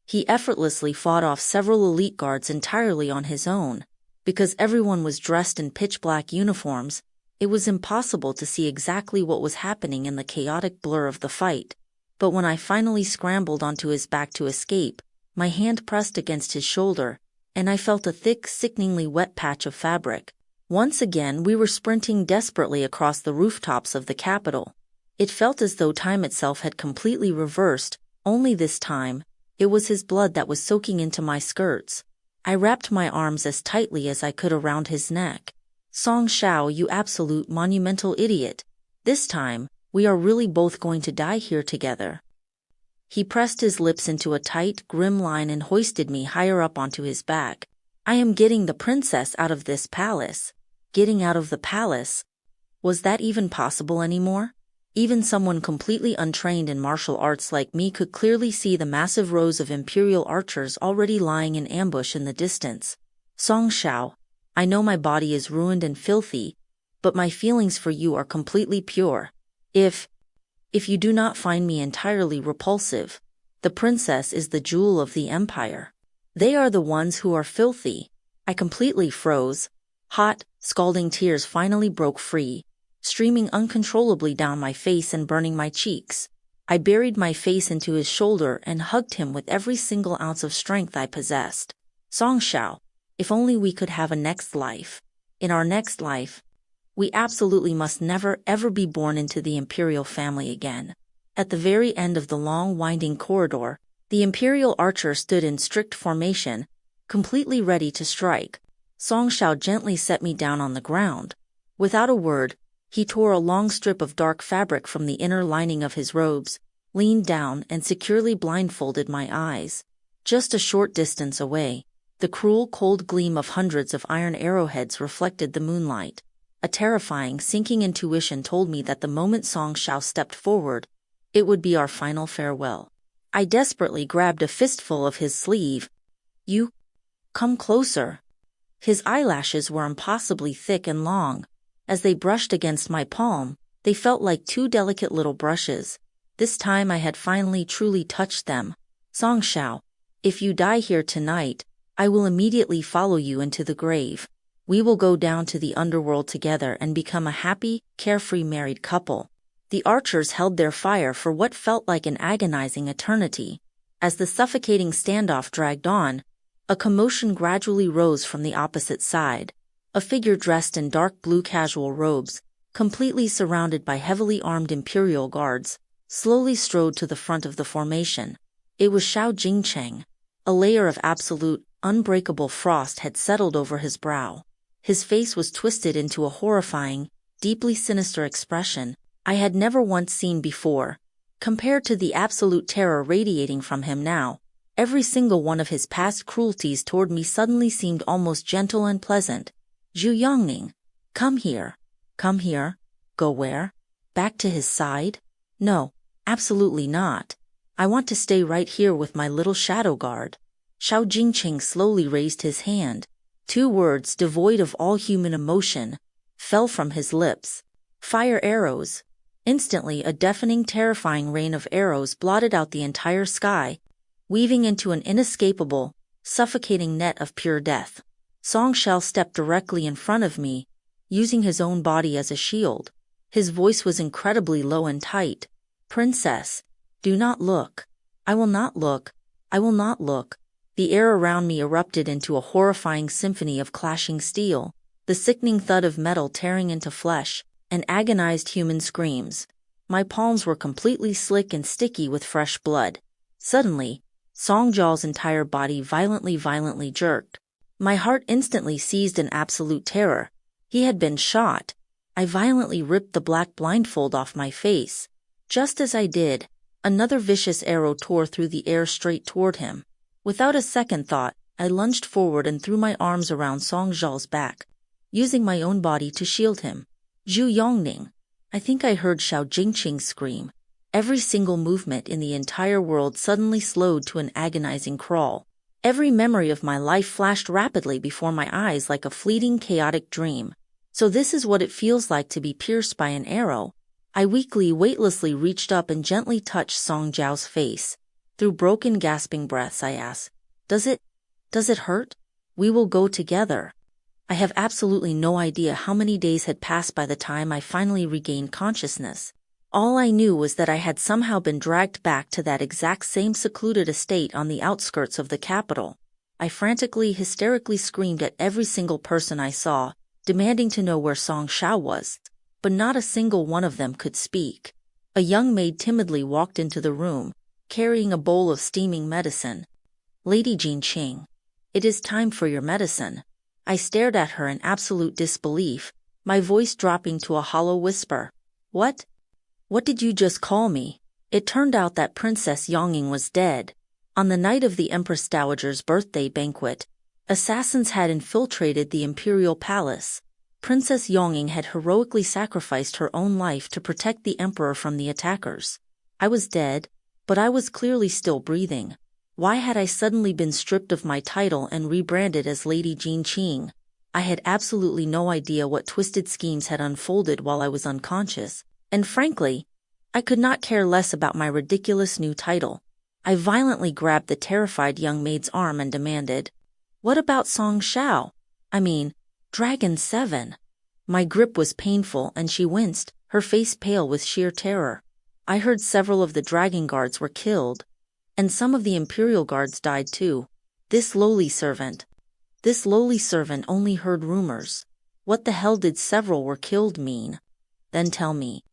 He effortlessly fought off several elite guards entirely on his own. Because everyone was dressed in pitch-black uniforms, it was impossible to see exactly what was happening in the chaotic blur of the fight. But when I finally scrambled onto his back to escape, my hand pressed against his shoulder, and I felt a thick, sickeningly wet patch of fabric. Once again, we were sprinting desperately across the rooftops of the capital. It felt as though time itself had completely reversed, only this time, it was his blood that was soaking into my skirts. I wrapped my arms as tightly as I could around his neck. Song Xiao, you absolute monumental idiot. This time, we are really both going to die here together. He pressed his lips into a tight, grim line and hoisted me higher up onto his back. I am getting the princess out of this palace. Getting out of the palace? Was that even possible anymore? Even someone completely untrained in martial arts like me could clearly see the massive rows of imperial archers already lying in ambush in the distance. Song Xiao, I know my body is ruined and filthy, but my feelings for you are completely pure. If you do not find me entirely repulsive, the princess is the jewel of the empire. They are the ones who are filthy. I completely froze. Hot, scalding tears finally broke free, streaming uncontrollably down my face and burning my cheeks. I buried my face into his shoulder and hugged him with every single ounce of strength I possessed. Song Xiao, if only we could have a next life. In our next life, we absolutely must never ever be born into the imperial family again. At the very end of the long winding corridor, the imperial archer stood in strict formation, completely ready to strike. Song Xiao gently set me down on the ground. Without a word, he tore a long strip of dark fabric from the inner lining of his robes, leaned down and securely blindfolded my eyes. Just a short distance away, the cruel cold gleam of hundreds of iron arrowheads reflected the moonlight. A terrifying, sinking intuition told me that the moment Song Xiao stepped forward, it would be our final farewell. I desperately grabbed a fistful of his sleeve. You, come closer. His eyelashes were impossibly thick and long. As they brushed against my palm, they felt like two delicate little brushes. This time I had finally truly touched them. Song Xiao, if you die here tonight, I will immediately follow you into the grave. We will go down to the underworld together and become a happy, carefree married couple. The archers held their fire for what felt like an agonizing eternity. As the suffocating standoff dragged on, a commotion gradually rose from the opposite side. A figure dressed in dark blue casual robes, completely surrounded by heavily armed imperial guards, slowly strode to the front of the formation. It was Xiao Jingcheng. A layer of absolute, unbreakable frost had settled over his brow. His face was twisted into a horrifying, deeply sinister expression I had never once seen before. Compared to the absolute terror radiating from him now, every single one of his past cruelties toward me suddenly seemed almost gentle and pleasant. Zhu Yongning, come here. Come here. Go where? Back to his side? No, absolutely not. I want to stay right here with my little shadow guard. Xiao Jingcheng slowly raised his hand. 2 words devoid of all human emotion fell from his lips. Fire arrows. Instantly, a deafening, terrifying rain of arrows blotted out the entire sky, weaving into an inescapable, suffocating net of pure death. Song Xiao stepped directly in front of me, using his own body as a shield. His voice was incredibly low and tight. Princess, do not look. I will not look. I will not look. The air around me erupted into a horrifying symphony of clashing steel, the sickening thud of metal tearing into flesh, and agonized human screams. My palms were completely slick and sticky with fresh blood. Suddenly, Song Jiao's entire body violently jerked. My heart instantly seized in absolute terror. He had been shot. I violently ripped the black blindfold off my face. Just as I did, another vicious arrow tore through the air straight toward him. Without a second thought, I lunged forward and threw my arms around Song Jiao's back, using my own body to shield him. Zhu Yongning. I think I heard Xiao Jingcheng scream. Every single movement in the entire world suddenly slowed to an agonizing crawl. Every memory of my life flashed rapidly before my eyes like a fleeting, chaotic dream. So this is what it feels like to be pierced by an arrow. I weakly, weightlessly reached up and gently touched Song Jiao's face. Through broken, gasping breaths, I asked, Does it hurt? We will go together. I have absolutely no idea how many days had passed by the time I finally regained consciousness. All I knew was that I had somehow been dragged back to that exact same secluded estate on the outskirts of the capital. I frantically, hysterically screamed at every single person I saw, demanding to know where Song Xiao was, but not a single one of them could speak. A young maid timidly walked into the room, carrying a bowl of steaming medicine. "Lady Jingcheng, it is time for your medicine." I stared at her in absolute disbelief, my voice dropping to a hollow whisper. "What? What did you just call me?" It turned out that Princess Yonging was dead. On the night of the Empress Dowager's birthday banquet, assassins had infiltrated the imperial palace. Princess Yonging had heroically sacrificed her own life to protect the emperor from the attackers. I was dead, but I was clearly still breathing. Why had I suddenly been stripped of my title and rebranded as Lady Jingcheng? I had absolutely no idea what twisted schemes had unfolded while I was unconscious, and frankly, I could not care less about my ridiculous new title. I violently grabbed the terrified young maid's arm and demanded, "What about Song Xiao? I mean, Dragon 7. My grip was painful and she winced, her face pale with sheer terror. I heard several of the dragon guards were killed, and some of the imperial guards died too. This lowly servant only heard rumors. What the hell did several were killed mean? Then tell me.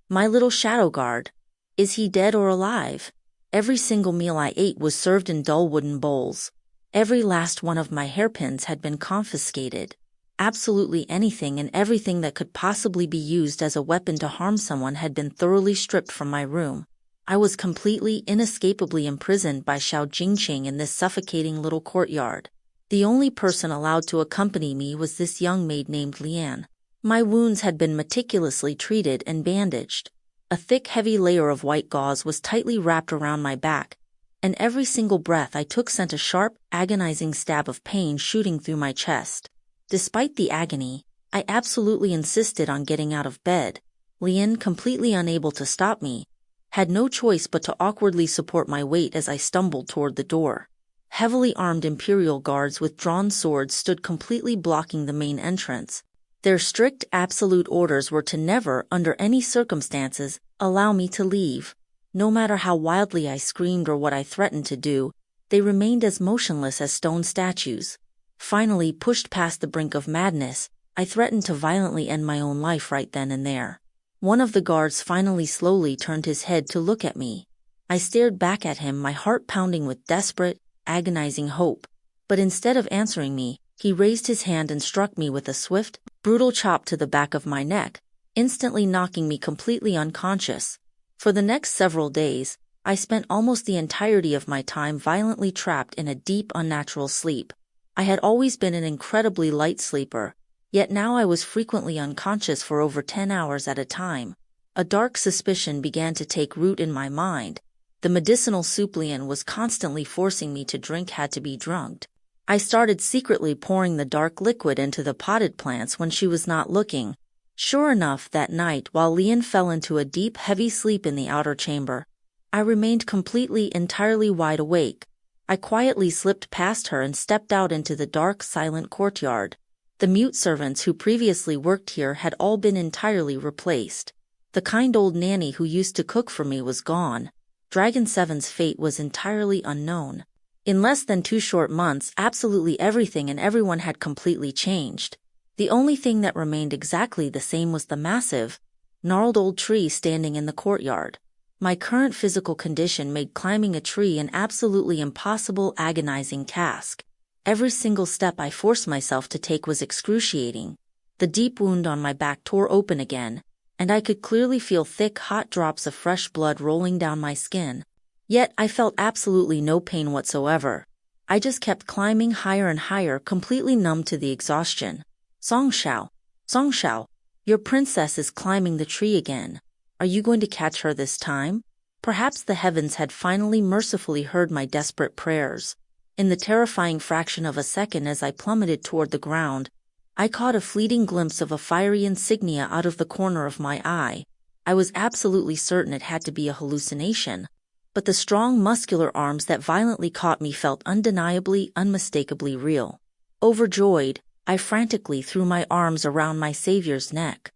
My little shadow guard, is he dead or alive? Every single meal I ate was served in dull wooden bowls. Every last one of my hairpins had been confiscated. Absolutely anything and everything that could possibly be used as a weapon to harm someone had been thoroughly stripped from my room. I was completely, inescapably imprisoned by Xiao Jingcheng in this suffocating little courtyard. The only person allowed to accompany me was this young maid named Lian. My wounds had been meticulously treated and bandaged. A thick, heavy layer of white gauze was tightly wrapped around my back, and every single breath I took sent a sharp, agonizing stab of pain shooting through my chest. Despite the agony, I absolutely insisted on getting out of bed. Lian, completely unable to stop me, had no choice but to awkwardly support my weight as I stumbled toward the door. Heavily armed imperial guards with drawn swords stood completely blocking the main entrance. Their strict absolute orders were to never, under any circumstances, allow me to leave. No matter how wildly I screamed or what I threatened to do, they remained as motionless as stone statues. Finally, pushed past the brink of madness, I threatened to violently end my own life right then and there. One of the guards finally slowly turned his head to look at me. I stared back at him, my heart pounding with desperate, agonizing hope. But instead of answering me, he raised his hand and struck me with a swift, brutal chop to the back of my neck, instantly knocking me completely unconscious. For the next several days, I spent almost the entirety of my time violently trapped in a deep, unnatural sleep. I had always been an incredibly light sleeper, yet now I was frequently unconscious for over 10 hours at a time. A dark suspicion began to take root in my mind. The medicinal soup Lian was constantly forcing me to drink had to be drugged. I started secretly pouring the dark liquid into the potted plants when she was not looking. Sure enough, that night, while Lian fell into a deep, heavy sleep in the outer chamber, I remained completely, entirely wide awake. I quietly slipped past her and stepped out into the dark, silent courtyard. The mute servants who previously worked here had all been entirely replaced. The kind old nanny who used to cook for me was gone. Dragon 7's fate was entirely unknown. In less than 2 short months, absolutely everything and everyone had completely changed. The only thing that remained exactly the same was the massive, gnarled old tree standing in the courtyard. My current physical condition made climbing a tree an absolutely impossible, agonizing task. Every single step I forced myself to take was excruciating. The deep wound on my back tore open again, and I could clearly feel thick, hot drops of fresh blood rolling down my skin. Yet I felt absolutely no pain whatsoever. I just kept climbing higher and higher, completely numb to the exhaustion. Song Xiao, your princess is climbing the tree again. Are you going to catch her this time? Perhaps the heavens had finally mercifully heard my desperate prayers. In the terrifying fraction of a second as I plummeted toward the ground, I caught a fleeting glimpse of a fiery insignia out of the corner of my eye. I was absolutely certain it had to be a hallucination, but the strong, muscular arms that violently caught me felt undeniably, unmistakably real. Overjoyed, I frantically threw my arms around my savior's neck.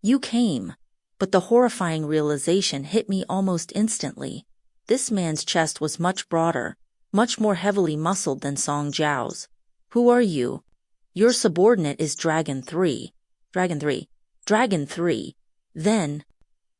You came. But the horrifying realization hit me almost instantly. This man's chest was much broader, much more heavily muscled than Song Jiao's. Who are you? Your subordinate is Dragon 3. Dragon 3. Dragon 3. Then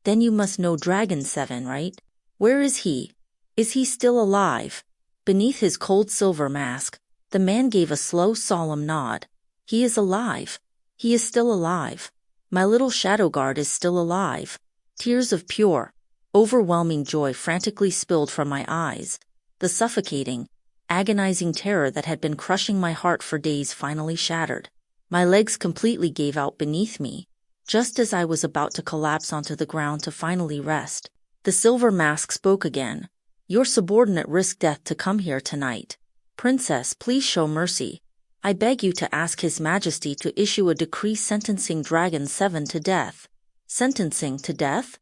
you must know Dragon 7, right? Where is he? Is he still alive? Beneath his cold silver mask, the man gave a slow, solemn nod. He is alive. He is still alive. My little shadow guard is still alive. Tears of pure, overwhelming joy frantically spilled from my eyes. The suffocating, agonizing terror that had been crushing my heart for days finally shattered. My legs completely gave out beneath me. Just as I was about to collapse onto the ground to finally rest, the silver mask spoke again. Your subordinate risked death to come here tonight. Princess, please show mercy. I beg you to ask His Majesty to issue a decree sentencing Dragon 7 to death. Sentencing to death?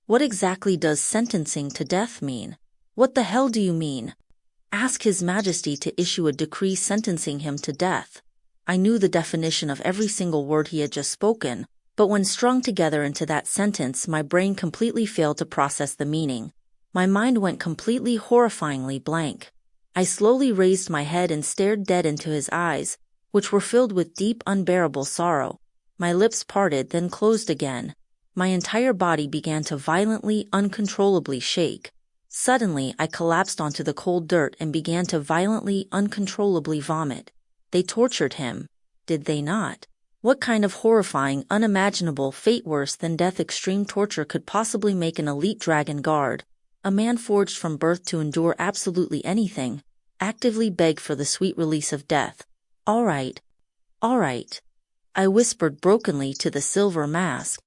What exactly does sentencing to death mean? What the hell do you mean? Ask His Majesty to issue a decree sentencing him to death. I knew the definition of every single word he had just spoken, but when strung together into that sentence, my brain completely failed to process the meaning. My mind went completely horrifyingly blank. I slowly raised my head and stared dead into his eyes, which were filled with deep, unbearable sorrow. My lips parted, then closed again. My entire body began to violently, uncontrollably shake. Suddenly, I collapsed onto the cold dirt and began to violently, uncontrollably vomit. They tortured him, did they not? What kind of horrifying, unimaginable fate worse than death extreme torture could possibly make an elite dragon guard, a man forged from birth to endure absolutely anything, actively beg for the sweet release of death? All right, I whispered brokenly to the silver mask.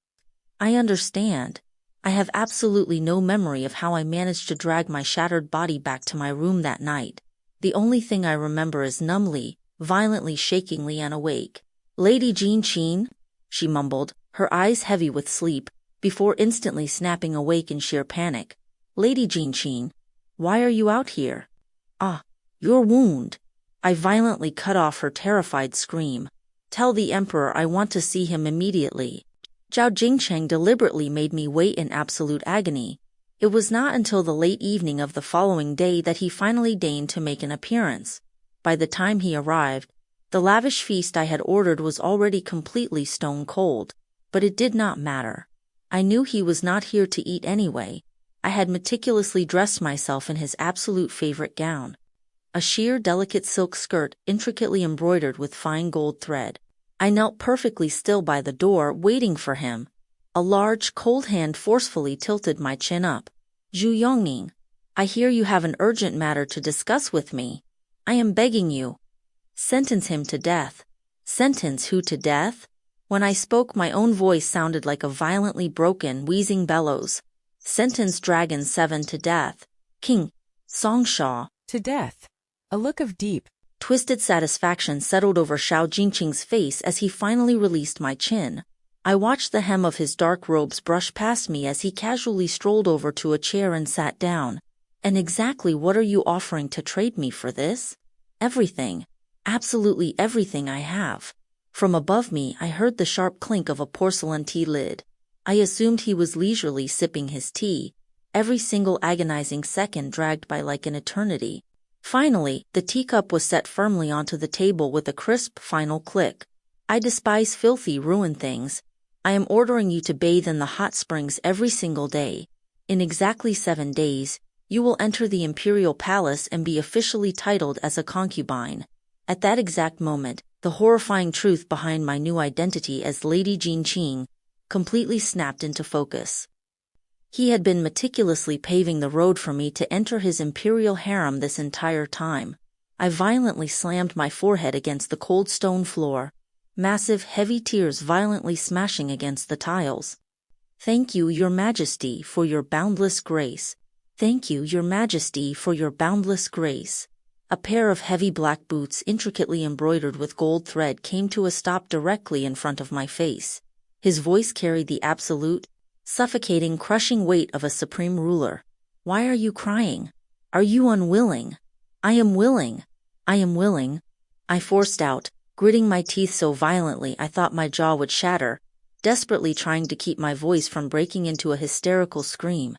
I understand. I have absolutely no memory of how I managed to drag my shattered body back to my room that night. The only thing I remember is numbly, violently shaking Lian awake. Lady Jingcheng, she mumbled, her eyes heavy with sleep, before instantly snapping awake in sheer panic. Lady Jingcheng, why are you out here? Ah, your wound. I violently cut off her terrified scream. Tell the Emperor I want to see him immediately. Xiao Jingcheng deliberately made me wait in absolute agony. It was not until the late evening of the following day that he finally deigned to make an appearance. By the time he arrived, the lavish feast I had ordered was already completely stone cold. But it did not matter. I knew he was not here to eat anyway. I had meticulously dressed myself in his absolute favorite gown. A sheer, delicate silk skirt intricately embroidered with fine gold thread. I knelt perfectly still by the door, waiting for him. A large, cold hand forcefully tilted my chin up. Zhu Yongning, I hear you have an urgent matter to discuss with me. I am begging you. Sentence him to death. Sentence who to death? When I spoke, my own voice sounded like a violently broken, wheezing bellows. Sentence Dragon 7 to death. King Songsha. To death. A look of deep, twisted satisfaction settled over Xiao Jingcheng's face as he finally released my chin. I watched the hem of his dark robes brush past me as he casually strolled over to a chair and sat down. And exactly what are you offering to trade me for this? Everything. Absolutely everything I have. From above me, I heard the sharp clink of a porcelain tea lid. I assumed he was leisurely sipping his tea, every single agonizing second dragged by like an eternity. Finally, the teacup was set firmly onto the table with a crisp, final click. I despise filthy, ruined things. I am ordering you to bathe in the hot springs every single day. In exactly 7 days, you will enter the imperial palace and be officially titled as a concubine. At that exact moment, the horrifying truth behind my new identity as Lady Jingcheng completely snapped into focus. He had been meticulously paving the road for me to enter his imperial harem this entire time. I violently slammed my forehead against the cold stone floor, massive, heavy tears violently smashing against the tiles. Thank you, Your Majesty, for your boundless grace. Thank you, Your Majesty, for your boundless grace. A pair of heavy black boots intricately embroidered with gold thread came to a stop directly in front of my face. His voice carried the absolute, suffocating, crushing weight of a supreme ruler. Why are you crying? Are you unwilling? I am willing. I am willing. I forced out, gritting my teeth so violently I thought my jaw would shatter. desperately trying to keep my voice from breaking into a hysterical scream.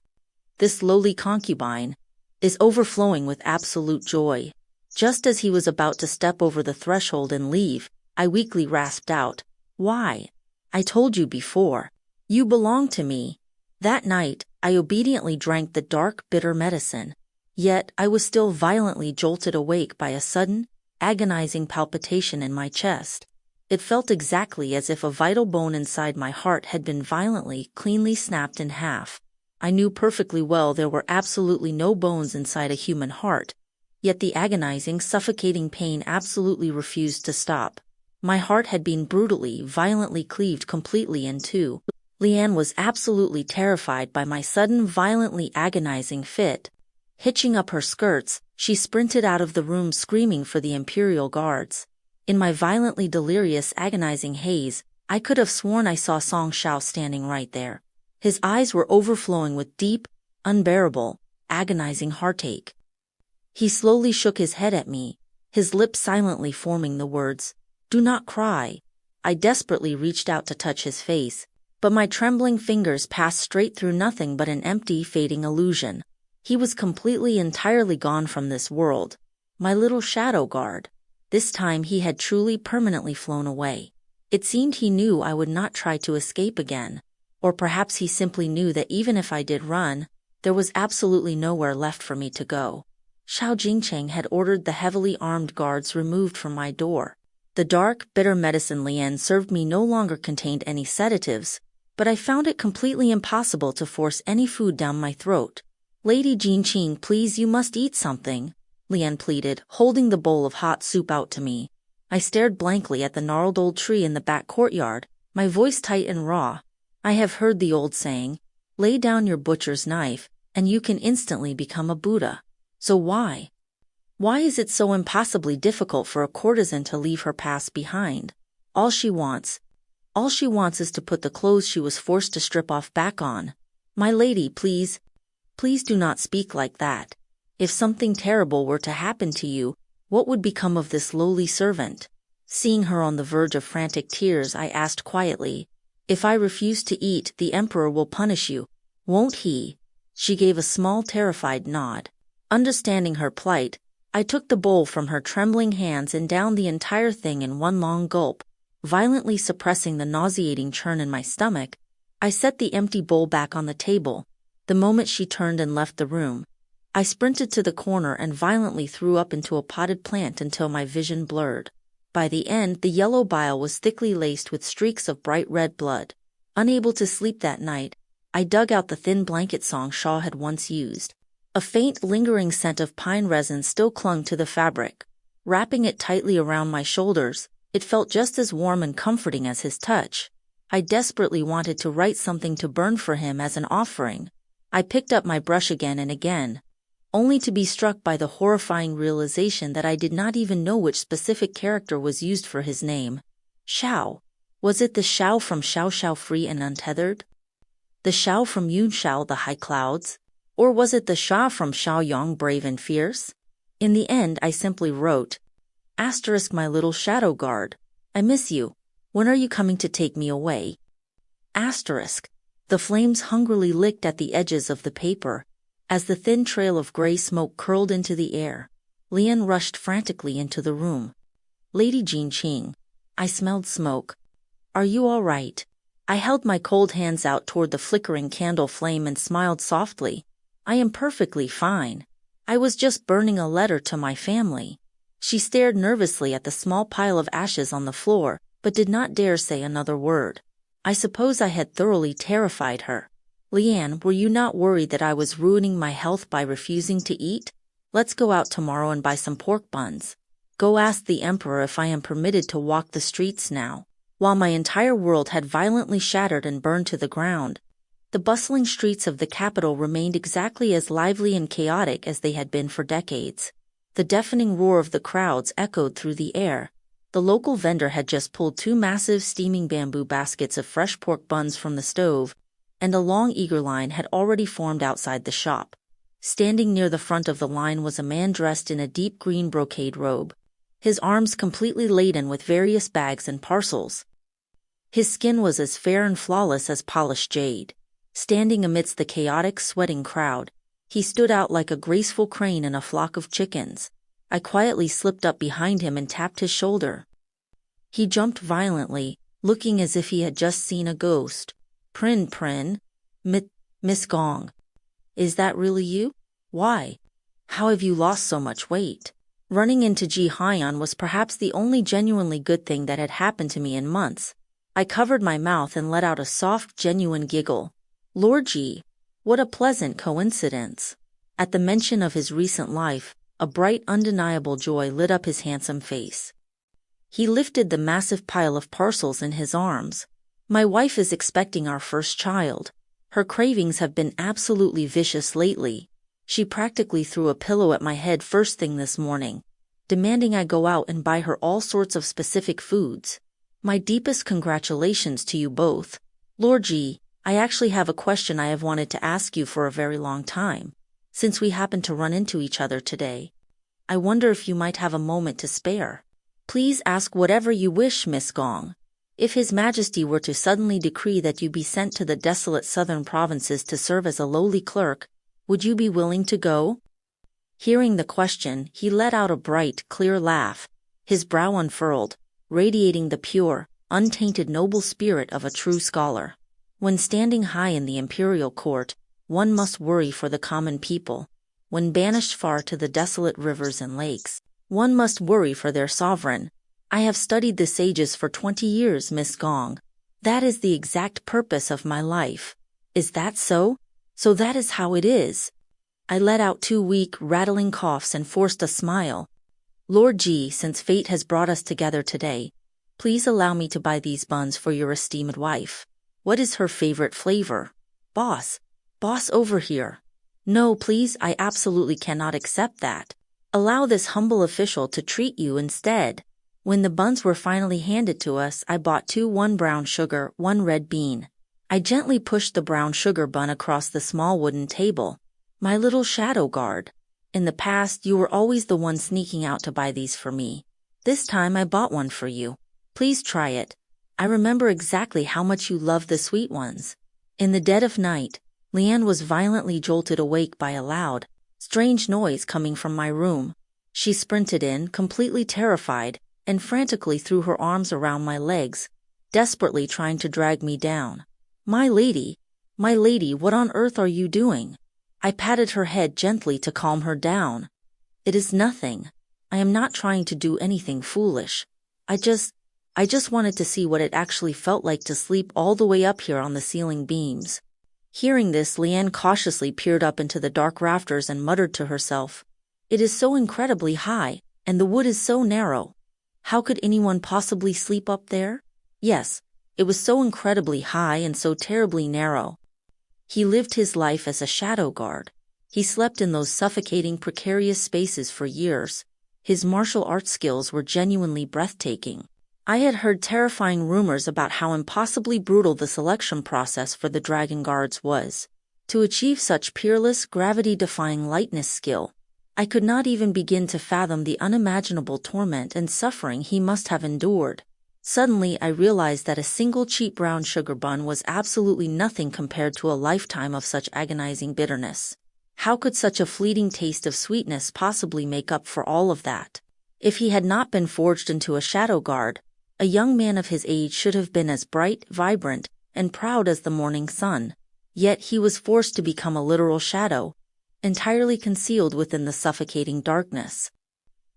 This lowly concubine is overflowing with absolute joy. Just as he was about to step over the threshold and leave, I weakly rasped out, "Why? I told you before. You belong to me." That night, I obediently drank the dark, bitter medicine. Yet, I was still violently jolted awake by a sudden, agonizing palpitation in my chest. It felt exactly as if a vital bone inside my heart had been violently, cleanly snapped in half. I knew perfectly well there were absolutely no bones inside a human heart, yet the agonizing, suffocating pain absolutely refused to stop. My heart had been brutally, violently cleaved completely in two. Lian was absolutely terrified by my sudden, violently agonizing fit. Hitching up her skirts, she sprinted out of the room screaming for the Imperial Guards. In my violently delirious, agonizing haze, I could have sworn I saw Song Xiao standing right there. His eyes were overflowing with deep, unbearable, agonizing heartache. He slowly shook his head at me, his lips silently forming the words, "Do not cry." I desperately reached out to touch his face, but my trembling fingers passed straight through nothing but an empty, fading illusion. He was completely, entirely gone from this world. My little shadow guard. This time he had truly permanently flown away. It seemed he knew I would not try to escape again. Or perhaps he simply knew that even if I did run, there was absolutely nowhere left for me to go. Xiao Jingcheng had ordered the heavily armed guards removed from my door. The dark, bitter medicine Lian served me no longer contained any sedatives, but I found it completely impossible to force any food down my throat. "Lady Jingcheng, please, you must eat something," Lian pleaded, holding the bowl of hot soup out to me. I stared blankly at the gnarled old tree in the back courtyard, my voice tight and raw. I have heard the old saying, "Lay down your butcher's knife, and you can instantly become a Buddha." So why? Why is it so impossibly difficult for a courtesan to leave her past behind? All she wants is to put the clothes she was forced to strip off back on. "My lady, please do not speak like that. If something terrible were to happen to you, what would become of this lowly servant?" Seeing her on the verge of frantic tears, I asked quietly, "If I refuse to eat, the Emperor will punish you, won't he?" She gave a small, terrified nod. Understanding her plight, I took the bowl from her trembling hands and downed the entire thing in one long gulp. Violently suppressing the nauseating churn in my stomach, I set the empty bowl back on the table. The moment she turned and left the room, I sprinted to the corner and violently threw up into a potted plant until my vision blurred. By the end, the yellow bile was thickly laced with streaks of bright red blood. Unable to sleep that night, I dug out the thin blanket Song Xiao had once used. A faint, lingering scent of pine resin still clung to the fabric. Wrapping it tightly around my shoulders, it felt just as warm and comforting as his touch. I desperately wanted to write something to burn for him as an offering. I picked up my brush again and again, only to be struck by the horrifying realization that I did not even know which specific character was used for his name. Xiao. Was it the Xiao from Xiao Xiao free and untethered? The Xiao from Yun Xiao the high clouds? Or was it the Xia from Xiao Yang brave and fierce? In the end, I simply wrote, * my little shadow guard. I miss you. When are you coming to take me away? *. The flames hungrily licked at the edges of the paper, as the thin trail of gray smoke curled into the air. Lian rushed frantically into the room. "Lady Jingcheng." I smelled smoke. "Are you all right?" I held my cold hands out toward the flickering candle flame and smiled softly. "I am perfectly fine. I was just burning a letter to my family." She stared nervously at the small pile of ashes on the floor, but did not dare say another word. I suppose I had thoroughly terrified her. "Lian, were you not worried that I was ruining my health by refusing to eat? Let's go out tomorrow and buy some pork buns. Go ask the Emperor if I am permitted to walk the streets now." While my entire world had violently shattered and burned to the ground, the bustling streets of the capital remained exactly as lively and chaotic as they had been for decades. The deafening roar of the crowds echoed through the air. The local vendor had just pulled 2 massive steaming bamboo baskets of fresh pork buns from the stove, and a long eager line had already formed outside the shop. Standing near the front of the line was a man dressed in a deep green brocade robe, his arms completely laden with various bags and parcels. His skin was as fair and flawless as polished jade. Standing amidst the chaotic, sweating crowd, he stood out like a graceful crane in a flock of chickens. I quietly slipped up behind him and tapped his shoulder. He jumped violently, looking as if he had just seen a ghost. Prin, Miss Gong. Is that really you? Why? How have you lost so much weight? Running into Ji Haiyan was perhaps the only genuinely good thing that had happened to me in months. I covered my mouth and let out a soft, genuine giggle. Lord Ji, what a pleasant coincidence. At the mention of his recent life, a bright, undeniable joy lit up his handsome face. He lifted the massive pile of parcels in his arms. My wife is expecting our first child. Her cravings have been absolutely vicious lately. She practically threw a pillow at my head first thing this morning, demanding I go out and buy her all sorts of specific foods. My deepest congratulations to you both. Lord Ji, I actually have a question I have wanted to ask you for a very long time, since we happened to run into each other today. I wonder if you might have a moment to spare. Please ask whatever you wish, Miss Gong. If His Majesty were to suddenly decree that you be sent to the desolate southern provinces to serve as a lowly clerk, would you be willing to go? Hearing the question, he let out a bright, clear laugh, his brow unfurled, radiating the pure, untainted noble spirit of a true scholar. When standing high in the imperial court, one must worry for the common people. When banished far to the desolate rivers and lakes, one must worry for their sovereign. I have studied the sages for 20 years, Miss Gong. That is the exact purpose of my life. Is that so? So that is how it is. I let out 2 weak, rattling coughs and forced a smile. Lord Ji, since fate has brought us together today, please allow me to buy these buns for your esteemed wife. What is her favorite flavor? Boss over here. No, please, I absolutely cannot accept that. Allow this humble official to treat you instead. When the buns were finally handed to us, I bought 2, 1 brown sugar, 1 red bean. I gently pushed the brown sugar bun across the small wooden table. My little shadow guard. In the past, you were always the one sneaking out to buy these for me. This time I bought one for you. Please try it. I remember exactly how much you love the sweet ones. In the dead of night, Lian was violently jolted awake by a loud, strange noise coming from my room. She sprinted in, completely terrified, and frantically threw her arms around my legs, desperately trying to drag me down. My lady, what on earth are you doing? I patted her head gently to calm her down. It is nothing. I am not trying to do anything foolish. I just wanted to see what it actually felt like to sleep all the way up here on the ceiling beams. Hearing this, Lian cautiously peered up into the dark rafters and muttered to herself, "It is so incredibly high, and the wood is so narrow. How could anyone possibly sleep up there?" Yes, it was so incredibly high and so terribly narrow. He lived his life as a shadow guard. He slept in those suffocating, precarious spaces for years. His martial arts skills were genuinely breathtaking. I had heard terrifying rumors about how impossibly brutal the selection process for the Dragon Guards was. To achieve such peerless, gravity-defying lightness skill, I could not even begin to fathom the unimaginable torment and suffering he must have endured. Suddenly, I realized that a single cheap brown sugar bun was absolutely nothing compared to a lifetime of such agonizing bitterness. How could such a fleeting taste of sweetness possibly make up for all of that? If he had not been forged into a shadow guard, a young man of his age should have been as bright, vibrant, and proud as the morning sun. Yet he was forced to become a literal shadow, entirely concealed within the suffocating darkness.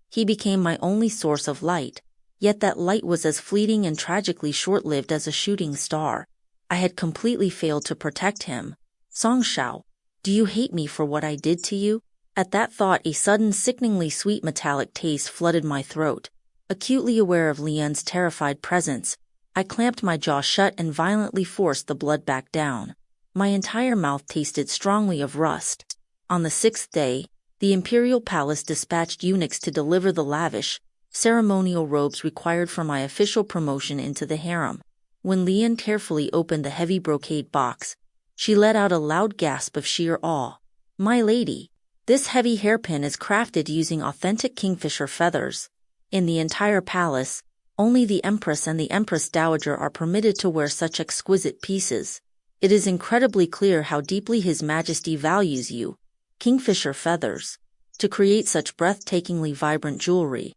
He became my only source of light, yet that light was as fleeting and tragically short-lived as a shooting star. I had completely failed to protect him. Song Shao, do you hate me for what I did to you? At that thought, a sudden sickeningly sweet metallic taste flooded my throat. Acutely aware of Lian's terrified presence, I clamped my jaw shut and violently forced the blood back down. My entire mouth tasted strongly of rust. On the 6th day, the imperial palace dispatched eunuchs to deliver the lavish, ceremonial robes required for my official promotion into the harem. When Lian carefully opened the heavy brocade box, she let out a loud gasp of sheer awe. My lady, this heavy hairpin is crafted using authentic kingfisher feathers. In the entire palace, Only the Empress and the Empress Dowager are permitted to wear such exquisite pieces. It is incredibly clear how deeply His Majesty values you, kingfisher feathers, to create such breathtakingly vibrant jewelry.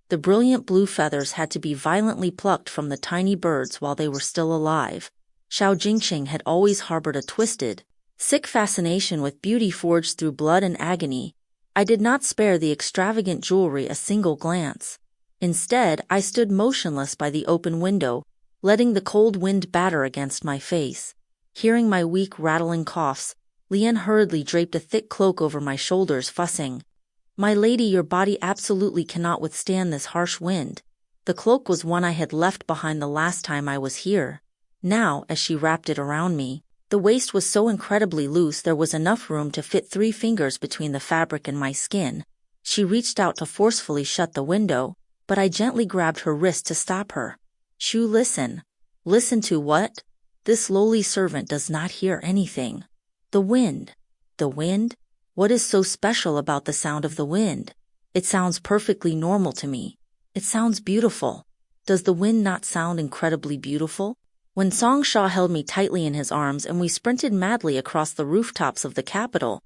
The brilliant blue feathers had to be violently plucked from the tiny birds while they were still alive. Xiao Jingcheng had always harbored a twisted, sick fascination with beauty forged through blood and agony. I did not spare the extravagant jewelry a single glance. Instead, I stood motionless by the open window, letting the cold wind batter against my face. Hearing my weak, rattling coughs, Lian hurriedly draped a thick cloak over my shoulders, fussing, "My lady, your body absolutely cannot withstand this harsh wind." The cloak was one I had left behind the last time I was here. Now, as she wrapped it around me, the waist was so incredibly loose there was enough room to fit 3 fingers between the fabric and my skin. She reached out to forcefully shut the window, but I gently grabbed her wrist to stop her. "Shu, listen." "Listen to what?" "This lowly servant does not hear anything." "The wind." "The wind? What is so special about the sound of the wind?" "It sounds perfectly normal to me. It sounds beautiful." "Does the wind not sound incredibly beautiful?" When Song Sha held me tightly in his arms and we sprinted madly across the rooftops of the capital,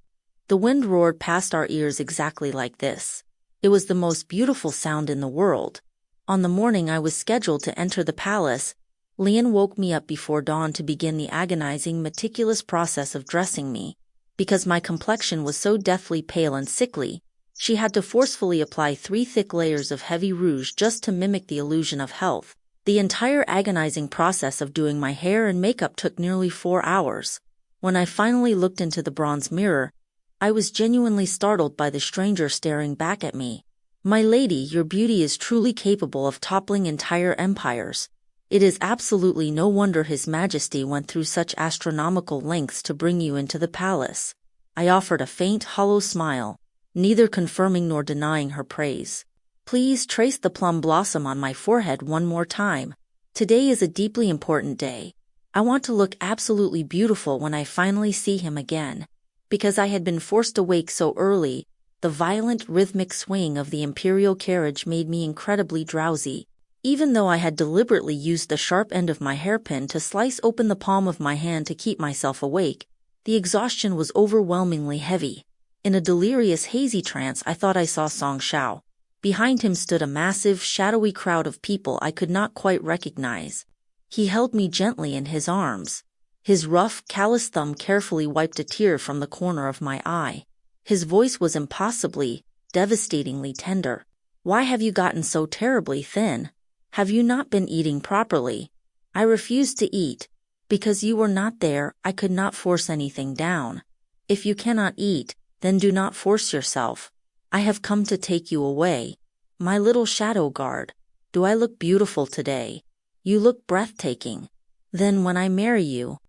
the wind roared past our ears exactly like this. It was the most beautiful sound in the world. On the morning I was scheduled to enter the palace, Lian woke me up before dawn to begin the agonizing, meticulous process of dressing me. Because my complexion was so deathly pale and sickly, she had to forcefully apply 3 thick layers of heavy rouge just to mimic the illusion of health. The entire agonizing process of doing my hair and makeup took nearly 4 hours. When I finally looked into the bronze mirror, I was genuinely startled by the stranger staring back at me. "My lady, your beauty is truly capable of toppling entire empires. It is absolutely no wonder His Majesty went through such astronomical lengths to bring you into the palace." I offered a faint, hollow smile, neither confirming nor denying her praise. "Please trace the plum blossom on my forehead one more time. Today is a deeply important day. I want to look absolutely beautiful when I finally see him again." Because I had been forced awake so early, the violent, rhythmic swaying of the imperial carriage made me incredibly drowsy. Even though I had deliberately used the sharp end of my hairpin to slice open the palm of my hand to keep myself awake, the exhaustion was overwhelmingly heavy. In a delirious, hazy trance, I thought I saw Song Shao. Behind him stood a massive, shadowy crowd of people I could not quite recognize. He held me gently in his arms. His rough, callous thumb carefully wiped a tear from the corner of my eye. His voice was impossibly, devastatingly tender. "Why have you gotten so terribly thin? Have you not been eating properly?" "I refused to eat. Because you were not there, I could not force anything down." "If you cannot eat, then do not force yourself. I have come to take you away. My little shadow guard. Do I look beautiful today?" "You look breathtaking." "Then when I marry you,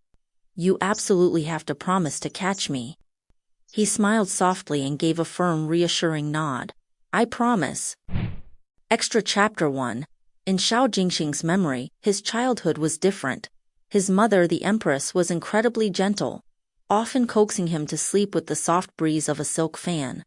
you absolutely have to promise to catch me." He smiled softly and gave a firm, reassuring nod. "I promise." Extra Chapter 1. In Xiao Jingcheng's memory, his childhood was different. His mother, the Empress, was incredibly gentle, often coaxing him to sleep with the soft breeze of a silk fan.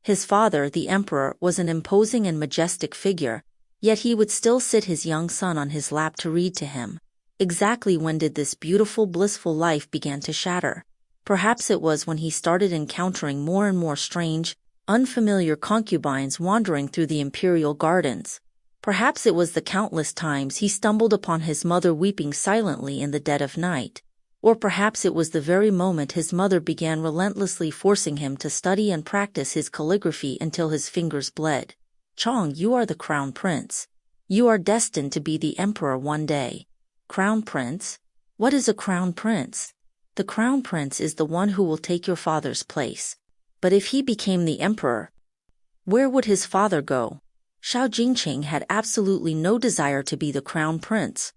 His father, the Emperor, was an imposing and majestic figure, yet he would still sit his young son on his lap to read to him. Exactly when did this beautiful, blissful life begin to shatter? Perhaps it was when he started encountering more and more strange, unfamiliar concubines wandering through the imperial gardens. Perhaps it was the countless times he stumbled upon his mother weeping silently in the dead of night. Or perhaps it was the very moment his mother began relentlessly forcing him to study and practice his calligraphy until his fingers bled. "Chong, you are the crown prince. You are destined to be the emperor one day." "Crown prince? What is a crown prince?" "The crown prince is the one who will take your father's place. But if he became the emperor, where would his father go?" Xiao Jingcheng had absolutely no desire to be the crown prince.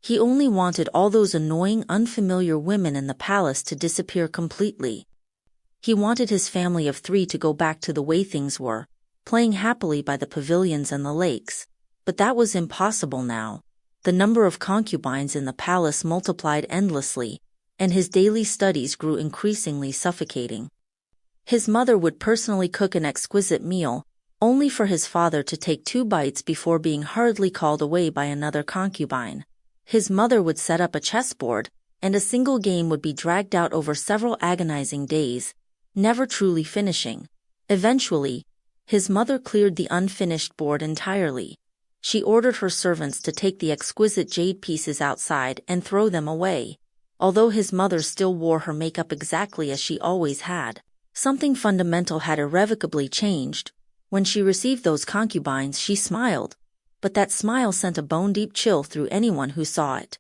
He only wanted all those annoying, unfamiliar women in the palace to disappear completely. He wanted his family of 3 to go back to the way things were, playing happily by the pavilions and the lakes. But that was impossible now. The number of concubines in the palace multiplied endlessly, and his daily studies grew increasingly suffocating. His mother would personally cook an exquisite meal, only for his father to take 2 bites before being hurriedly called away by another concubine. His mother would set up a chessboard, and a single game would be dragged out over several agonizing days, never truly finishing. Eventually, his mother cleared the unfinished board entirely. She ordered her servants to take the exquisite jade pieces outside and throw them away. Although his mother still wore her makeup exactly as she always had, something fundamental had irrevocably changed. When she received those concubines, she smiled, but that smile sent a bone-deep chill through anyone who saw it.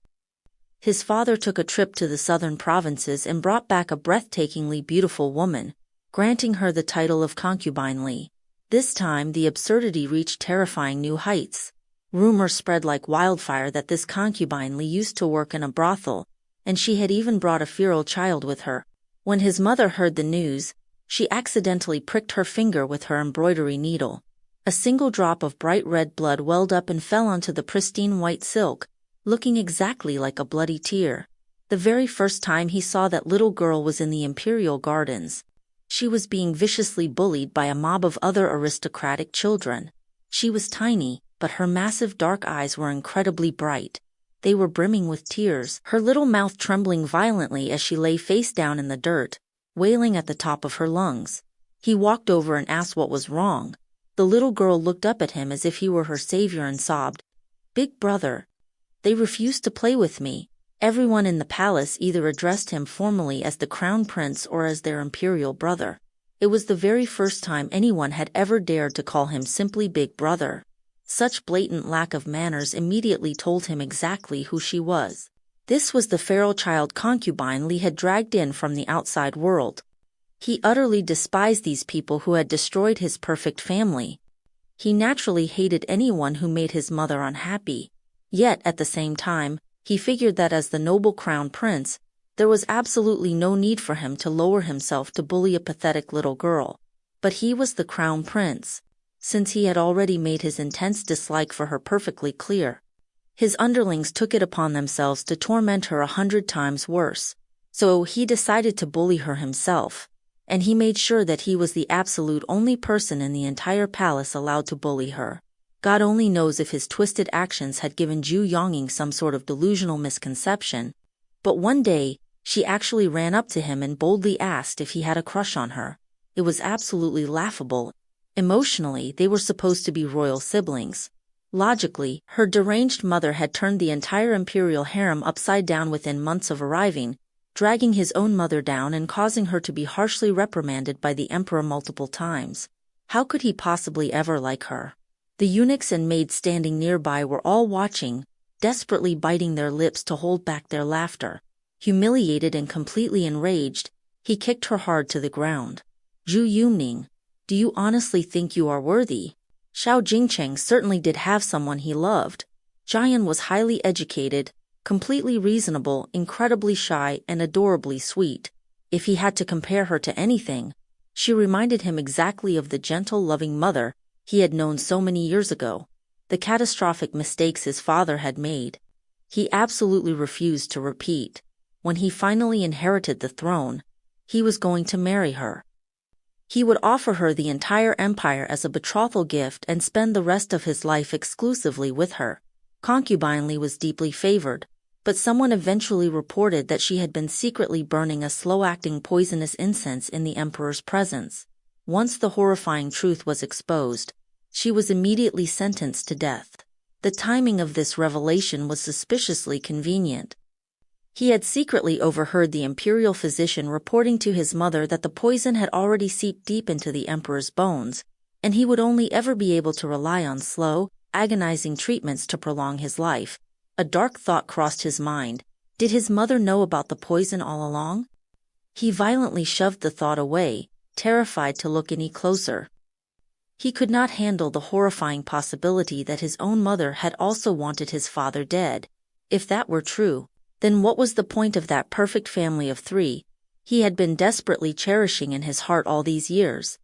His father took a trip to the southern provinces and brought back a breathtakingly beautiful woman, granting her the title of concubine Li. This time the absurdity reached terrifying new heights. Rumor spread like wildfire that this concubine Li used to work in a brothel, and she had even brought a feral child with her. When his mother heard the news, she accidentally pricked her finger with her embroidery needle. A single drop of bright red blood welled up and fell onto the pristine white silk, looking exactly like a bloody tear. The very first time he saw that little girl was in the imperial gardens. She was being viciously bullied by a mob of other aristocratic children. She was tiny, but her massive dark eyes were incredibly bright. They were brimming with tears, her little mouth trembling violently as she lay face down in the dirt, wailing at the top of her lungs. He walked over and asked what was wrong. The little girl looked up at him as if he were her savior and sobbed, "Big brother, they refused to play with me." Everyone in the palace either addressed him formally as the crown prince or as their imperial brother. It was the very first time anyone had ever dared to call him simply Big Brother. Such blatant lack of manners immediately told him exactly who she was. This was the feral child concubine Li had dragged in from the outside world. He utterly despised these people who had destroyed his perfect family. He naturally hated anyone who made his mother unhappy. Yet, at the same time, he figured that as the noble crown prince, there was absolutely no need for him to lower himself to bully a pathetic little girl. But he was the crown prince, since he had already made his intense dislike for her perfectly clear. His underlings took it upon themselves to torment her 100 times worse. So he decided to bully her himself, and he made sure that he was the absolute only person in the entire palace allowed to bully her. God only knows if his twisted actions had given Zhu Yongning some sort of delusional misconception, but one day, she actually ran up to him and boldly asked if he had a crush on her. It was absolutely laughable. Emotionally, they were supposed to be royal siblings. Logically, her deranged mother had turned the entire imperial harem upside down within months of arriving, dragging his own mother down and causing her to be harshly reprimanded by the emperor multiple times. How could he possibly ever like her? The eunuchs and maids standing nearby were all watching, desperately biting their lips to hold back their laughter. Humiliated and completely enraged, he kicked her hard to the ground. "Zhu Yongning, do you honestly think you are worthy?" Xiao Jingcheng certainly did have someone he loved. Jian was highly educated, completely reasonable, incredibly shy, and adorably sweet. If he had to compare her to anything, she reminded him exactly of the gentle, loving mother he had known so many years ago. The catastrophic mistakes his father had made, he absolutely refused to repeat. When he finally inherited the throne, he was going to marry her. He would offer her the entire empire as a betrothal gift and spend the rest of his life exclusively with her. Concubine Li was deeply favored, but someone eventually reported that she had been secretly burning a slow-acting poisonous incense in the emperor's presence. Once the horrifying truth was exposed, she was immediately sentenced to death. The timing of this revelation was suspiciously convenient. He had secretly overheard the imperial physician reporting to his mother that the poison had already seeped deep into the emperor's bones, and he would only ever be able to rely on slow, agonizing treatments to prolong his life. A dark thought crossed his mind. Did his mother know about the poison all along? He violently shoved the thought away, terrified to look any closer. He could not handle the horrifying possibility that his own mother had also wanted his father dead. If that were true, then what was the point of that perfect family of 3 he had been desperately cherishing in his heart all these years?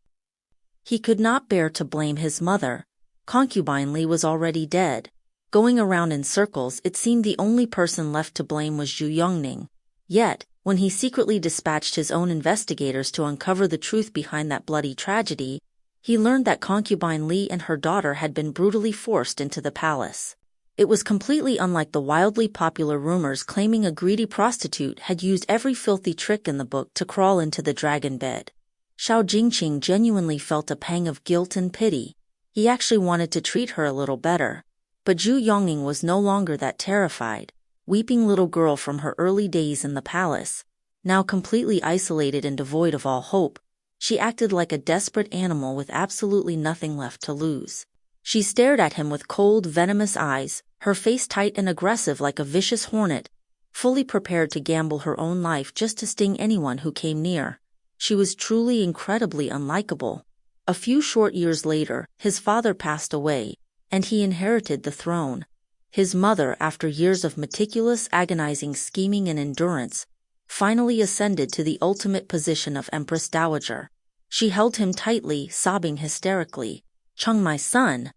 He could not bear to blame his mother. Concubine Li was already dead. Going around in circles, it seemed the only person left to blame was Zhu Yongning. Yet, when he secretly dispatched his own investigators to uncover the truth behind that bloody tragedy, He learned that concubine Li and her daughter had been brutally forced into the palace. It was completely unlike the wildly popular rumors claiming a greedy prostitute had used every filthy trick in the book to crawl into the dragon bed. Xiao Jingcheng genuinely felt a pang of guilt and pity. He actually wanted to treat her a little better. But Zhu Yongning was no longer that terrified, weeping little girl from her early days in the palace. Now completely isolated and devoid of all hope, she acted like a desperate animal with absolutely nothing left to lose. She stared at him with cold, venomous eyes, her face tight and aggressive like a vicious hornet, fully prepared to gamble her own life just to sting anyone who came near. She was truly incredibly unlikable. A few short years later, his father passed away, and he inherited the throne. His mother, after years of meticulous, agonizing scheming and endurance, finally ascended to the ultimate position of Empress Dowager. She held him tightly, sobbing hysterically. "Cheng, my son,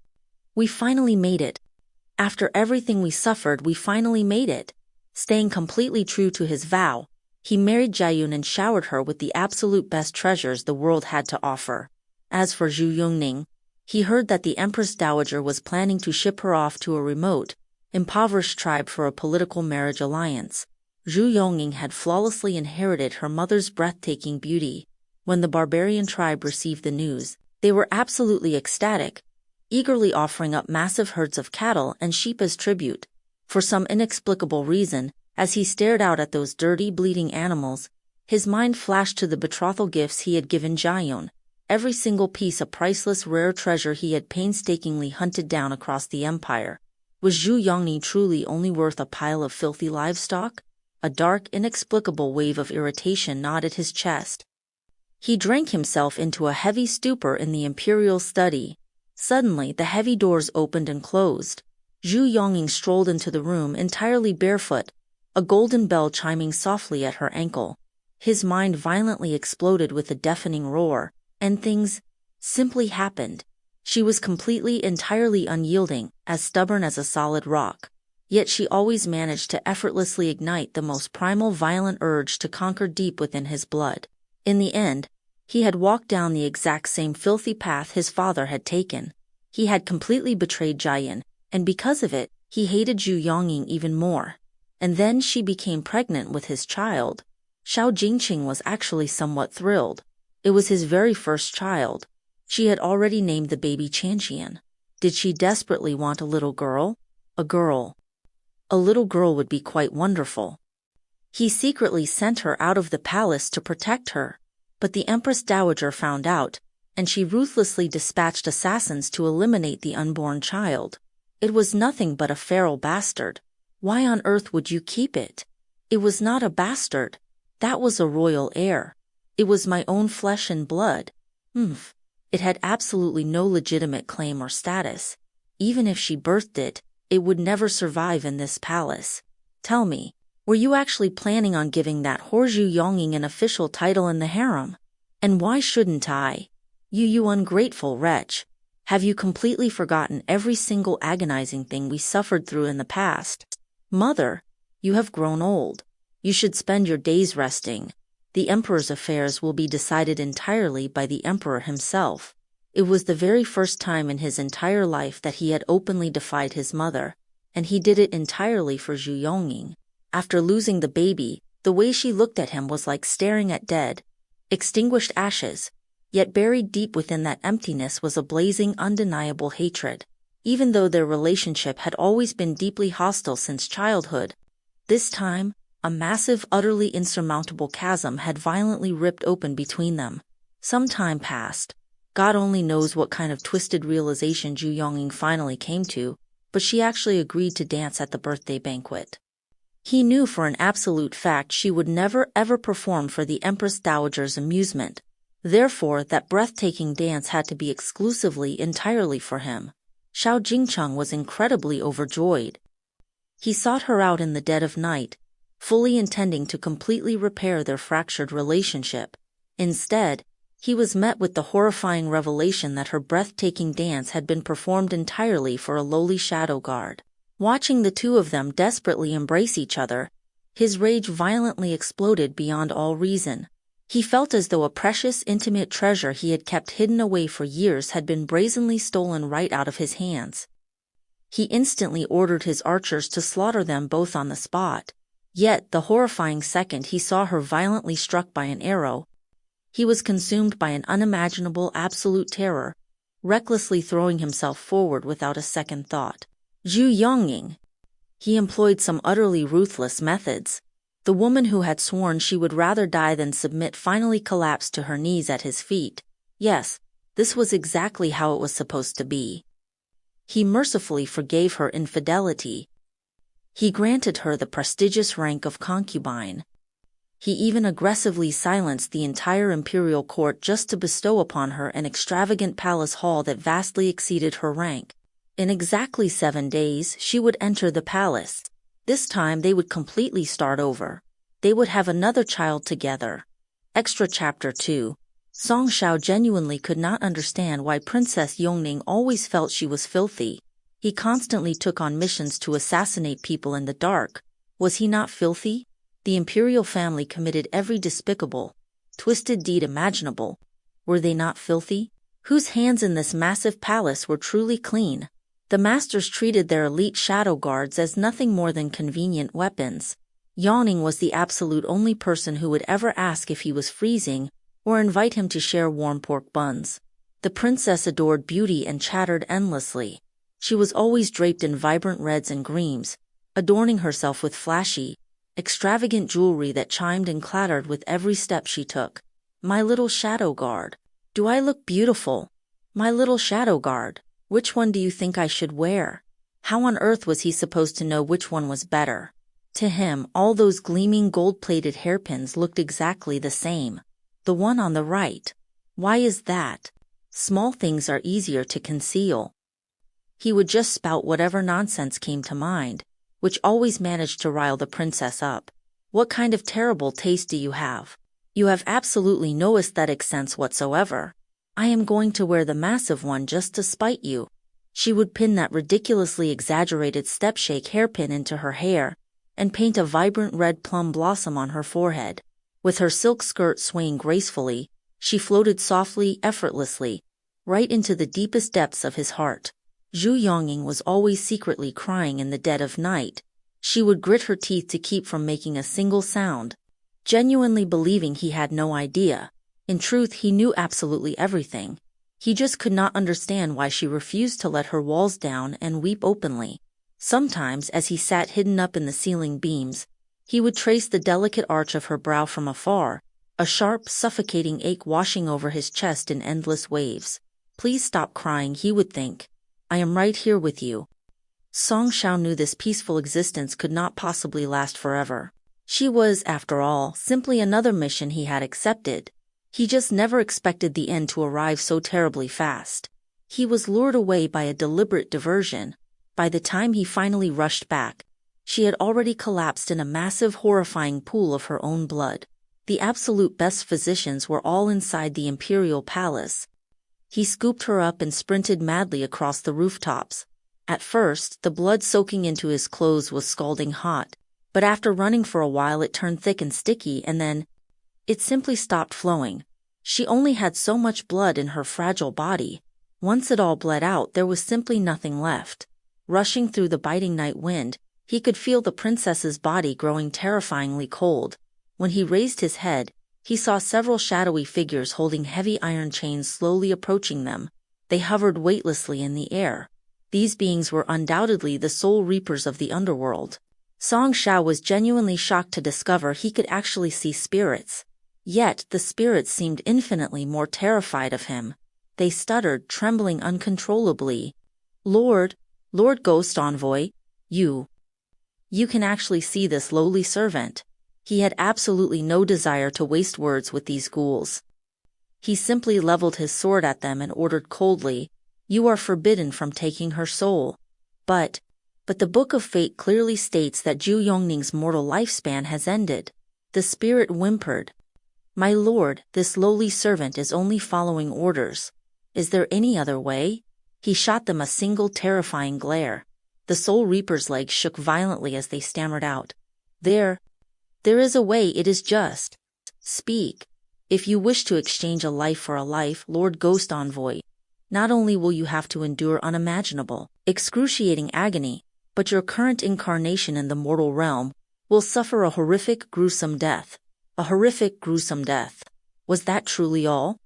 we finally made it. After everything we suffered, we finally made it." Staying completely true to his vow, he married Jiayun and showered her with the absolute best treasures the world had to offer. As for Zhu Yongning, he heard that the Empress Dowager was planning to ship her off to a remote, impoverished tribe for a political marriage alliance. Zhu Yongning had flawlessly inherited her mother's breathtaking beauty. When the barbarian tribe received the news, they were absolutely ecstatic, eagerly offering up massive herds of cattle and sheep as tribute. For some inexplicable reason, as he stared out at those dirty, bleeding animals, his mind flashed to the betrothal gifts he had given Jiayun, every single piece a priceless rare treasure he had painstakingly hunted down across the empire. Was Zhu Yongning truly only worth a pile of filthy livestock? A dark, inexplicable wave of irritation gnawed at his chest. He drank himself into a heavy stupor in the imperial study. Suddenly, the heavy doors opened and closed. Zhu Yongning strolled into the room entirely barefoot, a golden bell chiming softly at her ankle. His mind violently exploded with a deafening roar, and things simply happened. She was completely, entirely unyielding, as stubborn as a solid rock. Yet she always managed to effortlessly ignite the most primal violent urge to conquer deep within his blood. In the end, he had walked down the exact same filthy path his father had taken. He had completely betrayed Jiayun, and because of it, he hated Zhu Yongning even more. And then she became pregnant with his child. Xiao Jingcheng was actually somewhat thrilled. It was his very first child. She had already named the baby Chanxian. Did she desperately want a little girl? A girl. A little girl would be quite wonderful. He secretly sent her out of the palace to protect her. But the Empress Dowager found out, and she ruthlessly dispatched assassins to eliminate the unborn child. It was nothing but a feral bastard. Why on earth would you keep it? It was not a bastard. That was a royal heir. It was my own flesh and blood. It had absolutely no legitimate claim or status. Even if she birthed it, it would never survive in this palace. Tell me, were you actually planning on giving that whore Zhu Yongning an official title in the harem? And why shouldn't I? You ungrateful wretch. Have you completely forgotten every single agonizing thing we suffered through in the past? Mother, you have grown old. You should spend your days resting. The emperor's affairs will be decided entirely by the emperor himself. It was the very first time in his entire life that he had openly defied his mother, and he did it entirely for Zhu Yongning. After losing the baby, the way she looked at him was like staring at dead, extinguished ashes, yet buried deep within that emptiness was a blazing, undeniable hatred. Even though their relationship had always been deeply hostile since childhood, this time, a massive, utterly insurmountable chasm had violently ripped open between them. Some time passed. God only knows what kind of twisted realization Zhu Yongning finally came to, but she actually agreed to dance at the birthday banquet. He knew for an absolute fact she would never ever perform for the Empress Dowager's amusement. Therefore, that breathtaking dance had to be exclusively, entirely for him. Xiao Jingcheng was incredibly overjoyed. He sought her out in the dead of night, fully intending to completely repair their fractured relationship. Instead, he was met with the horrifying revelation that her breathtaking dance had been performed entirely for a lowly shadow guard. Watching the two of them desperately embrace each other, his rage violently exploded beyond all reason. He felt as though a precious, intimate treasure he had kept hidden away for years had been brazenly stolen right out of his hands. He instantly ordered his archers to slaughter them both on the spot. Yet, the horrifying second he saw her violently struck by an arrow, he was consumed by an unimaginable absolute terror, recklessly throwing himself forward without a second thought. Zhu Yongning. He employed some utterly ruthless methods. The woman who had sworn she would rather die than submit finally collapsed to her knees at his feet. Yes, this was exactly how it was supposed to be. He mercifully forgave her infidelity. He granted her the prestigious rank of concubine. He even aggressively silenced the entire imperial court just to bestow upon her an extravagant palace hall that vastly exceeded her rank. In exactly 7 days, she would enter the palace. This time they would completely start over. They would have another child together. Extra Chapter 2. Song Xiao genuinely could not understand why Princess Yongning always felt she was filthy. He constantly took on missions to assassinate people in the dark. Was he not filthy? The imperial family committed every despicable, twisted deed imaginable. Were they not filthy? Whose hands in this massive palace were truly clean? The masters treated their elite shadow guards as nothing more than convenient weapons. Yongning was the absolute only person who would ever ask if he was freezing or invite him to share warm pork buns. The princess adored beauty and chattered endlessly. She was always draped in vibrant reds and greens, adorning herself with flashy, extravagant jewelry that chimed and clattered with every step she took. My little shadow guard. Do I look beautiful? My little shadow guard. Which one do you think I should wear? How on earth was he supposed to know which one was better? To him, all those gleaming gold-plated hairpins looked exactly the same. The one on the right. Why is that? Small things are easier to conceal. He would just spout whatever nonsense came to mind, which always managed to rile the princess up. What kind of terrible taste do you have? You have absolutely no aesthetic sense whatsoever. I am going to wear the massive one just to spite you. She would pin that ridiculously exaggerated step-shake hairpin into her hair and paint a vibrant red plum blossom on her forehead. With her silk skirt swaying gracefully, she floated softly, effortlessly, right into the deepest depths of his heart. Zhu Yongning was always secretly crying in the dead of night. She would grit her teeth to keep from making a single sound, genuinely believing he had no idea. In truth, he knew absolutely everything. He just could not understand why she refused to let her walls down and weep openly. Sometimes, as he sat hidden up in the ceiling beams, he would trace the delicate arch of her brow from afar, a sharp, suffocating ache washing over his chest in endless waves. Please stop crying, he would think. I am right here with you. Song Xiao knew this peaceful existence could not possibly last forever. She was, after all, simply another mission he had accepted. He just never expected the end to arrive so terribly fast. He was lured away by a deliberate diversion. By the time he finally rushed back, she had already collapsed in a massive, horrifying pool of her own blood. The absolute best physicians were all inside the imperial palace. He scooped her up and sprinted madly across the rooftops. At first, the blood soaking into his clothes was scalding hot, but after running for a while it turned thick and sticky, and then it simply stopped flowing. She only had so much blood in her fragile body. Once it all bled out, there was simply nothing left. Rushing through the biting night wind, he could feel the princess's body growing terrifyingly cold. When he raised his head, he saw several shadowy figures holding heavy iron chains slowly approaching them. They hovered weightlessly in the air. These beings were undoubtedly the soul reapers of the underworld. Song Xiao was genuinely shocked to discover he could actually see spirits. Yet the spirits seemed infinitely more terrified of him. They stuttered, trembling uncontrollably. Lord Ghost Envoy, you can actually see this lowly servant. He had absolutely no desire to waste words with these ghouls. He simply leveled his sword at them and ordered coldly, "You are forbidden from taking her soul." But the Book of Fate clearly states that Zhu Yongning's mortal lifespan has ended. The spirit whimpered, "My lord, this lowly servant is only following orders. Is there any other way?" He shot them a single terrifying glare. The Soul Reaper's legs shook violently as they stammered out, There is a way, it is just. Speak. If you wish to exchange a life for a life, Lord Ghost Envoy, not only will you have to endure unimaginable, excruciating agony, but your current incarnation in the mortal realm will suffer a horrific, gruesome death. A horrific, gruesome death. Was that truly all?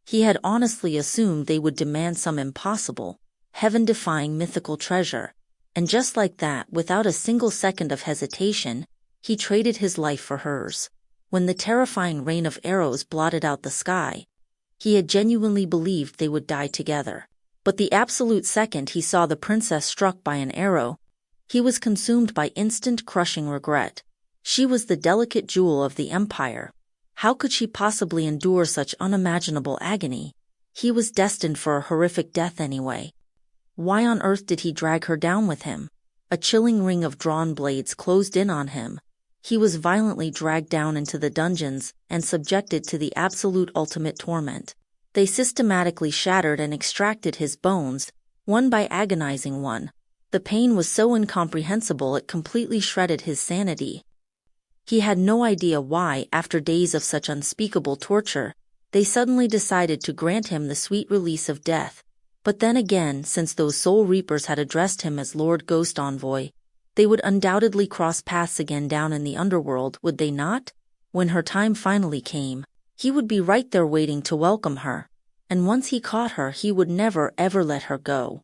He had honestly assumed they would demand some impossible, heaven-defying mythical treasure, and just like that, without a single second of hesitation, he traded his life for hers. When the terrifying rain of arrows blotted out the sky, he had genuinely believed they would die together. But the absolute second he saw the princess struck by an arrow, he was consumed by instant crushing regret. She was the delicate jewel of the empire. How could she possibly endure such unimaginable agony? He was destined for a horrific death anyway. Why on earth did he drag her down with him? A chilling ring of drawn blades closed in on him. He was violently dragged down into the dungeons and subjected to the absolute ultimate torment. They systematically shattered and extracted his bones, one by agonizing one. The pain was so incomprehensible it completely shredded his sanity. He had no idea why, after days of such unspeakable torture, they suddenly decided to grant him the sweet release of death. But then again, since those soul reapers had addressed him as Lord Ghost Envoy, they would undoubtedly cross paths again down in the underworld, would they not? When her time finally came, he would be right there waiting to welcome her. And once he caught her, he would never ever let her go.